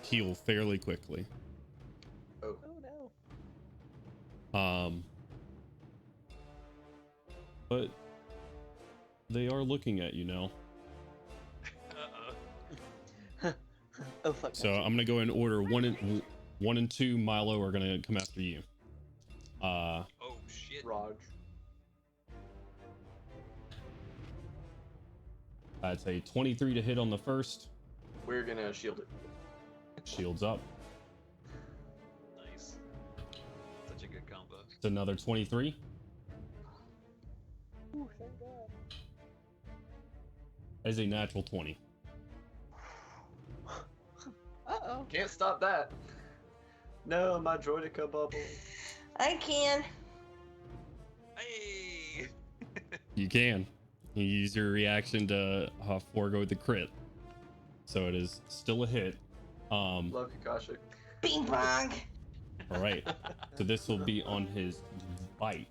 heal fairly quickly. Oh. Oh no. But they are looking at you now. Oh fuck. So I'm going to go in order. One and two, Milo, are going to come after you. Oh shit. Raj. That's a 23 to hit on the first. We're gonna shield it. Shields up. Nice. Such a good combo. It's another 23. Ooh, thank God. That is a natural 20. Uh-oh. Can't stop that. No, my droidica bubble. I can. Hey. You can. You use your reaction to forego the crit. So it is still a hit. Love Kakashi. Bing bong. All right. So this will be on his bite.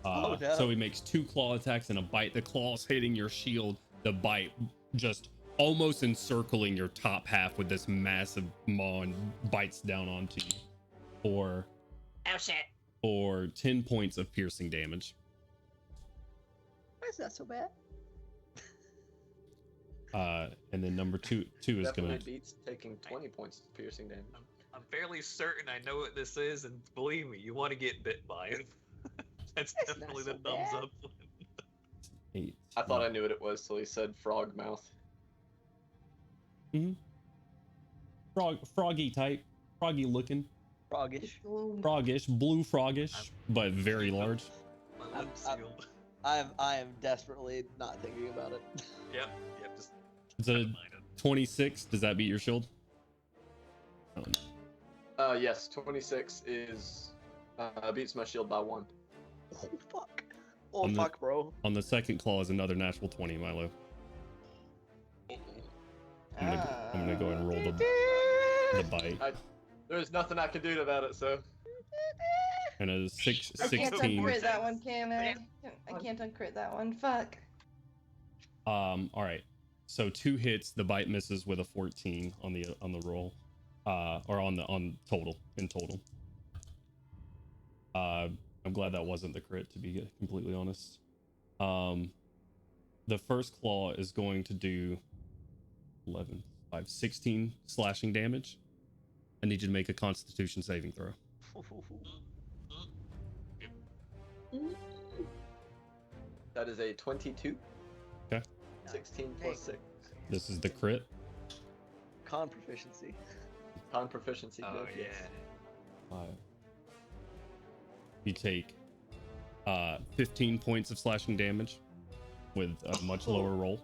Oh, no. So he makes 2 claw attacks and a bite. The claws hitting your shield. The bite just almost encircling your top half with this massive maw and bites down onto you for Oh shit. 10 points of piercing damage. That's not so bad. And then number two is Definitely gonna beats taking 20 points of piercing damage. I'm fairly certain I know what this is, and believe me, you want to get bit by it. That's That's not definitely so the thumbs bad. up. 8. I thought I knew what it was till he said frog mouth. Froggy type, froggy looking, Froggish. froggish, blue froggish, but very large. My I'm- lips I'm- sealed. I am desperately not thinking about it. Yep. Just It's never a mind it. 26. Does that beat your shield? Oh, no. Yes, 26 is beats my shield by 1. Oh fuck. Oh On the- fuck, bro. On the second claw is another natural 20, Milo. I'm gonna go ahead and roll the bite. There's nothing I can do about it, so. And a I can't 16. uncrit that one, can I? I can't uncrit that one. Fuck. All right. So 2 hits. The bite misses with a 14 on the roll, or on total in total. I'm glad that wasn't the crit, to be completely honest. The first claw is going to do 11, 5, 16 slashing damage. I need you to make a Constitution saving throw. That is a 22. Okay. 16 plus 6. This is the crit. Con proficiency. Con proficiency. Oh good, yeah. yes. You take 15 points of slashing damage with a much lower roll.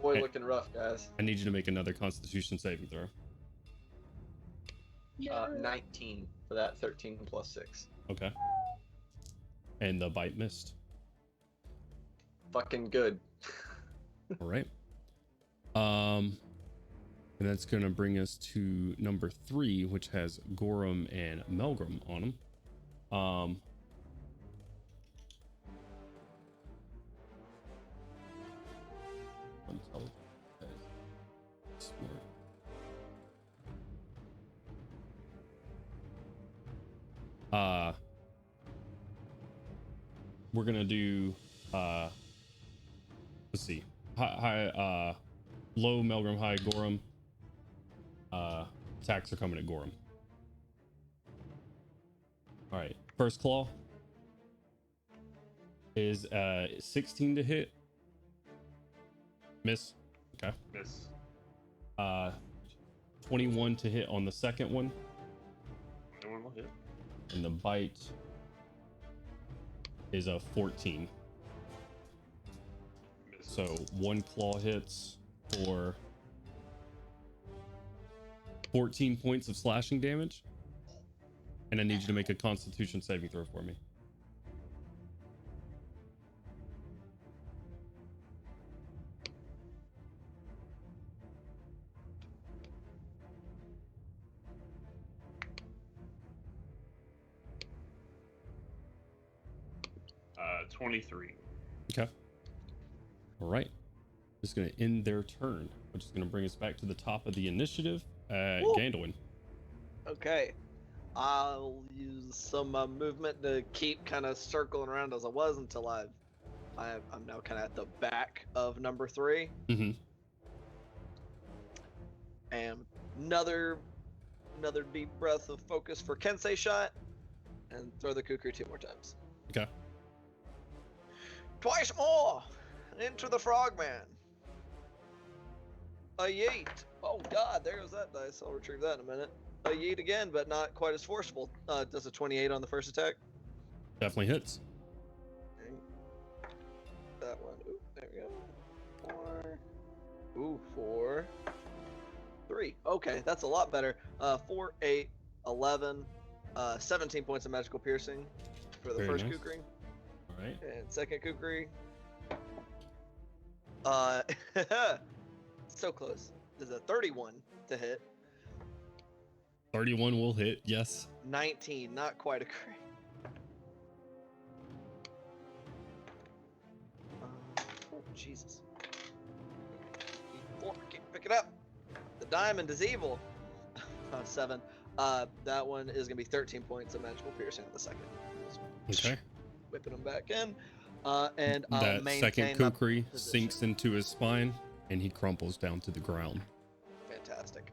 Boy, Okay. looking rough, guys. I need you to make another Constitution saving throw. 19 for that. 13 plus 6. Okay. And the bite missed. Fucking good. All right. And that's going to bring us to number 3, which has Gorham and Melgrim on them. We're gonna do let's see, high low Melgrim, high Gorham. Attacks are coming at Gorham. All right, first claw is 16 to hit. Miss. Okay. Miss. 21 to hit on the second one. Anyone will hit. And the bite is a 14. Miss. So 1 claw hits for 14 points of slashing damage. And I need you to make a Constitution saving throw for me. Uh, 23. Okay. All right. Just going to end their turn, which is going to bring us back to the top of the initiative. Gandalin. Okay. I'll use some movement to keep kind of circling around as I was until I'm now kind of at the back of number 3. Mm-hmm. And another deep breath of focus for Kensei shot, and throw the kukri 2 more times. Okay. Twice more! Into the frogman. A yeet. Oh god, there goes that dice. I'll retrieve that in a minute. A yeet again, but not quite as forceful. Does a 28 on the first attack? Definitely hits. Okay. That one. Ooh, there we go. 4. Ooh, 4. 3. Okay, that's a lot better. 4, 8, 11, 17 points of magical piercing for the Very first nice. kukri. All right. And second kukri. So close. There's a 31 to hit. 31 will hit. Yes. 19, not quite a crit. Oh, Jesus. 4, can't pick it up. The diamond is evil. 7. That one is going to be 13 points of magical piercing in the second. Okay. Whipping them back in. And I'll That maintain second my kukri position. sinks into his spine, and he crumples down to the ground. Fantastic.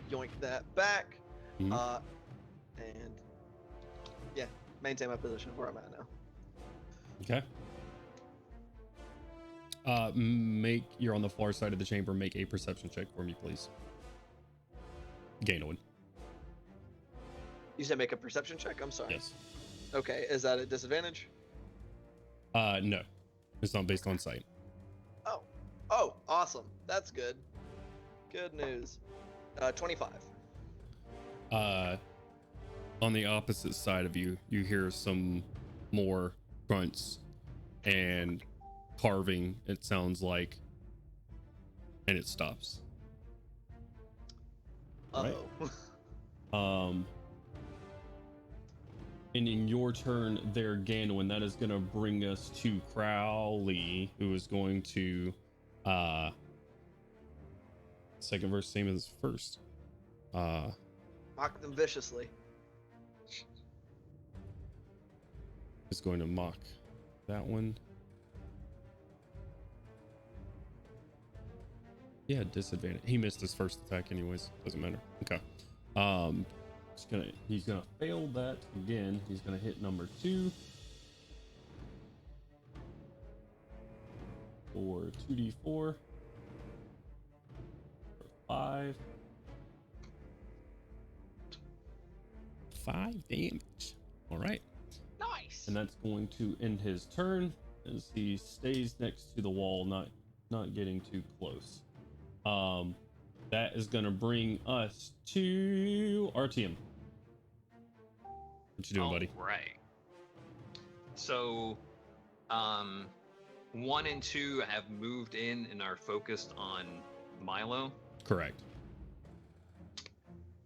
Yoink that back. Mhm. And yeah, maintain my position where I'm at now. Okay. You're on the far side of the chamber. Make a perception check for me, please. Gandalin. You said make a perception check? I'm sorry. Yes. Okay, is that a disadvantage? No, it's not based on sight. Oh, awesome. That's good. Good news. 25. On the opposite side of you, you hear some more grunts and carving, it sounds like, and it stops. Uh-oh. And in your turn there, Ganwin, that is going to bring us to Crowley, who is going to second verse same as first. Mock them viciously. Is going to mock that one. Yeah, disadvantage. He missed his first attack anyways. Doesn't matter. Okay. He's gonna fail that again. He's gonna hit number 2 for 2d4 for 5 damage. All right. Nice. And that's going to end his turn as he stays next to the wall, not getting too close. That is going to bring us to RTM. What you doing, buddy? Right. So, 1 and 2 have moved in and are focused on Milo. Correct.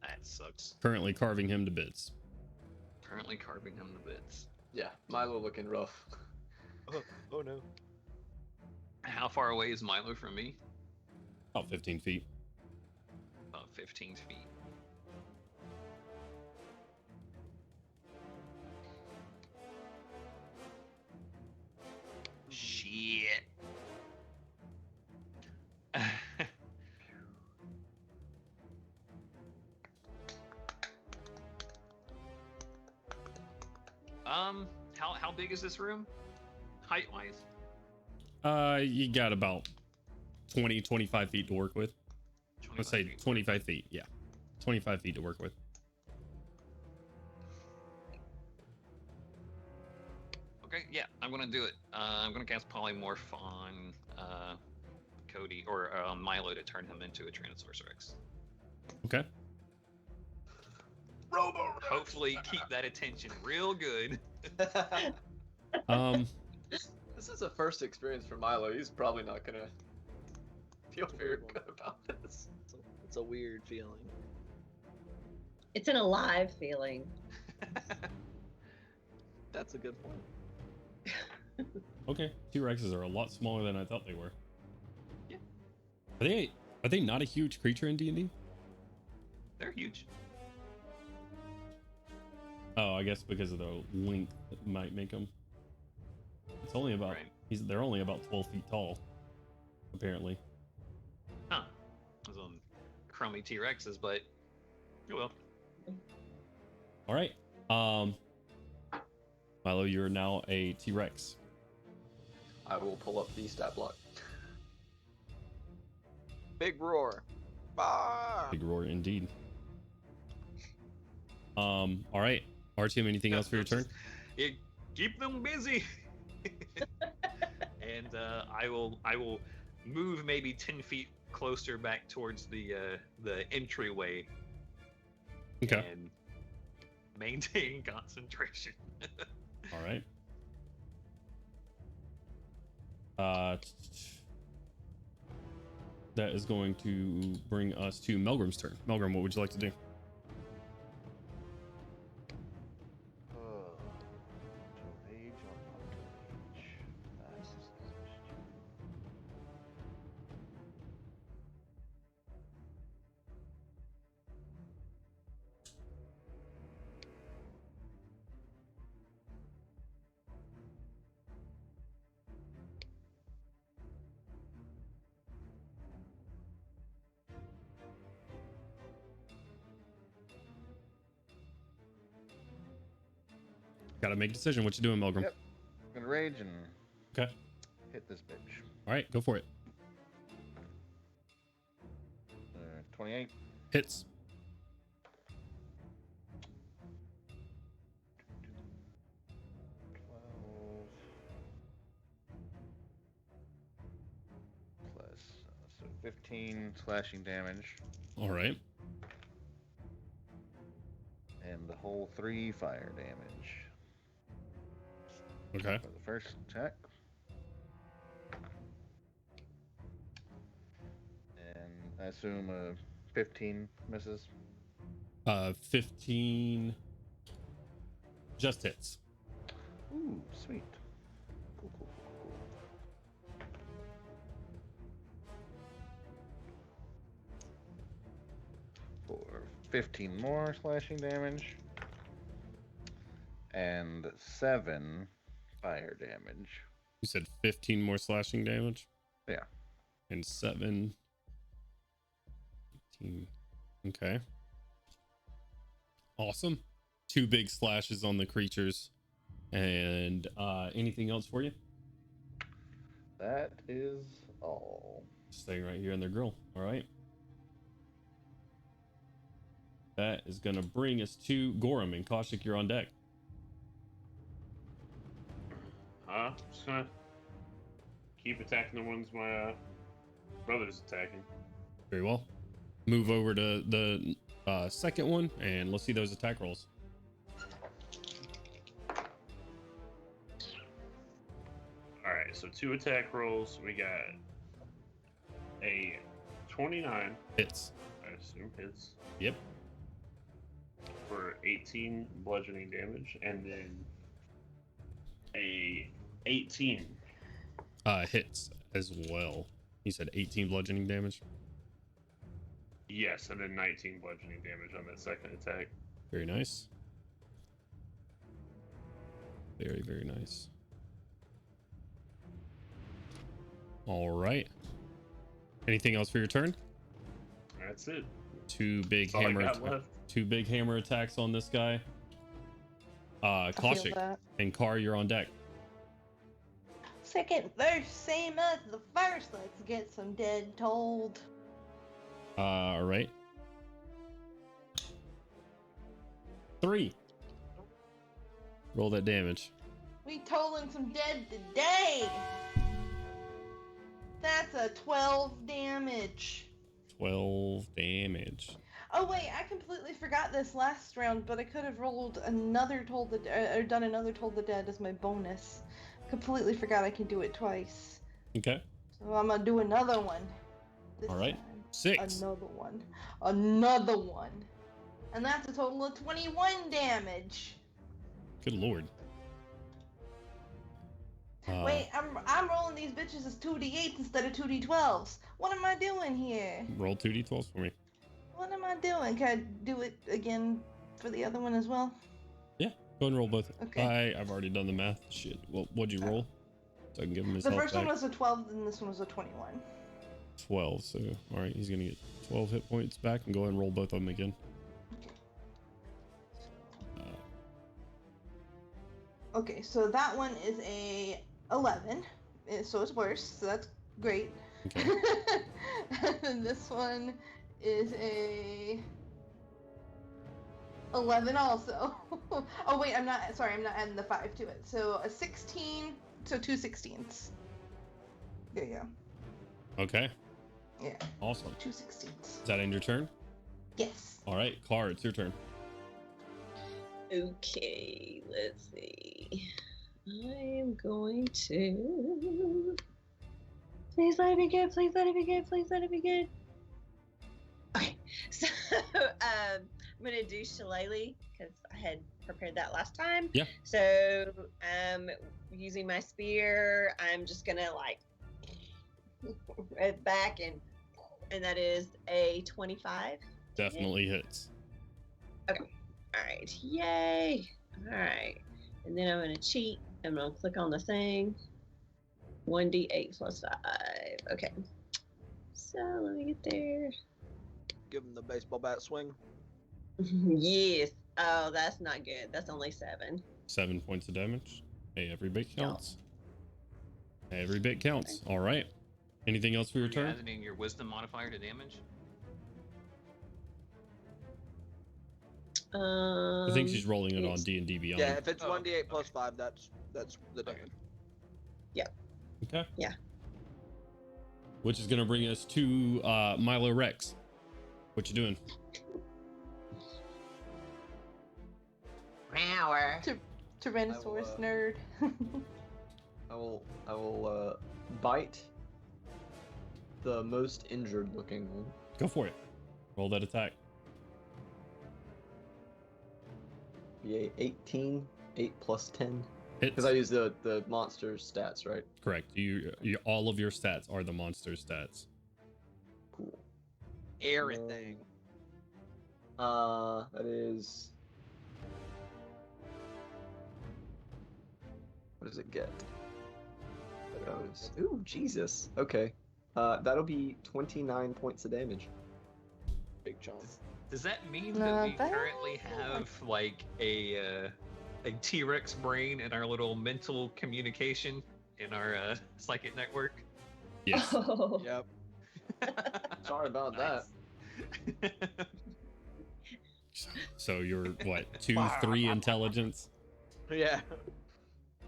That sucks. Currently carving him to bits. Currently carving him to bits. Yeah, Milo looking rough. Oh no. How far away is Milo from me? About 15 feet. About 15 feet. Shit. How big is this room? Height wise? You got about 25 feet to work with. Let's say 25 feet. Yeah. 25 feet to work with. Okay, yeah, I'm gonna do it. I'm gonna cast Polymorph on Cody or Milo to turn him into a Tyrannosaurus Rex. Okay. Hopefully, keep that attention real good. This is a first experience for Milo. He's probably not gonna feel very good about this. It's a weird feeling. It's an alive feeling. That's a good point. Okay. T-Rexes are a lot smaller than I thought they were. Yeah. Are they not a huge creature in D&D? They're huge. Oh, I guess because of the length it might make them. It's only about they're only about 12 feet tall, apparently. Huh. Those crummy T-Rexes, but oh well. All right. Milo, you're now a T-Rex. I will pull up the stat block. Big roar. Bah! Big roar indeed. All right. RTM, anything else for your turn? Yeah, keep them busy. And I will move maybe 10 feet closer back towards the entryway. Okay. And maintain concentration. All right. That is going to bring us to Melgrim's turn. Melgrim, what would you like to do? Rage or not rage? That's the question. Gotta make a decision. What you doing, Melgrim? Yep. I'm gonna rage and Okay. hit this bitch. All right, go for it. 28. Hits. 12. 15 slashing damage, All right. and the whole 3 fire damage Okay. for the first attack. And I assume 15 misses. 15 just hits. Ooh, sweet. Cool, cool, cool, cool. For 15 more slashing damage. And 7 fire damage. You said 15 more slashing damage? Yeah. And 7. 15. Okay. Awesome. 2 big slashes on the creatures. And anything else for you? That is all. Staying right here in their grill. All right. That is going to bring us to Gorham and Kaushik. You're on deck. Just gonna keep attacking the ones my brother's attacking. Very well. Move over to the second one, and let's see those attack rolls. All right, so 2 attack rolls. We got a 29. Hits. I assume hits Yep. for 18 bludgeoning damage, and then a 18. Hits as well. You said 18 bludgeoning damage. Yes, and then 19 bludgeoning damage on that second attack. Very nice. Very, very nice. All right. Anything else for your turn? That's it. 2 big That's all I hammer got left. 2 big hammer attacks on this guy. I feel Kaushik that. and Kar, you're on deck. Second verse, same as the first. Let's get some dead told. All right. 3. Roll that damage. We tolling some dead today. That's a 12 damage. 12 damage. Oh wait, I completely forgot this last round, but I could have rolled another Toll the or done another Toll the Dead as my bonus. Completely forgot I can do it twice. Okay. So I'm gonna do another one. This All right. time. 6. Another one. Another one. And that's a total of 21 damage. Good lord. Wait, I'm rolling these bitches as 2d8s instead of 2d12s. What am I doing here? Roll 2d12s for me. What am I doing? Can I do it again for the other one as well? Yeah, go ahead and roll both. Okay. I've already done the math. Shit. Well, what'd you roll? So I can give him his The health first back. one was a 12, and this one was a 21. 12. So, all right, he's gonna get 12 hit points back, and go ahead and roll both of them again. Okay, so that one is a 11, so it's worse, so that's great. Okay. And this one is a 11 also. Oh wait, I'm not adding the 5 to it. So a 16, so 2 16s. There you go. Okay. Yeah. Awesome. 2 16s. Is that in your turn? Yes. All right, Car, it's your turn. Okay, let's see. I am going to. Please let it be good. Please let it be good. Please let it be good. Okay, so I'm gonna do Shillelagh because I had prepared that last time. Yeah. So using my spear, I'm just gonna like right back and that is a 25. Definitely hits. Okay. All right. Yay. All right. And then I'm going to cheat. I'm going to click on the thing. 1d8 plus 5. Okay. So let me get there. Give him the baseball bat swing. Yes. Oh, that's not good. That's only 7. 7 points of damage. Hey, every bit counts. Every bit counts. All right. Anything else for your Are you turn? adding your wisdom modifier to damage? I think she's rolling it on D&D Beyond. Yeah, if it's Oh, 1d8 plus 5, that's the damage. Okay. Yeah. which is gonna bring us to Milo Rex. What you doing? Rower. Tyrannosaurus nerd. I will bite the most injured looking one. Go for it. Roll that attack. Be a 18, 8 plus 10. Hits. Because I use the monster stats, right? Correct. You all of your stats are the monster stats. Cool. Everything. That is. What does it get? Ooh, Jesus. Okay. That'll be 29 points of damage. Big chunk. Does that mean Not that we bad. currently have like a T-Rex brain in our little mental communication in our psychic network? Yes. Oh. Yep. Sorry about that. So you're what, 2, 3 intelligence? Yeah.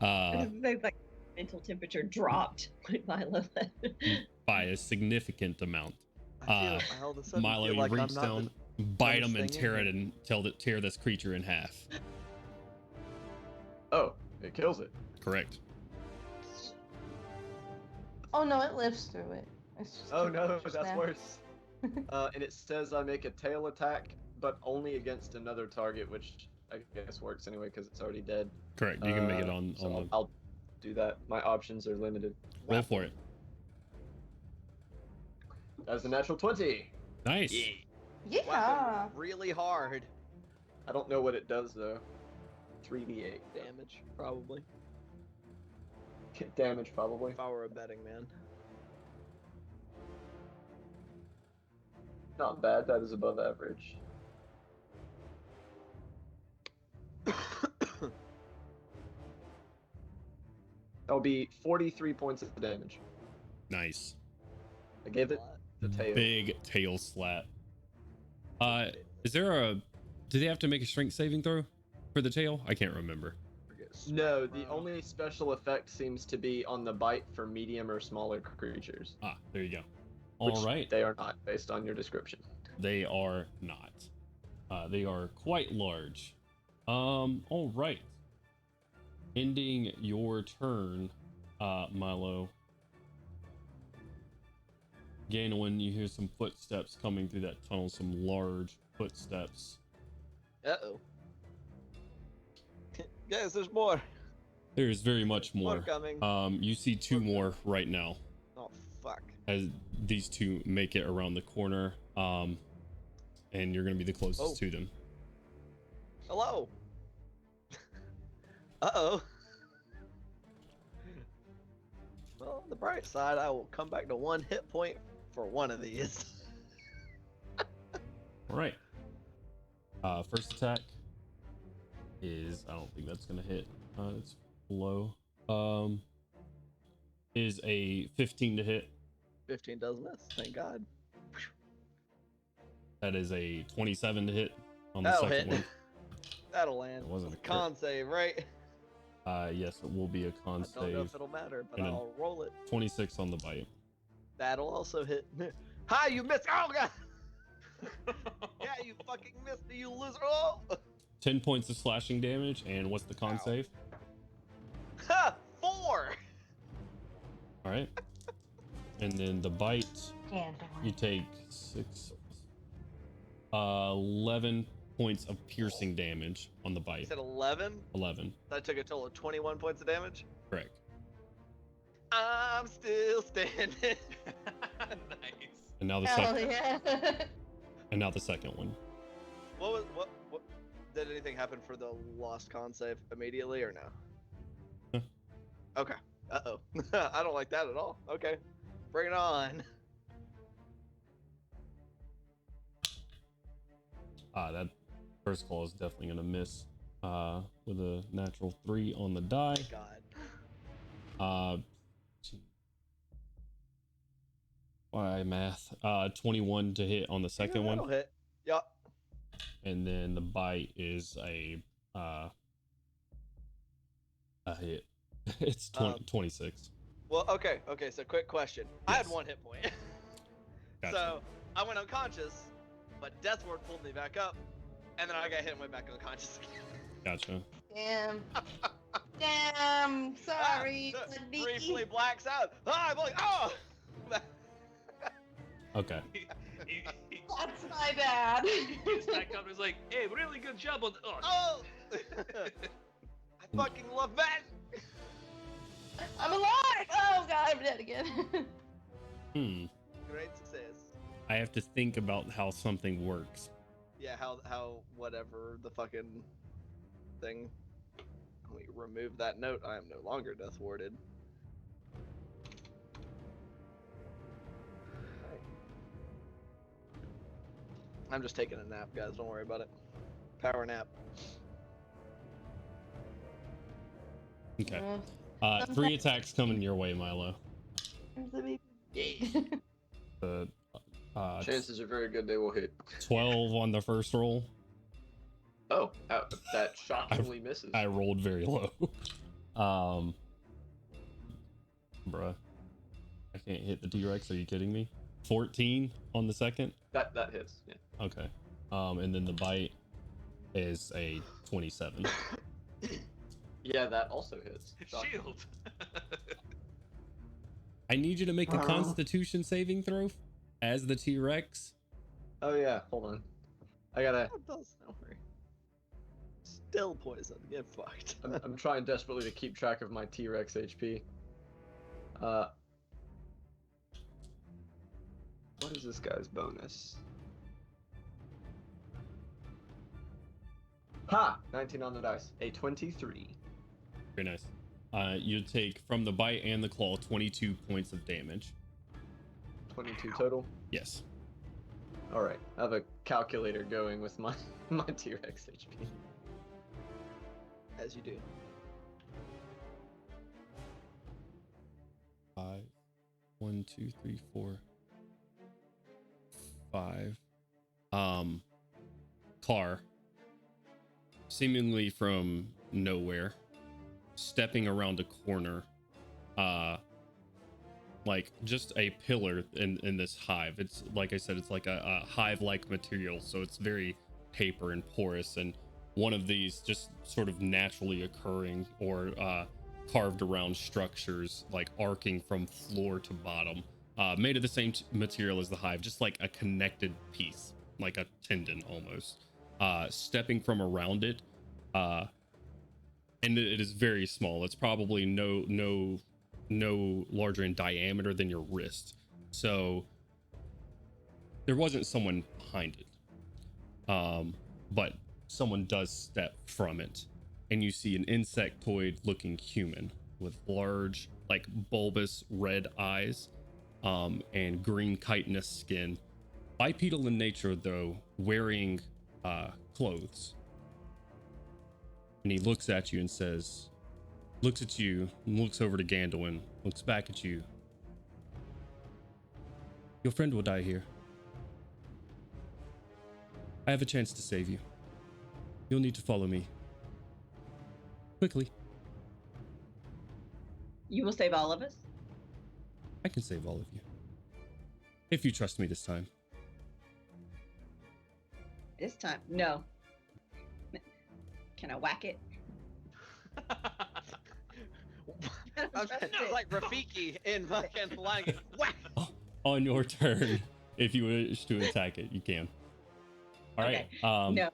Like mental temperature dropped like Milo. By a significant amount. I all of a sudden Milo, feel you like I'm reach not down, the bite dumbest him, and thing tear in it and tear this creature in half. Oh, it kills it. Correct. Oh no, it lives through it. It's just Oh no, just that's now. worse. And it says I make a tail attack, but only against another target, which I guess works anyway because it's already dead. Correct. You can make it on So the I'll do that. My options are limited. roll for it. That's a natural 20. Nice. Yeah. Whacking really hard. I don't know what it does though. 3d8 Damage, probably. damage probably. If I were a betting man. Not bad. That is above average. That'll be 43 points of damage. Nice. I gave it the tail. Big tail slap. Is there a? Do they have to make a strength saving throw for the tail? I can't remember. No, the only special effect seems to be on the bite for medium or smaller creatures. Ah, there you go. which All right. They are not, based on your description. They are not. They are quite large. All right. Ending your turn, Milo. Again, when you hear some footsteps coming through that tunnel, some large footsteps. Uh-oh. Guys, there's more. There is very much more. coming. You see two more right now Oh, fuck. as these two make it around the corner. And you're gonna be the closest to them. Hello. Uh-oh. Well, on the bright side, I will come back to 1 hit point for one of these. All right. First attack is, I don't think that's gonna hit. It's low. Is a 15 to hit. 15 does miss, thank God. That is a 27 to hit on the That'll second hit. one. That'll land. It wasn't a crit. Con save, right? Yes, it will be a con I don't know save. if it'll matter, but And a- I'll roll it. 26 on the bite. That'll also hit. Hi, you missed. Oh, God. Yeah, you fucking missed me, you loser. Oh. 10 points of slashing damage, and what's the con Ow. save? Ha! 4! All right. And then the bite, Dandelion. you take 11 points of piercing damage on the You bite. said 11? 11, That took a total of 21 points of damage? correct. I'm still standing. Nice. And now the Hell second, yeah. and now the second one. What did anything happen for the lost con save immediately or no? Huh. Okay. Uh-oh. I don't like that at all. Okay. Bring it on. That first claw is definitely gonna miss. With a natural 3 on the die. God. Why math? 21 to hit on the second Yeah, one. that'll hit. Yup. And then the bite is a hit. It's 26. Well, okay. So quick question. I had Yes. 1 hit point. Gotcha. So I went unconscious, but Death Ward pulled me back up, and then I got hit and went back unconscious again. Gotcha. Damn. Damn. Sorry. Ah, buddy. briefly blacks out. Ah, I'm like, oh. Okay. That's my bad. He's back up and is like, hey, really good job on the. Oh. I fucking love that. I'm alive. Oh god, I'm dead again. Great success. I have to think about how something works. Yeah, how whatever the fucking thing. We remove that note. I am no longer death warded. I'm just taking a nap, guys. Don't worry about it. Power nap. Okay. 3 attacks coming your way, Milo. The Chances are very good they will hit. 12 on the first roll. Oh, that shockingly misses. I rolled very low. Bruh. I can't hit the T-Rex. Are you kidding me? 14 on the second. That hits. Yeah. Okay. And then the bite is a 27. Yeah, that also hits. Shocking. Shield. I need you to make a Constitution saving throw as the T-Rex. Oh yeah, hold on. I gotta. Don't worry. Still poison. Get fucked. I'm trying desperately to keep track of my T-Rex HP. What is this guy's bonus? Ha! 19 on the dice. A 23. Very nice. You take from the bite and the claw 22 points of damage. 22 total? Yes. Alright, I have a calculator going with my T-Rex HP. As you do. 5. 1, 2, 3, 4, 5. Car, seemingly from nowhere, stepping around a corner, like just a pillar in this hive. It's like I said, it's like a hive-like material, so it's very paper and porous, and one of these just sort of naturally occurring or carved around structures, like arcing from floor to bottom, made of the same material as the hive, just like a connected piece, like a tendon almost, stepping from around it, and it is very small. It's probably no larger in diameter than your wrist, so there wasn't someone behind it, but someone does step from it, and you see an insectoid looking human with large, like bulbous red eyes, and green chitinous skin, bipedal in nature though, wearing clothes. And he looks at you and says, looks at you, and looks over to Gandalin, looks back at you. Your friend will die here. I have a chance to save you. You'll need to follow me. Quickly. You will save all of us? I can save all of you. If you trust me this time. This time? No. Can I whack it? I'm like Rafiki in fucking Lion King. Whack! On your turn, if you wish to attack it, you can. All right. No.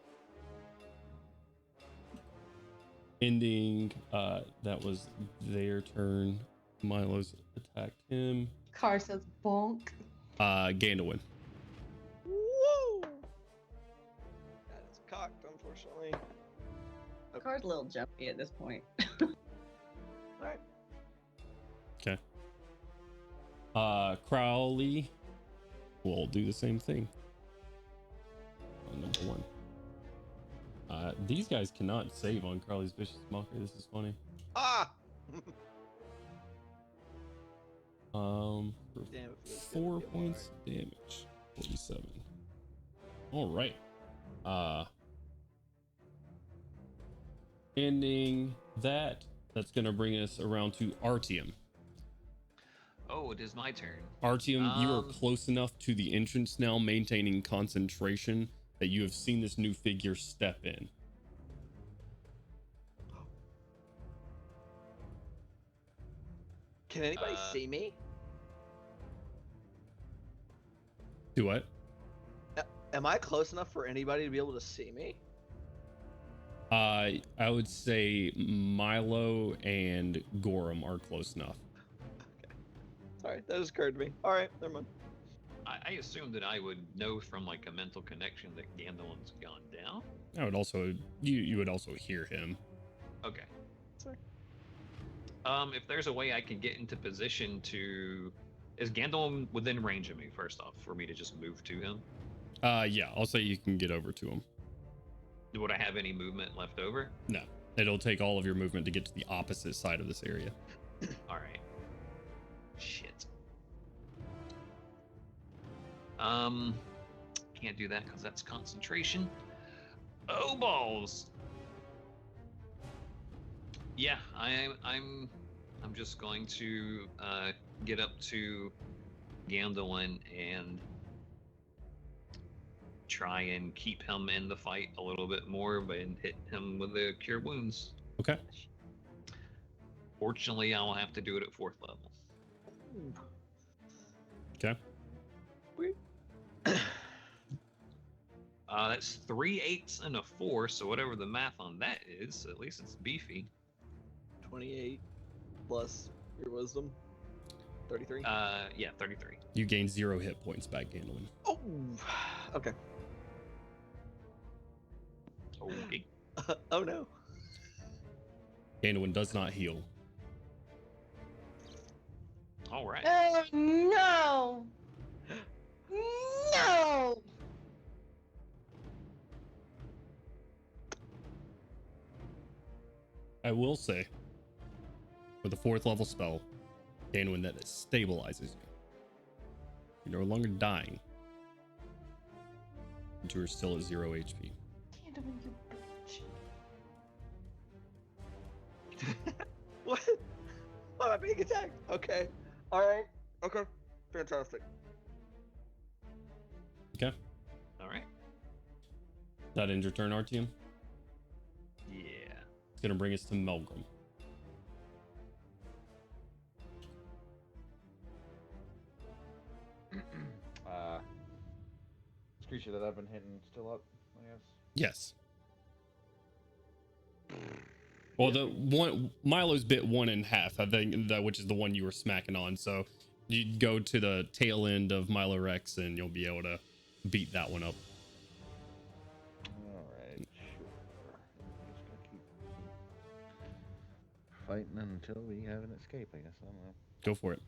Ending, that was their turn. Milo's attacked him. Car says bonk. Gandalin. Woo! That is cocked, unfortunately. The car's a little jumpy at this point. Alright. Okay. Crowley will do the same thing. Number 1. These guys cannot save on Crowley's Vicious Mockery. This is funny. Ah! For Damn, it feels good 4 to be points of damage. 47. All right. Ending that. That's gonna bring us around to Artyom. Oh, it is my turn. Artyom, you are close enough to the entrance now, maintaining concentration, that you have seen this new figure step in. Can anybody see me? Do what? Am I close enough for anybody to be able to see me? I would say Milo and Gorham are close enough. Okay. Sorry, that just occurred to me. All right, never mind. I assume that I would know from like a mental connection that Gandalf's gone down. I would also, you would also hear him. Okay. Sorry. If there's a way I can get into position to, is Gandalf within range of me? First off, for me to just move to him. Yeah, I'll say you can get over to him. Would I have any movement left over? No, it'll take all of your movement to get to the opposite side of this area. All right. Shit. Can't do that because that's concentration. Oh balls. Yeah, I'm just going to get up to Gandalf and try and keep him in the fight a little bit more, but hit him with the cure wounds. Okay. Fortunately, I'll have to do it at 4th level. Okay. That's 3 8s and a 4, so whatever the math on that is, at least it's beefy. 28 plus your wisdom. 33. Yeah, 33. You gain 0 hit points back, Gandalf. Oh, okay. Okay. Oh no. Gandalf does not heal. All right. Oh no! No! I will say, with a 4th level spell, Gandalf, that stabilizes you. You're no longer dying. But you are still at 0 HP. Gandalf, you bitch. What? Why am I being attacked? Okay. Alright. Okay. Fantastic. Okay. All right. That ends your turn, Artyom. Yeah. It's gonna bring us to Melgrim. This creature that I've been hitting still up, I guess. Yes. Well, the one Milo's bit 1 in half, I think, that which is the one you were smacking on. So you go to the tail end of Milo Rex, and you'll be able to beat that one up. All right, sure. Just gonna keep fighting until we have an escape, I guess. I don't know. Go for it.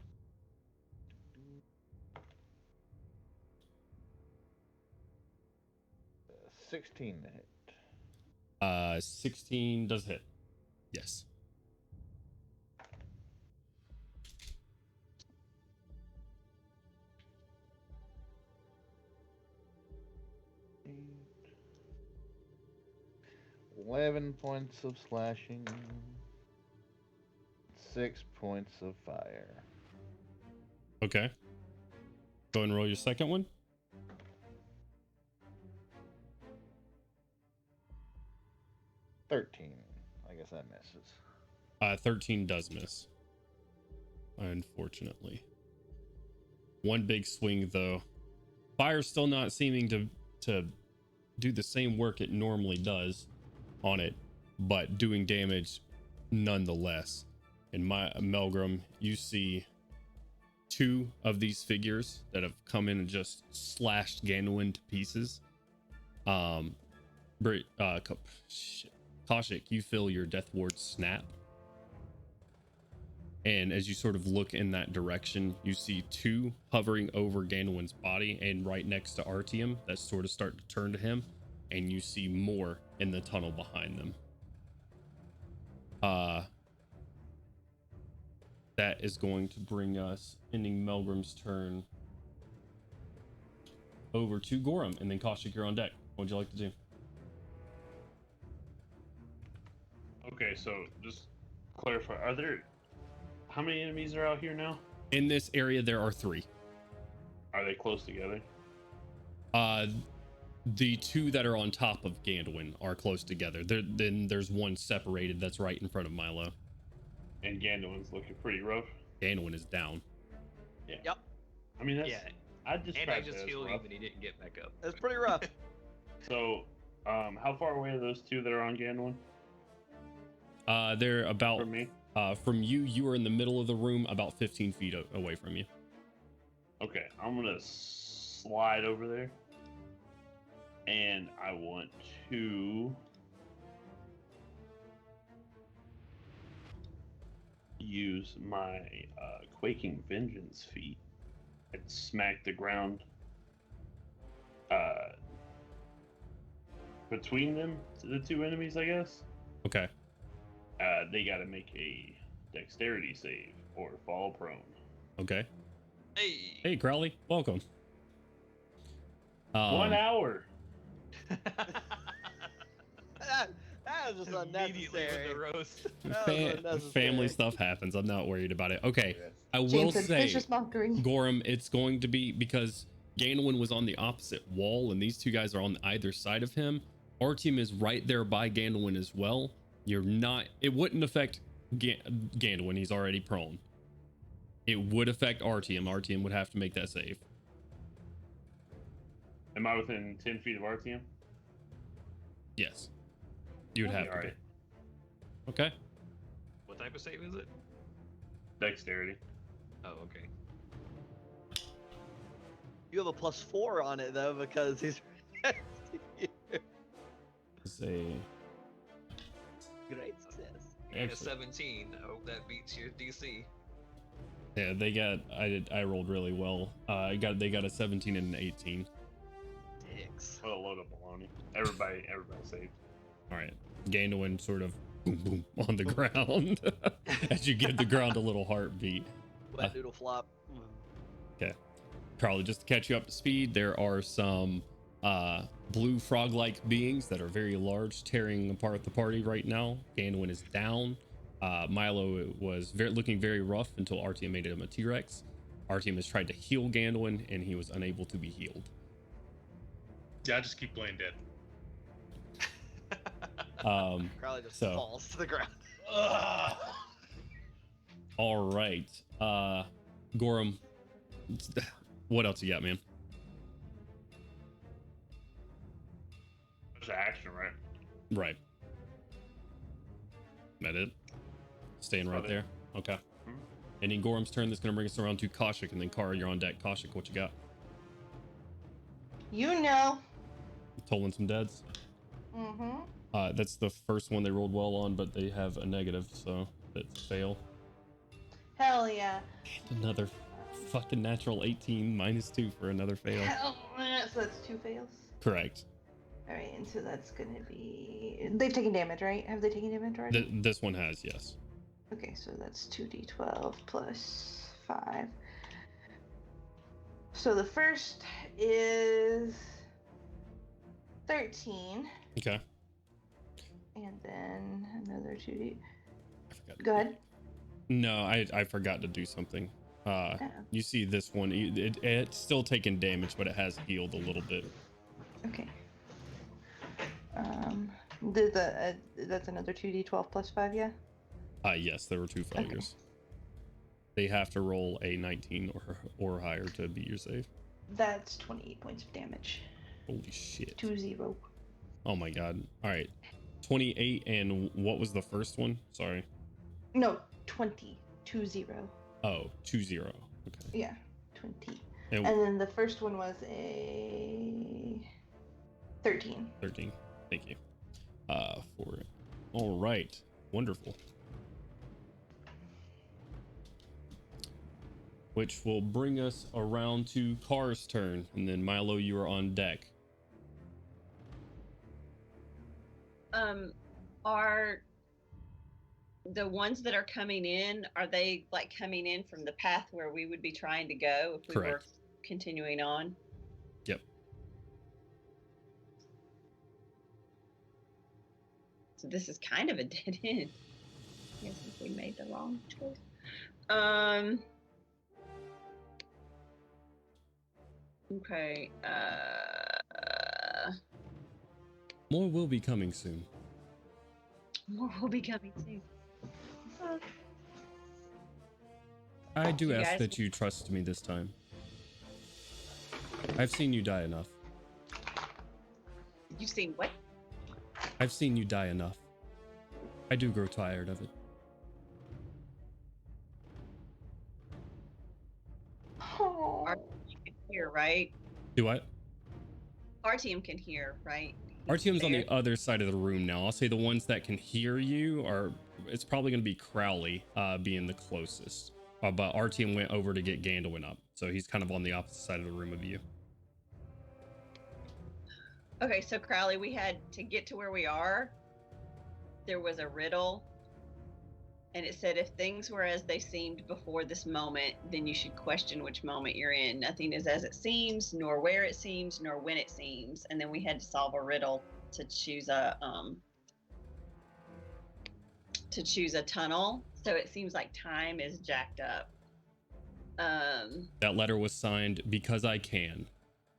Uh, 16 to hit. 16 does hit. Yes. Eight. 11 points of slashing. 6 points of fire. Okay. Go and roll your second one. 13. I guess that misses. 13 does miss. Unfortunately. One big swing though. Fire's still not seeming to do the same work it normally does on it, but doing damage nonetheless. In my Melgrim, you see 2 of these figures that have come in and just slashed Gandalf to pieces. Kaushik, you feel your death ward snap. And as you sort of look in that direction, you see 2 hovering over Gandalf's body and right next to Artyom that sort of start to turn to him. And you see more in the tunnel behind them. That is going to bring us, ending Melgrim's turn, over to Gorham. And then Kaushik, you're on deck. What would you like to do? Okay, so just clarify. How many enemies are out here now? In this area, there are 3. Are they close together? The 2 that are on top of Gandwin are close together. Then there's one separated that's right in front of Milo. And Gandalf's looking pretty rough. Gandwin is down. Yeah. Yep. I mean, that's. Yeah. I'd just And I scratch just that as healed rough. him and he didn't get back up. It's pretty rough. So, how far away are those 2 that are on Gandalf They're about from me? from you. You are in the middle of the room, about 15 feet away from you. Okay, I'm gonna slide over there, and I want to use my Quaking Vengeance feat and smack the ground between them, the 2 enemies, I guess. Okay. They got to make a dexterity save or fall prone. Okay. Hey. Hey, Crowley, welcome. 1 hour. That is just Immediately with unnecessary. the roast. That was unnecessary. Family stuff happens. I'm not worried about it. Okay. Yes. I will James said say, vicious mockery. Gorham, it's going to be because Ganwin was on the opposite wall and these 2 guys are on either side of him. Our team is right there by Ganwin as well. You're not, it wouldn't affect Ganwin. He's already prone. It would affect our team. Our team would have to make that save. Am I within 10 feet of our team? Yes. You would have to Alright. be. Okay. What type of save is it? Dexterity. Oh, okay. You have a +4 on it though because he's. Say Great success. You got a Excellent. 17. I hope that beats your DC. yeah, they got. I rolled really well. They got a 17 and an 18. Dicks. What a load of baloney. Everybody saved. All right. Ganwin sort of boom boom on the ground as you give the ground a little heartbeat. Wet noodle flop. Okay. Carly, just to catch you up to speed, there are some blue frog-like beings that are very large, tearing apart the party right now. Ganwin is down. Milo was looking very rough until Artyom made him a T-Rex. Artyom has tried to heal Ganwin, and he was unable to be healed. Yeah, I just keep playing dead. Crowley just so- falls to the ground. All right. Gorham, what else you got, man? There's an action, right? Right. That it? Staying right About it. there? Okay. Mhm. And in Gorham's turn, that's going to bring us around to Kaushik, and then Kara, you're on deck. Kaushik, what you got? You know. Tolling some deads? Mm-hmm. That's the first one they rolled well on, but they have a negative, so that's a fail. Hell yeah. Another fucking natural 18 -2 for another fail. Hell yeah. So that's 2 fails. Correct. All right, and so that's gonna be. They've taken damage, right? Have they taken damage already? This one has, yes. Okay, so that's 2d12 plus 5. So the first is 13, Okay. and then another 2d. I forgot. Go ahead. No, I forgot to do something. Oh. You see this one, it's still taking damage, but it has healed a little bit. Okay. That's another 2d12 plus 5, yeah? Yes, there were 2 failures. They have to roll a 19 or higher to beat your save. That's 28 points of damage. Holy shit. 2-0. Oh my god. All right. 28, and what was the first one? Sorry. No, 20. 2-0. Oh, 2-0. Okay. Yeah, 20. And And then the first one was a 13. 13. Thank you. For it. All right. Wonderful. Which will bring us around to Car's turn, and then Milo, you are on deck. Are the ones that are coming in, are they like coming in from the path where we would be trying to go if we were Correct. continuing on? Yep. So this is kind of a dead end. I guess if we made the wrong choice. Okay. More will be coming soon. More will be coming soon. I do You ask guys- that you trust me this time. I've seen you die enough. You've seen what? I've seen you die enough. I do grow tired of it. Oh. You can hear, right? Do what? RTM can hear, right? RTM's on there. the other side of the room now. I'll say the ones that can hear you are, it's probably going to be Crowley being the closest. But RTM went over to get Gandalf up. So he's kind of on the opposite side of the room of you. Okay, so Crowley, we had to get to where we are. There was a riddle, and it said if things were as they seemed before this moment, then you should question which moment you're in. Nothing is as it seems, nor where it seems, nor when it seems. And then we had to solve a riddle to choose a tunnel. So it seems like time is jacked up. That letter was signed because I can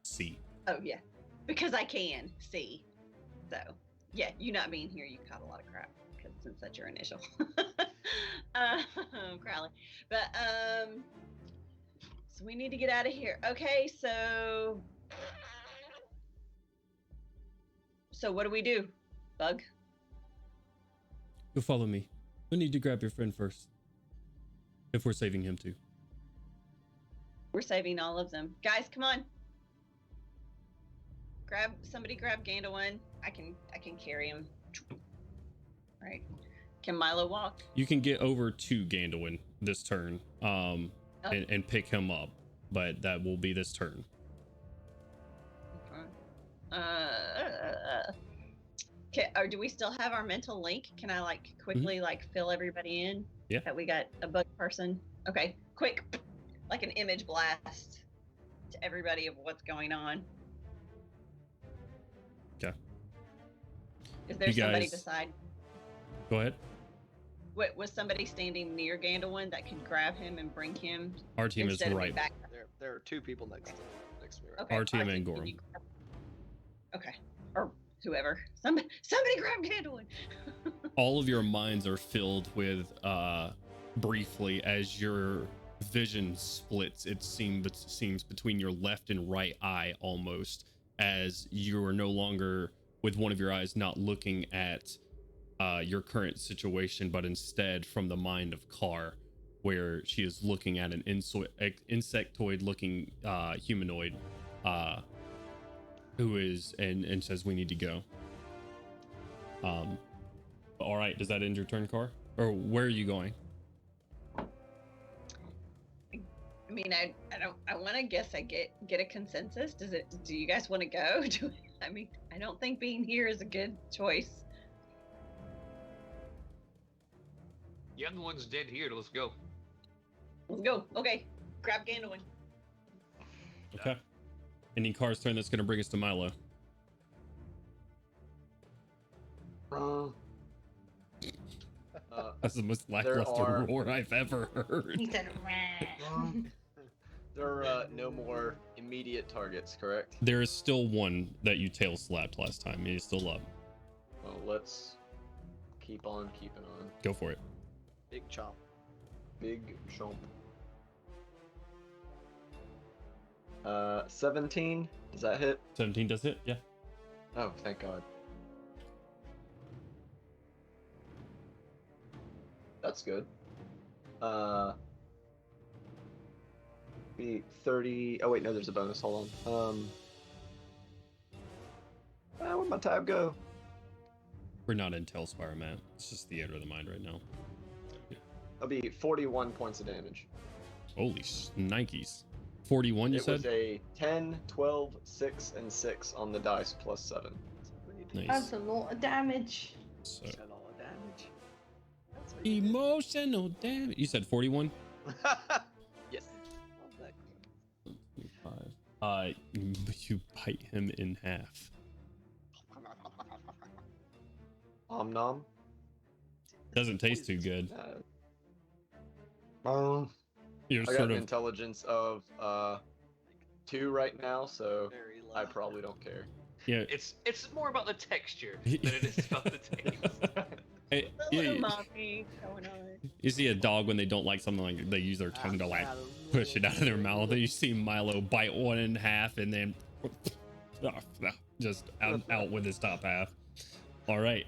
see. Oh yeah, because I can see. So yeah, you not being here, you caught a lot of crap because since that's your initial, Crowley. But so we need to get out of here. Okay, so what do we do, Bug? You follow me. We need to grab your friend first. If we're saving him too. We're saving all of them, guys. Come on. Somebody grab Gandalf. I can carry him. Right. Can Milo walk? You can get over to Gandalf this turn, and pick him up, but that will be this turn. Okay. Or do we still have our mental link? Can I like quickly like fill everybody in? Yeah. That we got a bug person. Okay. Quick, like an image blast to everybody of what's going on. Okay. Is there You somebody guys- beside? Go ahead. What was somebody standing near Gandalf that could grab him and bring him? Our team is instead of me right. back? There are two people next to me. Right? Okay. RTM and can Gorham. you grab- Okay. Or whoever. Somebody grab Gandalf. All of your minds are filled with briefly as your vision splits. It seems between your left and right eye almost, as you are no longer with one of your eyes not looking at your current situation, but instead from the mind of Carr, where she is looking at an insectoid looking humanoid who is and says we need to go. All right, does that end your turn, Carr? Or where are you going? I mean, I want to guess I get a consensus. Do you guys want to go? I don't think being here is a good choice. Young one's dead here. Let's go. Let's go. Okay, grab Gandalf. Okay. Ending Carr's turn. That's going to bring us to Milo. That's the most lackluster are- roar I've ever heard. He said, "Rah." There are no more immediate targets, correct? There is still one that you tail slapped last time. He's still up. Well, let's keep on keeping on. Go for it. Big chomp. Big chomp. 17. Does that hit? 17 does hit. Yeah. Oh, thank God. That's good. Be 30. Oh wait, no, there's a bonus. Hold on. Where'd my tab go? We're not in Tailspire, Matt. It's just theater of the mind right now. That'll be 41 points of damage. Holy Nikes. 41, you It said? was a 10, 12, 6, and 6 on the dice plus 7. Nice. That's a lot of damage. So, Said all the damage. That's what emotional damage. You said 41? Yes. Love that. 5. You bite him in half. Om nom. Doesn't taste too good. You're You're I got sort an of intelligence of 2 right now, so Very low. I probably don't care. Yeah. It's more about the texture than it is about the taste. Hey, A little mommy going on. you see a dog when they don't like something, like they use their tongue to like push it out of their mouth. You see Milo bite one in half and then just out with his top half. All right.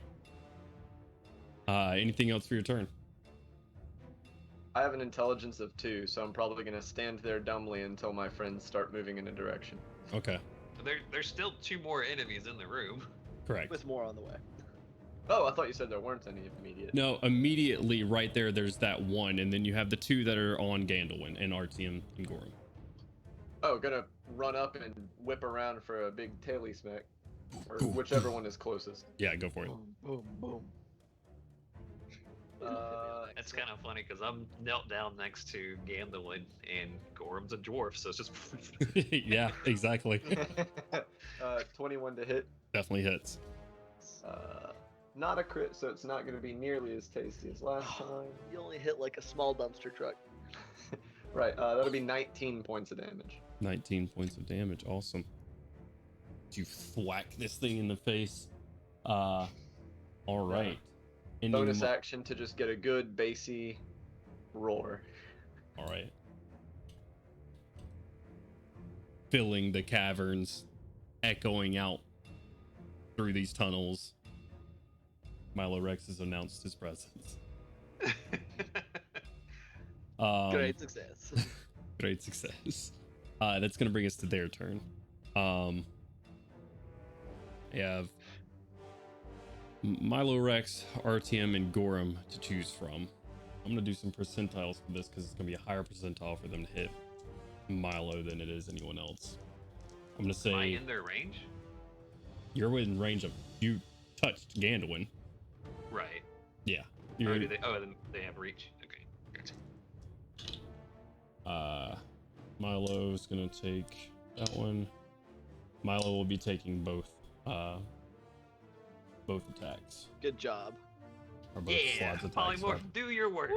Anything else for your turn? I have an intelligence of 2, so I'm probably gonna stand there dumbly until my friends start moving in a direction. Okay. There's still 2 more enemies in the room. Correct. With more on the way. Oh, I thought you said there weren't any immediate. No, immediately right there's that one, and then you have the 2 that are on Gandalwin and Artyom and Gorham. Oh, gonna run up and whip around for a big taily smack. Or whichever one is closest. Yeah, go for it. Boom, boom. It's kind of funny because I'm knelt down next to Gandalwin and Gorham's a dwarf, so it's just. Yeah, exactly. 21 to hit. Definitely hits. Not a crit, so it's not going to be nearly as tasty as last time. You only hit like a small dumpster truck. Right, that'll be 19 points of damage. 19 points of damage. Awesome. You thwack this thing in the face. All right. Bonus action to just get a good bassy roar. All right. Filling the caverns, echoing out through these tunnels. Milo Rex has announced his presence. Great success. Great success. That's going to bring us to their turn. We have Milo Rex, Artyom, and Gorham to choose from. I'm going to do some percentiles for this because it's going to be a higher percentile for them to hit Milo than it is anyone else. I'm going to say... Am I in their range? You're within range of... You touched Gandalwin. Right. Yeah. Then they have reach. Okay. Gotcha. Milo's going to take that one. Milo will be taking both attacks. Good job. Or both Yeah, slots attacks. Polymorph, do your work.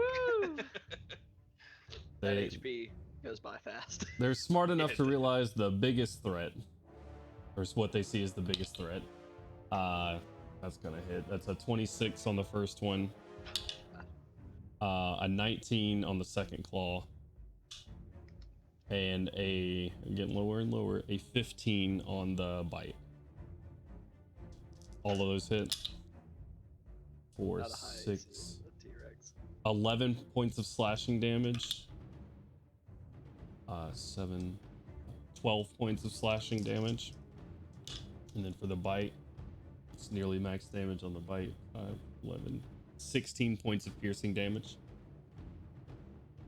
That HP goes by fast. They're smart enough to realize the biggest threat, or what they see as the biggest threat. That's gonna hit. That's a 26 on the first one, a 19 on the second claw, and getting lower and lower, a 15 on the bite. All of those hit. 4, 6, 11 points of slashing damage. 12 points of slashing damage. And then for the bite, it's nearly max damage on the bite. 16 points of piercing damage.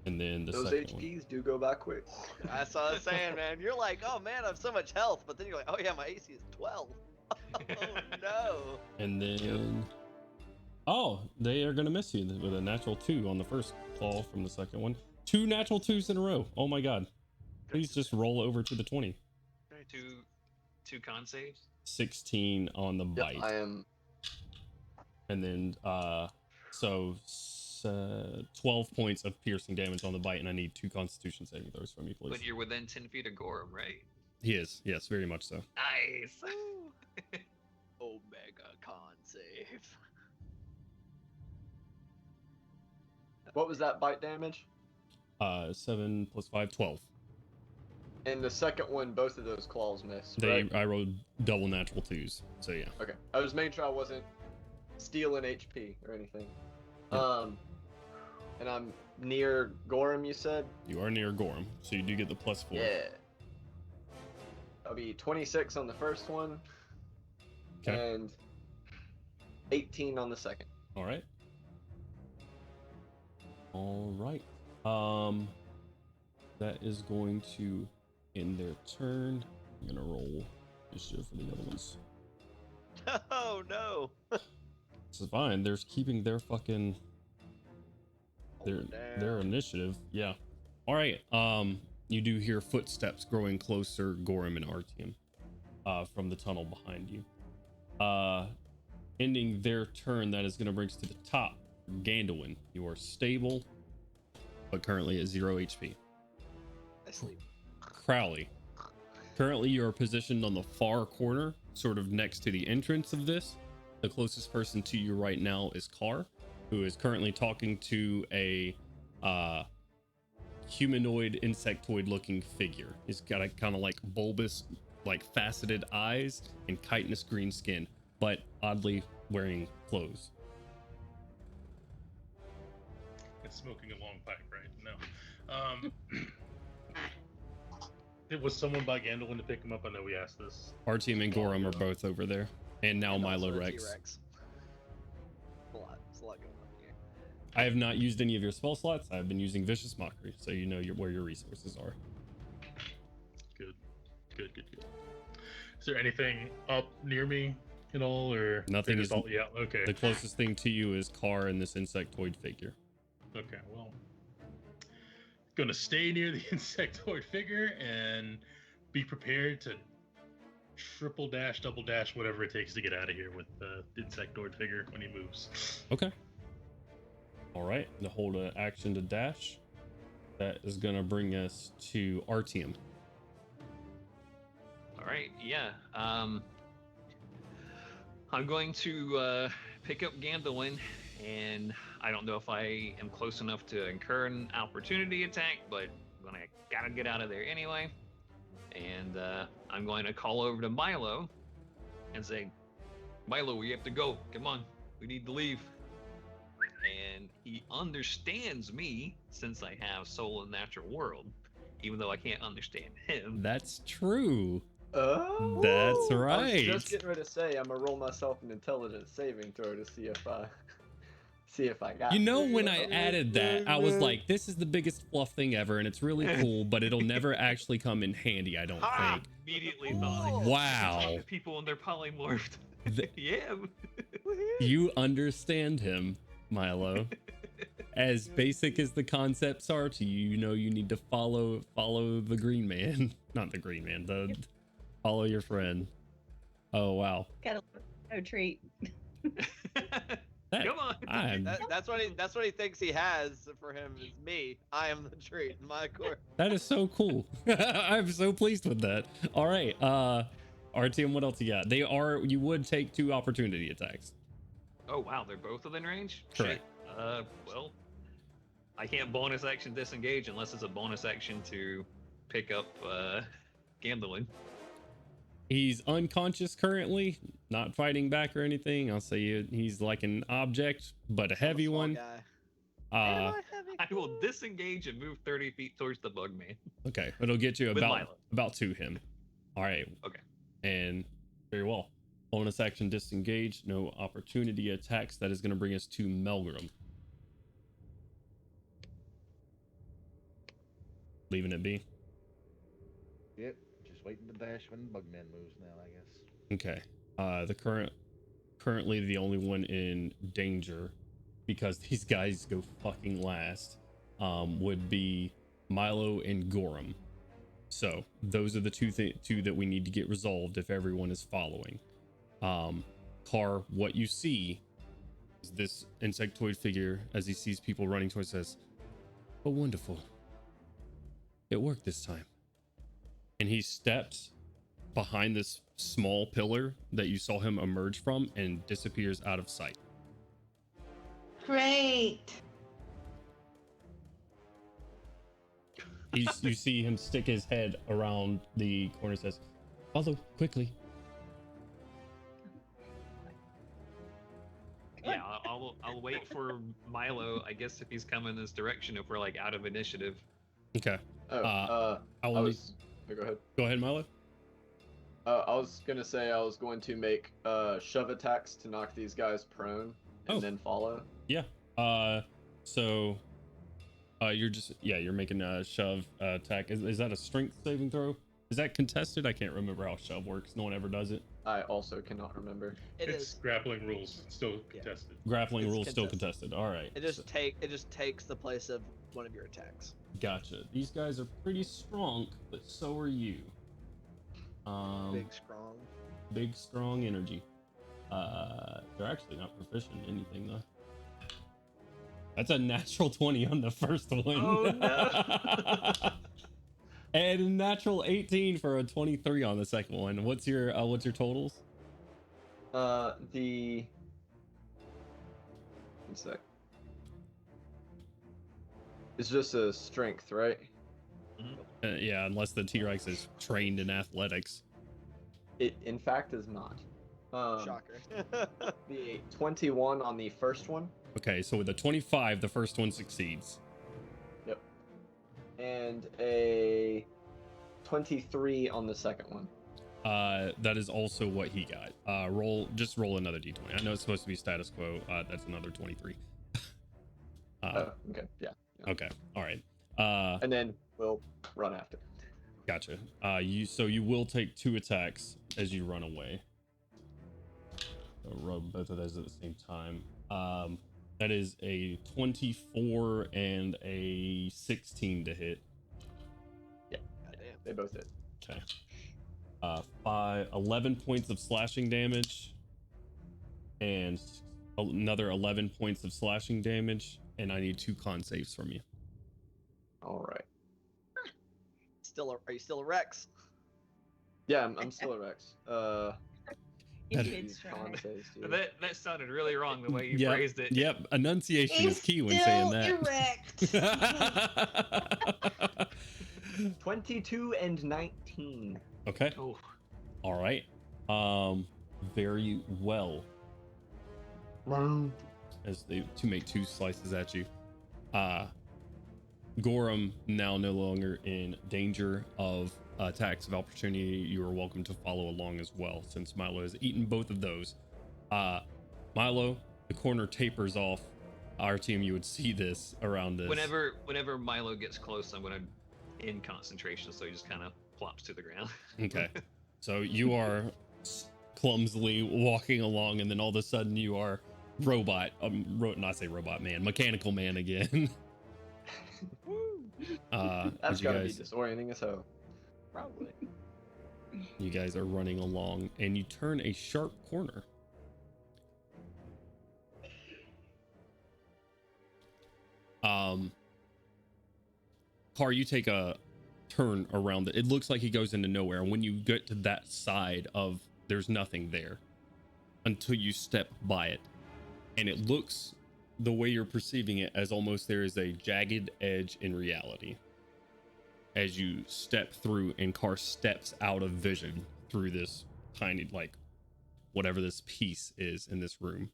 And then the Those second HPs one. do go by quick. That's what I was saying, man. You're like, oh man, I have so much health, but then you're like, oh yeah, my AC is 12. Oh no. And then... Oh, they are going to miss you with a natural 2 on the first claw from the second one. 2 natural 2s in a row. Oh my god. Please just roll over to the 20. Two con saves. 16 on the bite. Yep, I am. And then 12 points of piercing damage on the bite, and I need 2 constitution saving throws from you, please. But you're within 10 feet of Gorham, right? He is, yes, very much so. Nice. Omega con save. What was that bite damage? 7 plus 5, 12. And the second one, both of those claws missed, They, right? I rolled double natural 2s, so yeah. Okay. I was making sure I wasn't stealing HP or anything. Yep. And I'm near Gorham, you said? You are near Gorham, so you do get the plus 4. Yeah. That'll be 26 on the first one. Okay. And 18 on the second. All right. All right. That is going to end their turn. I'm gonna roll initiative for the other ones. Oh no. This is fine. They're keeping their fucking their initiative. Yeah. All right. You do hear footsteps growing closer, Gorham and Artyom, from the tunnel behind you. Ending their turn, that is going to bring us to the top. Gandalwin, you are stable, but currently at 0 HP. I sleep. Crowley, Currently, you're positioned on the far corner, sort of next to the entrance of this. The closest person to you right now is Carr, who is currently talking to a humanoid, insectoid-looking figure. He's got a kind of like bulbous, like faceted eyes and chitinous green skin, but oddly wearing clothes. It's smoking a long pipe, right? No. It was someone by Gandalf to pick him up. I know we asked this. Artyom and Gorum are both over there, and now And Milo also a Rex. T-Rex. It's a lot going on here. I have not used any of your spell slots. I've been using Vicious Mockery, so you know where your resources are. Good. Is there anything up near me at all, or Nothing is. Yeah. Okay. The closest thing to you is Carr and this insectoid figure. Okay. Well, gonna stay near the insectoid figure and be prepared to triple dash, double dash, whatever it takes to get out of here with the insectoid figure when he moves. Okay. All right. To hold an action to dash. That is gonna bring us to Artyom. All right, yeah. I'm going to pick up Gandalf, and I don't know if I am close enough to incur an opportunity attack, but gotta get out of there anyway. And I'm going to call over to Milo and say, Milo, we have to go. Come on, we need to leave. And he understands me since I have Soul in the Natural World, even though I can't understand him. That's true. Oh, That's I right. was just getting ready to say I'm gonna roll myself an intelligence saving throw to see if I got. You know, it. when I added that, I was like, this is the biggest fluff thing ever, and it's really cool, but it'll never actually come in handy, I don't think. Immediately thought, Wow. people and they're polymorphed. Yeah. You understand him, Milo. As basic as the concepts are to you, you know you need to follow the green man. Not the green man, follow your friend. Oh, wow. Got a treat. Come on. That's what he thinks he has for him is me. I am the treat in my court. That is so cool. I'm so pleased with that. All right, Artyom, what else you got? You would take 2 opportunity attacks. Oh wow, they're both within range? Correct. Shit. Well, I can't bonus action disengage unless it's a bonus action to pick up Gandalf. He's unconscious currently, not fighting back or anything. I'll say he's like an object, but a heavy one. I will disengage and move 30 feet towards the bug man. Okay, it'll get you With Milo. about to him. All right. Okay. And very well. Bonus action disengage, no opportunity attacks. That is going to bring us to Melgrim. Leaving it be. Yep, just waiting to dash when Bugman moves now, I guess. Okay. Currently the only one in danger, because these guys go fucking last, would be Milo and Gorum. So those are the two that we need to get resolved if everyone is following. Carr, what you see is this insectoid figure as he sees people running towards, says, "Oh, wonderful. It worked this time." And he steps behind this small pillar that you saw him emerge from and disappears out of sight. Great. You see him stick his head around the corner, says, "Follow quickly." Yeah, I'll wait for Milo. I guess if he's coming this direction, if we're like out of initiative. Okay. Go ahead. Go ahead, Milo. I was gonna say I was going to make shove attacks to knock these guys prone and then follow. Yeah. You're making a shove attack. Is that a strength saving throw? Is that contested? I can't remember how shove works. No one ever does it. I also cannot remember. It's grappling rules still contested. Grappling rules still contested. All right. It just takes the place of one of your attacks. Gotcha. These guys are pretty strong, but so are you. Big strong energy. They're actually not proficient in anything though. That's a natural 20 on the first one. Oh no. And a natural 18 for a 23 on the second one. What's your totals? One sec. It's just a strength, right? Yeah, unless the T-Rex is trained in athletics. It in fact is not. Shocker. The 21 on the first one. Okay, so with a 25, the first one succeeds. Yep. And a 23 on the second one. That is also what he got. Just roll another d20. I know it's supposed to be status quo. That's another 23. Okay, yeah. Okay, all right. And then we'll run after. Gotcha. You will take 2 attacks as you run away. So roll both of those at the same time. That is a 24 and a 16 to hit. Yeah, they both hit. Okay. 11 points of slashing damage, and another 11 points of slashing damage, and I need 2 con saves from you. All right. Are you still a Rex? Yeah, I'm still a Rex. You That- did try. Con saves, dude. That sounded really wrong the way you Yep, phrased it. Yep, enunciation is key when saying that. 22 and 19. Okay. Oh, All right. Very well. As they make 2 slices at you. Gorham, now no longer in danger of attacks of opportunity. You are welcome to follow along as well, since Milo has eaten both of those. Milo, the corner tapers off. Our team, you would see this around this. whenever Milo gets close, I'm gonna end concentration, so he just kind of plops to the ground. Okay. So you are clumsily walking along, and then all of a sudden you are mechanical man again. That's you gotta guys, be disorienting as hell. Probably. you guys are running along, and you turn a sharp corner. Car, you take a turn around it. It looks like he goes into nowhere, and when you get to that side of, there's nothing there until you step by it, and it looks, the way you're perceiving it, as almost there is a jagged edge in reality as you step through, and Car steps out of vision through this tiny, like, whatever this piece is in this room.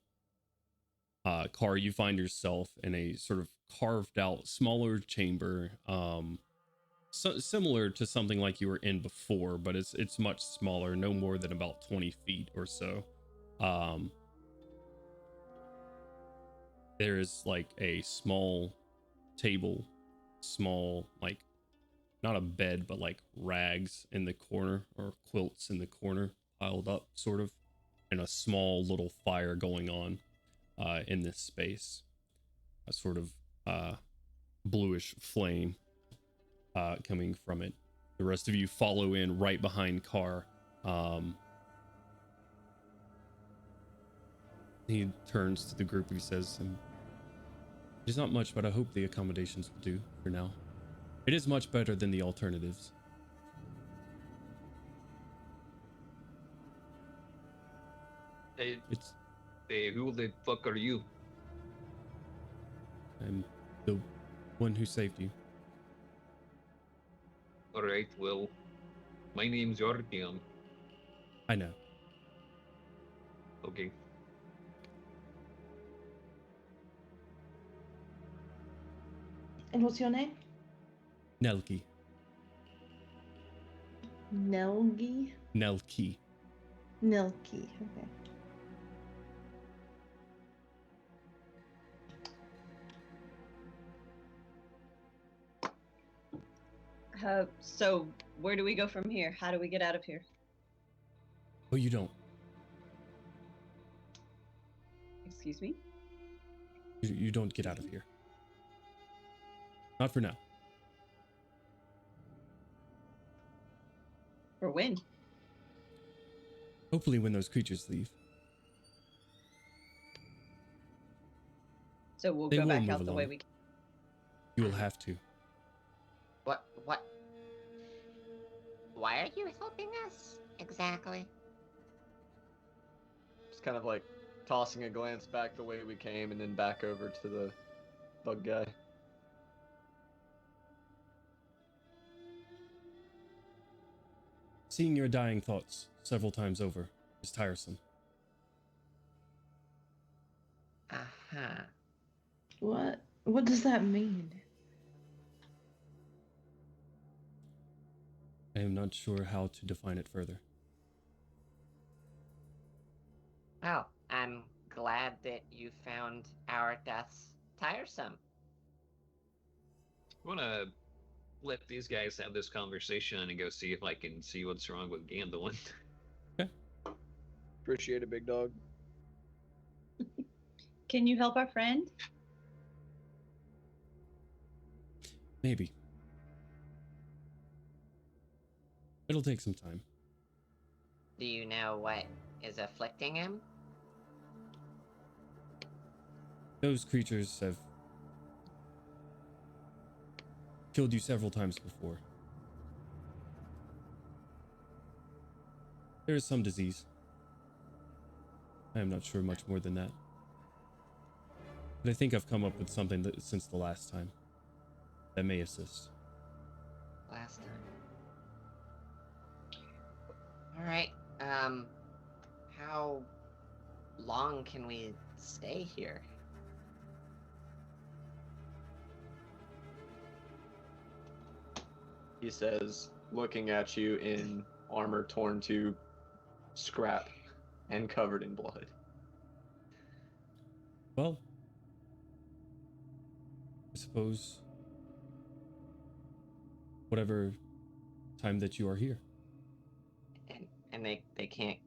Car, you find yourself in a sort of carved out smaller chamber, similar to something like you were in before, but it's much smaller, no more than about 20 feet or so. There is like a small table, like, not a bed, but like rags in the corner, or quilts in the corner piled up, sort of, and a small little fire going on in this space. A sort of bluish flame coming from it. The rest of you follow in right behind Carr. He turns to the group and he says, "It is not much, but I hope the accommodations will do for now. It is much better than the alternatives." Hey, It's who the fuck are you? I'm the one who saved you. All right, well, my name's Yorkium. I know. Okay. And what's your name? Nelki. Nelgi? Nelki. Nelki. Okay. So where do we go from here? How do we get out of here? Oh, you don't. Excuse me? You don't get out of here. Not for now. Or when? Hopefully when those creatures leave. So we'll They go will back move out the way along. we You will have to. What? Why are you helping us exactly? Just kind of like tossing a glance back the way we came and then back over to the bug guy. Seeing your dying thoughts several times over is tiresome. Uh-huh. What does that mean? I am not sure how to define it further. Well, I'm glad that you found our deaths tiresome. I want to let these guys have this conversation and go see if I can see what's wrong with Gandalf. Appreciate it, big dog. Can you help our friend? Maybe. It'll take some time. Do you know what is afflicting him? Those creatures have killed you several times before. There is some disease. I am not sure much more than that. But I think I've come up with something that, since the last time, that may assist. Last time. Alright, how long can we stay here? He says, looking at you in armor torn to scrap and covered in blood. Well, I suppose whatever time that you are here. And they can't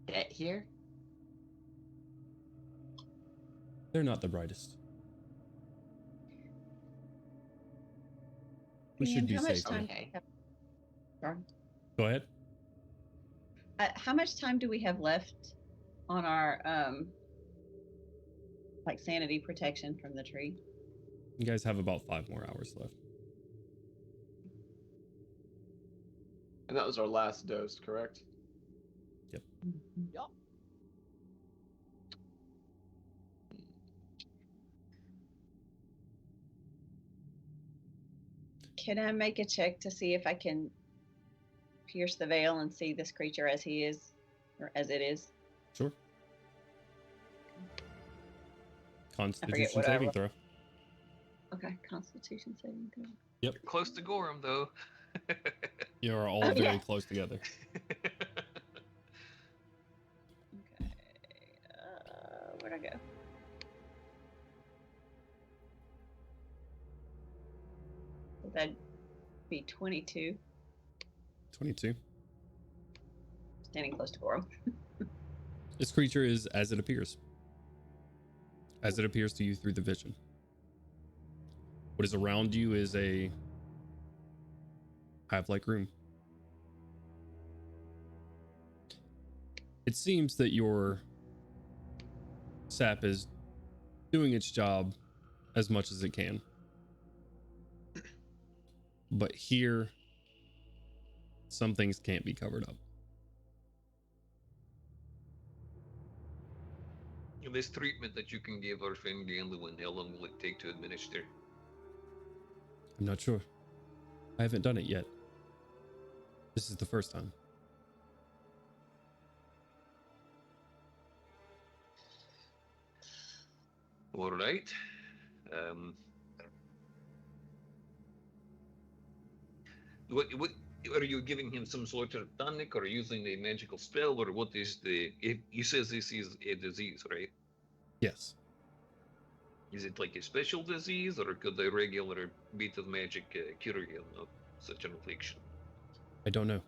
get here? They're not the brightest. We should be How much safe. time? Okay. Sorry. Go ahead. How much time do we have left on our like sanity protection from the tree? You guys have about 5 more hours left. And that was our last dose, correct? Yep. Yup. Can I make a check to see if I can pierce the veil and see this creature as he is, or as it is? Sure. forget Constitution what I saving rolled. throw. Okay, Constitution saving throw. Yep. Close to Gorham, though. You are all Oh, very yeah. close together. Okay. Where'd I go? So that'd be 22, 22. standing close to Goro. This creature is as it appears. As it appears to you through the vision. What is around you is a hive-like room. It seems that your sap is doing its job as much as it can. But here, some things can't be covered up. This treatment that you can give our friend Gandalf, how long will it take to administer? I'm not sure. I haven't done it yet. This is the first time. All right. What are you giving him some sort of tonic or using a magical spell, or what is the? He says this is a disease, right? Yes. Is it like a special disease, or could a regular bit of magic cure him of such an affliction? I don't know.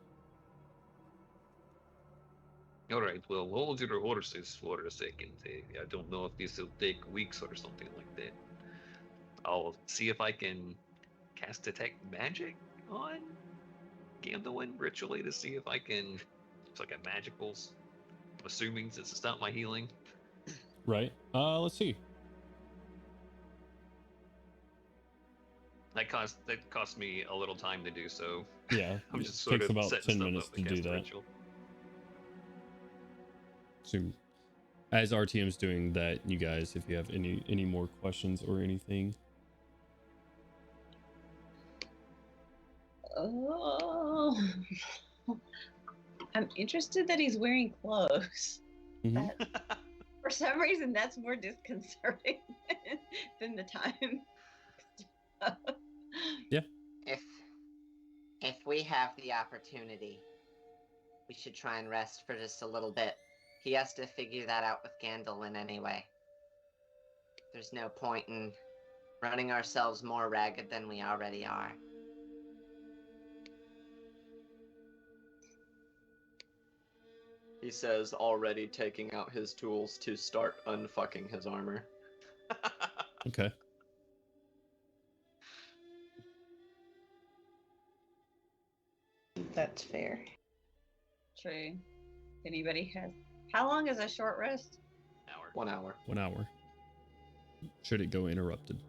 All right, well, hold your horses for a second. I don't know if this will take weeks or something like that. I'll see if I can cast detect magic on Gandalf ritually to see if I can. It's like a magical. I'm assuming since it's not my healing. Right. Let's see. That cost me a little time to do so. Yeah, I'm it just sort takes of about setting 10 stuff minutes up to do cast the that. ritual. So, as RTM's doing that, you guys, if you have any more questions or anything. Oh, I'm interested that he's wearing clothes. Mhm. For some reason, that's more disconcerting than the time. Yeah. If we have the opportunity, we should try and rest for just a little bit. He has to figure that out with Gandalin anyway. There's no point in running ourselves more ragged than we already are. He says, already taking out his tools to start unfucking his armor. Okay. That's fair. True. Anybody has? How long is a short rest? Hour. 1 hour. 1 hour. Should it go uninterrupted?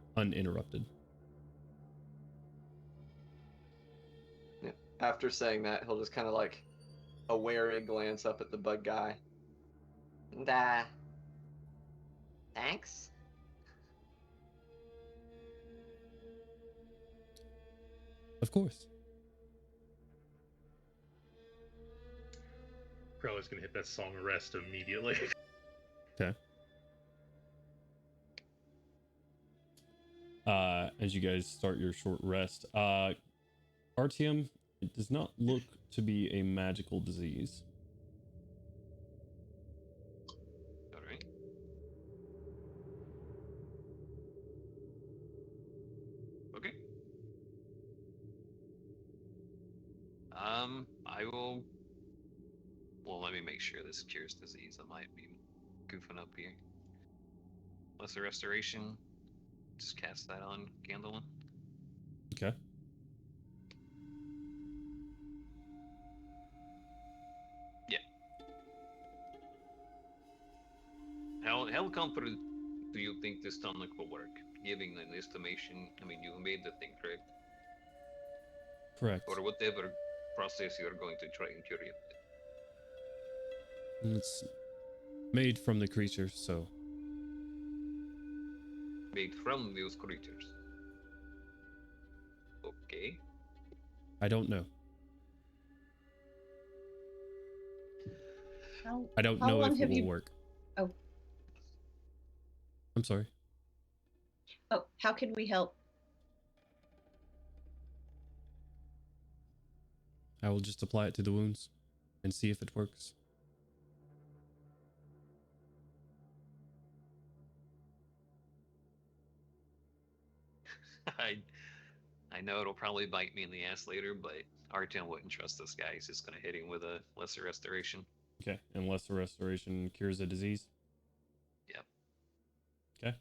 Yeah. After saying that, he'll just kind of like a wary glance up at the bug guy. And, thanks? Of course. Probably's gonna hit that song rest immediately. Okay. As you guys start your short rest, RTM, it does not look to be a magical disease. All right. Okay. I will. Well, let me make sure this cures disease. I might be goofing up here. Lesser restoration. Just cast that on Gandalin. Okay. Yeah. How confident do you think this tonic will work? Giving an estimation. I mean, you made the thing, correct? Correct. Or whatever process you're going to try and cure it. It's made from the creature, so Made from those creatures. Okay. I don't know. I don't How know long if it have will you? work. Oh, I'm sorry. oh, how can we help? I will just apply it to the wounds and see if it works. I know it'll probably bite me in the ass later, but Artem wouldn't trust this guy. He's just gonna hit him with a lesser restoration. Okay, unless the restoration cures a disease. Yep. Okay.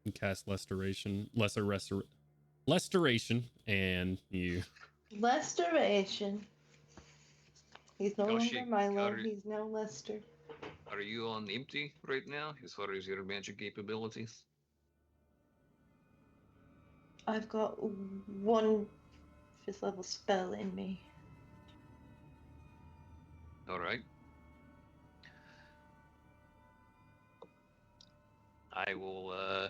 You cast restoration, and you. Restoration. He's no Goshi, longer Milo. are- He's now Lester. Are you on empty right now, as far as your magic capabilities? I've got one 5th level spell in me. All right. I will.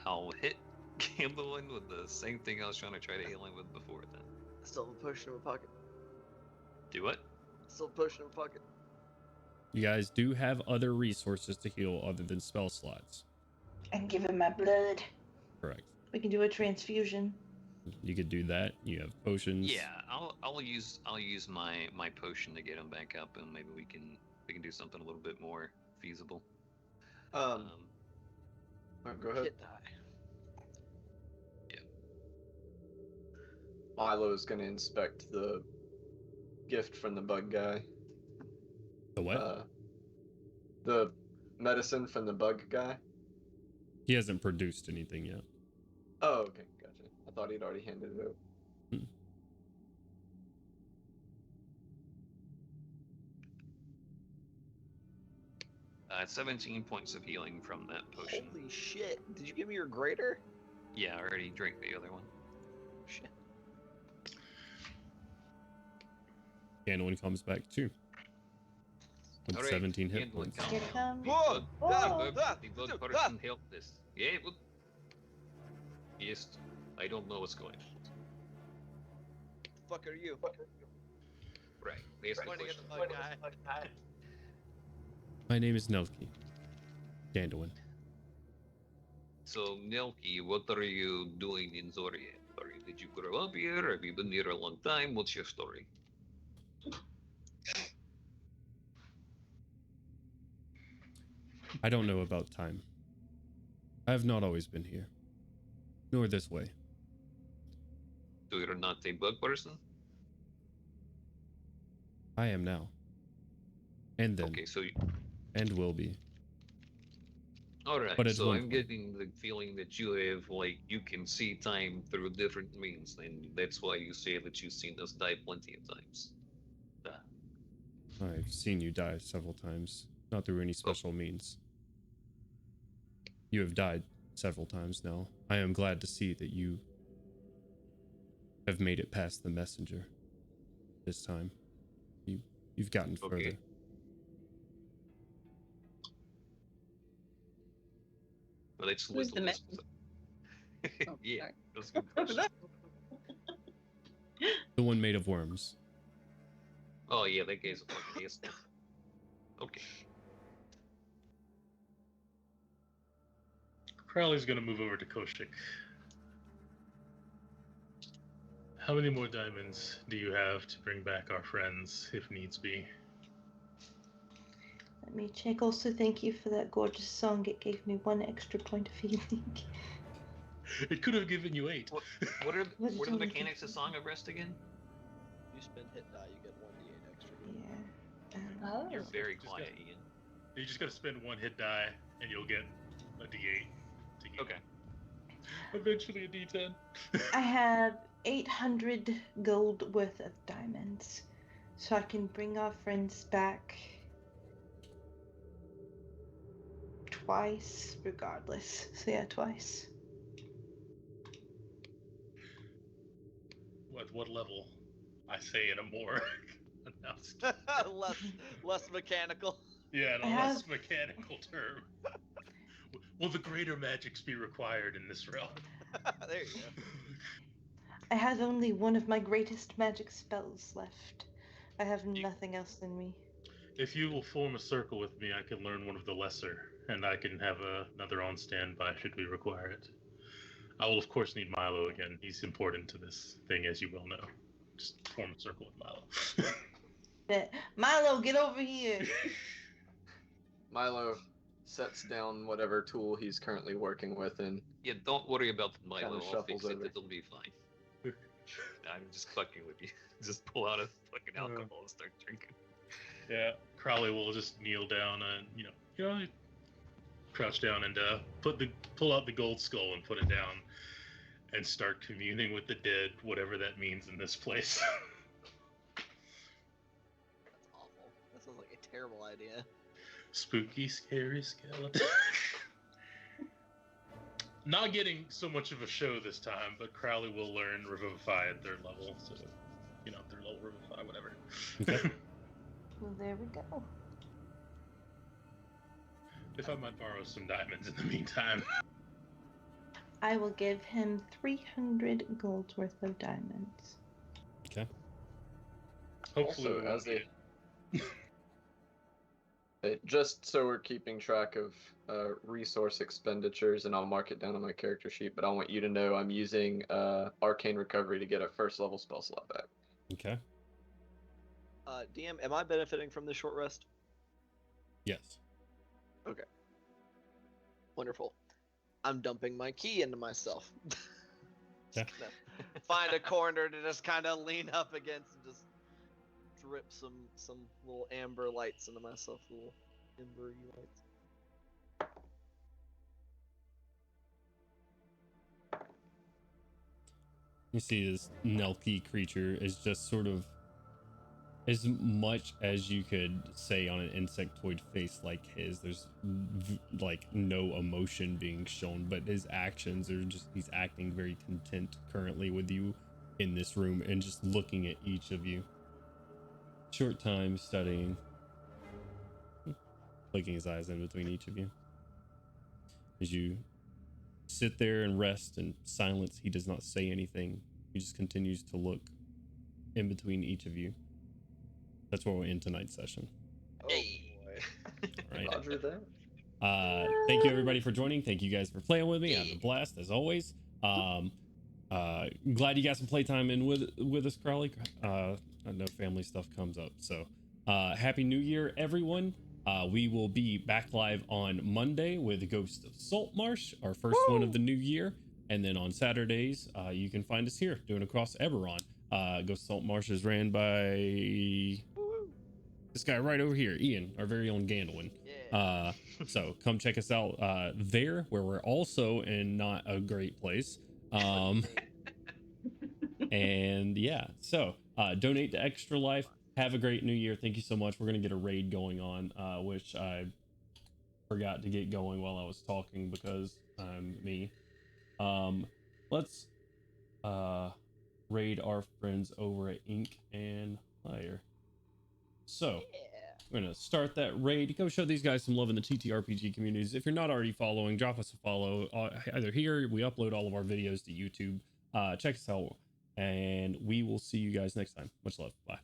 I'll hit Gambling with the same thing I was trying to try to heal him with before. Then Still a potion in my pocket. do what? Still a potion in my pocket. You guys do have other resources to heal other than spell slots. And give him my blood. Correct. We can do a transfusion. You could do that. You have potions. Yeah, I'll use my potion to get him back up, and maybe we can do something a little bit more feasible. Go ahead. Hit die. Milo's gonna inspect the gift from the bug guy. The what? The medicine from the bug guy. He hasn't produced anything yet. Oh, okay, gotcha. I thought he'd already handed it over. 17 points of healing from that potion. Holy shit! Did you give me your greater? Yeah, I already drank the other one. Shit. Gandalf comes back too. With Alright, 17 hit Gandalf points. comes. Here it comes. Whoa! Whoa! The bug person helped this. Yeah, well, yes, I don't know what's going on. Fuck are you? Right, there's the Pointing at question. the bug guy. My name is Nelki. Gandalf. So, Nelki, what are you doing in Zoria? Did you grow up here? Have you been here a long time? What's your story? I don't know about time. I have not always been here. Nor this way. So you're not a bug person? I am now. And then. Okay, so And will be. alright, But it's so one I'm point. getting the feeling that you have, like, you can see time through different means, and that's why you say that you've seen us die plenty of times. I've seen you die several times. Not through any special means. You have died several times now. I am glad to see that you have made it past the messenger this time. You've gotten Okay. further. Well, it's Who's the Little. Oh, Yeah, sorry. that's a good question. The one made of worms. Oh, yeah, that guy's a fucking ass. Okay. Crowley's gonna move over to Koshik. How many more diamonds do you have to bring back our friends, if needs be? Let me check. Also, thank you for that gorgeous song. It gave me 1 extra point of healing. It could have given you 8. What are What did what are you the make mechanics of Song of Rest again? You spend hit die, you get 1d8 extra. Yeah. Oh. You're very Just quiet, got- Ian. You just gotta spend 1 hit die, and you'll get a D8 to heal. Okay. Eventually a D10. I have 800 gold worth of diamonds, so I can bring our friends back twice, regardless. So yeah, twice. What level? I say in a more announced. less mechanical. Yeah, in I a less have- mechanical term. Will the greater magics be required in this realm? There you go. I have only one of my greatest magic spells left. I have nothing else in me. If you will form a circle with me, I can learn one of the lesser, and I can have another on standby should we require it. I will, of course, need Milo again. He's important to this thing, as you well know. Just form a circle with Milo. Milo, get over here! Milo sets down whatever tool he's currently working with and Yeah, don't worry about the Milo. Kinda I'll shuffles fix it. over. It'll be fine. I'm just fucking with you. Just pull out a fucking alcohol and start drinking. Yeah, Crowley will just kneel down and crouch down and pull out the gold skull and put it down, and start communing with the dead, whatever that means in this place. That's awful. That sounds like a terrible idea. Spooky, scary skeleton. Not getting so much of a show this time, but Crowley will learn Revivify at 3rd level, so third level Revivify, whatever. Okay. Well, there we go. If I might borrow some diamonds in the meantime. I will give him 300 gold worth of diamonds. Okay. Hopefully, Also, we won't as a- get- just so we're keeping track of resource expenditures, and I'll mark it down on my character sheet, but I want you to know I'm using Arcane Recovery to get a 1st level spell slot back. Okay. DM, am I benefiting from this short rest? Yes. Wonderful. I'm dumping my key into myself. Yeah. Just gonna find a corner to just kind of lean up against and just drip some little amber lights into myself, little amber lights. You see this Nelky creature is just sort of as much as you could say on an insectoid face like his, there's like no emotion being shown, but his actions are just, he's acting very content currently with you in this room and just looking at each of you. Short time studying, blinking his eyes in between each of you. As you sit there and rest in silence, he does not say anything. He just continues to look in between each of you. That's where we'll end tonight's session. Oh boy. All right. Roger that. Thank you everybody for joining. Thank you guys for playing with me. I had a blast as always. Glad you got some playtime in with us, Crowley. I know family stuff comes up, so happy New Year, everyone. We will be back live on Monday with Ghost of Saltmarsh, our first one of the new year, and then on Saturdays you can find us here doing across Eberron. Ghost of Saltmarsh is ran by this guy right over here, Ian, our very own Gandolin. Yeah. So come check us out there, where we're also in not a great place. And yeah, so donate to Extra Life. Have a great new year. Thank you so much. We're gonna get a raid going on, which I forgot to get going while I was talking because I'm me. Let's raid our friends over at Ink and Hire. So we're gonna start that raid. Go show these guys some love in the TTRPG communities. If you're not already following, drop us a follow. Either here, we upload all of our videos to YouTube. Check us out, and we will see you guys next time. Much love. Bye.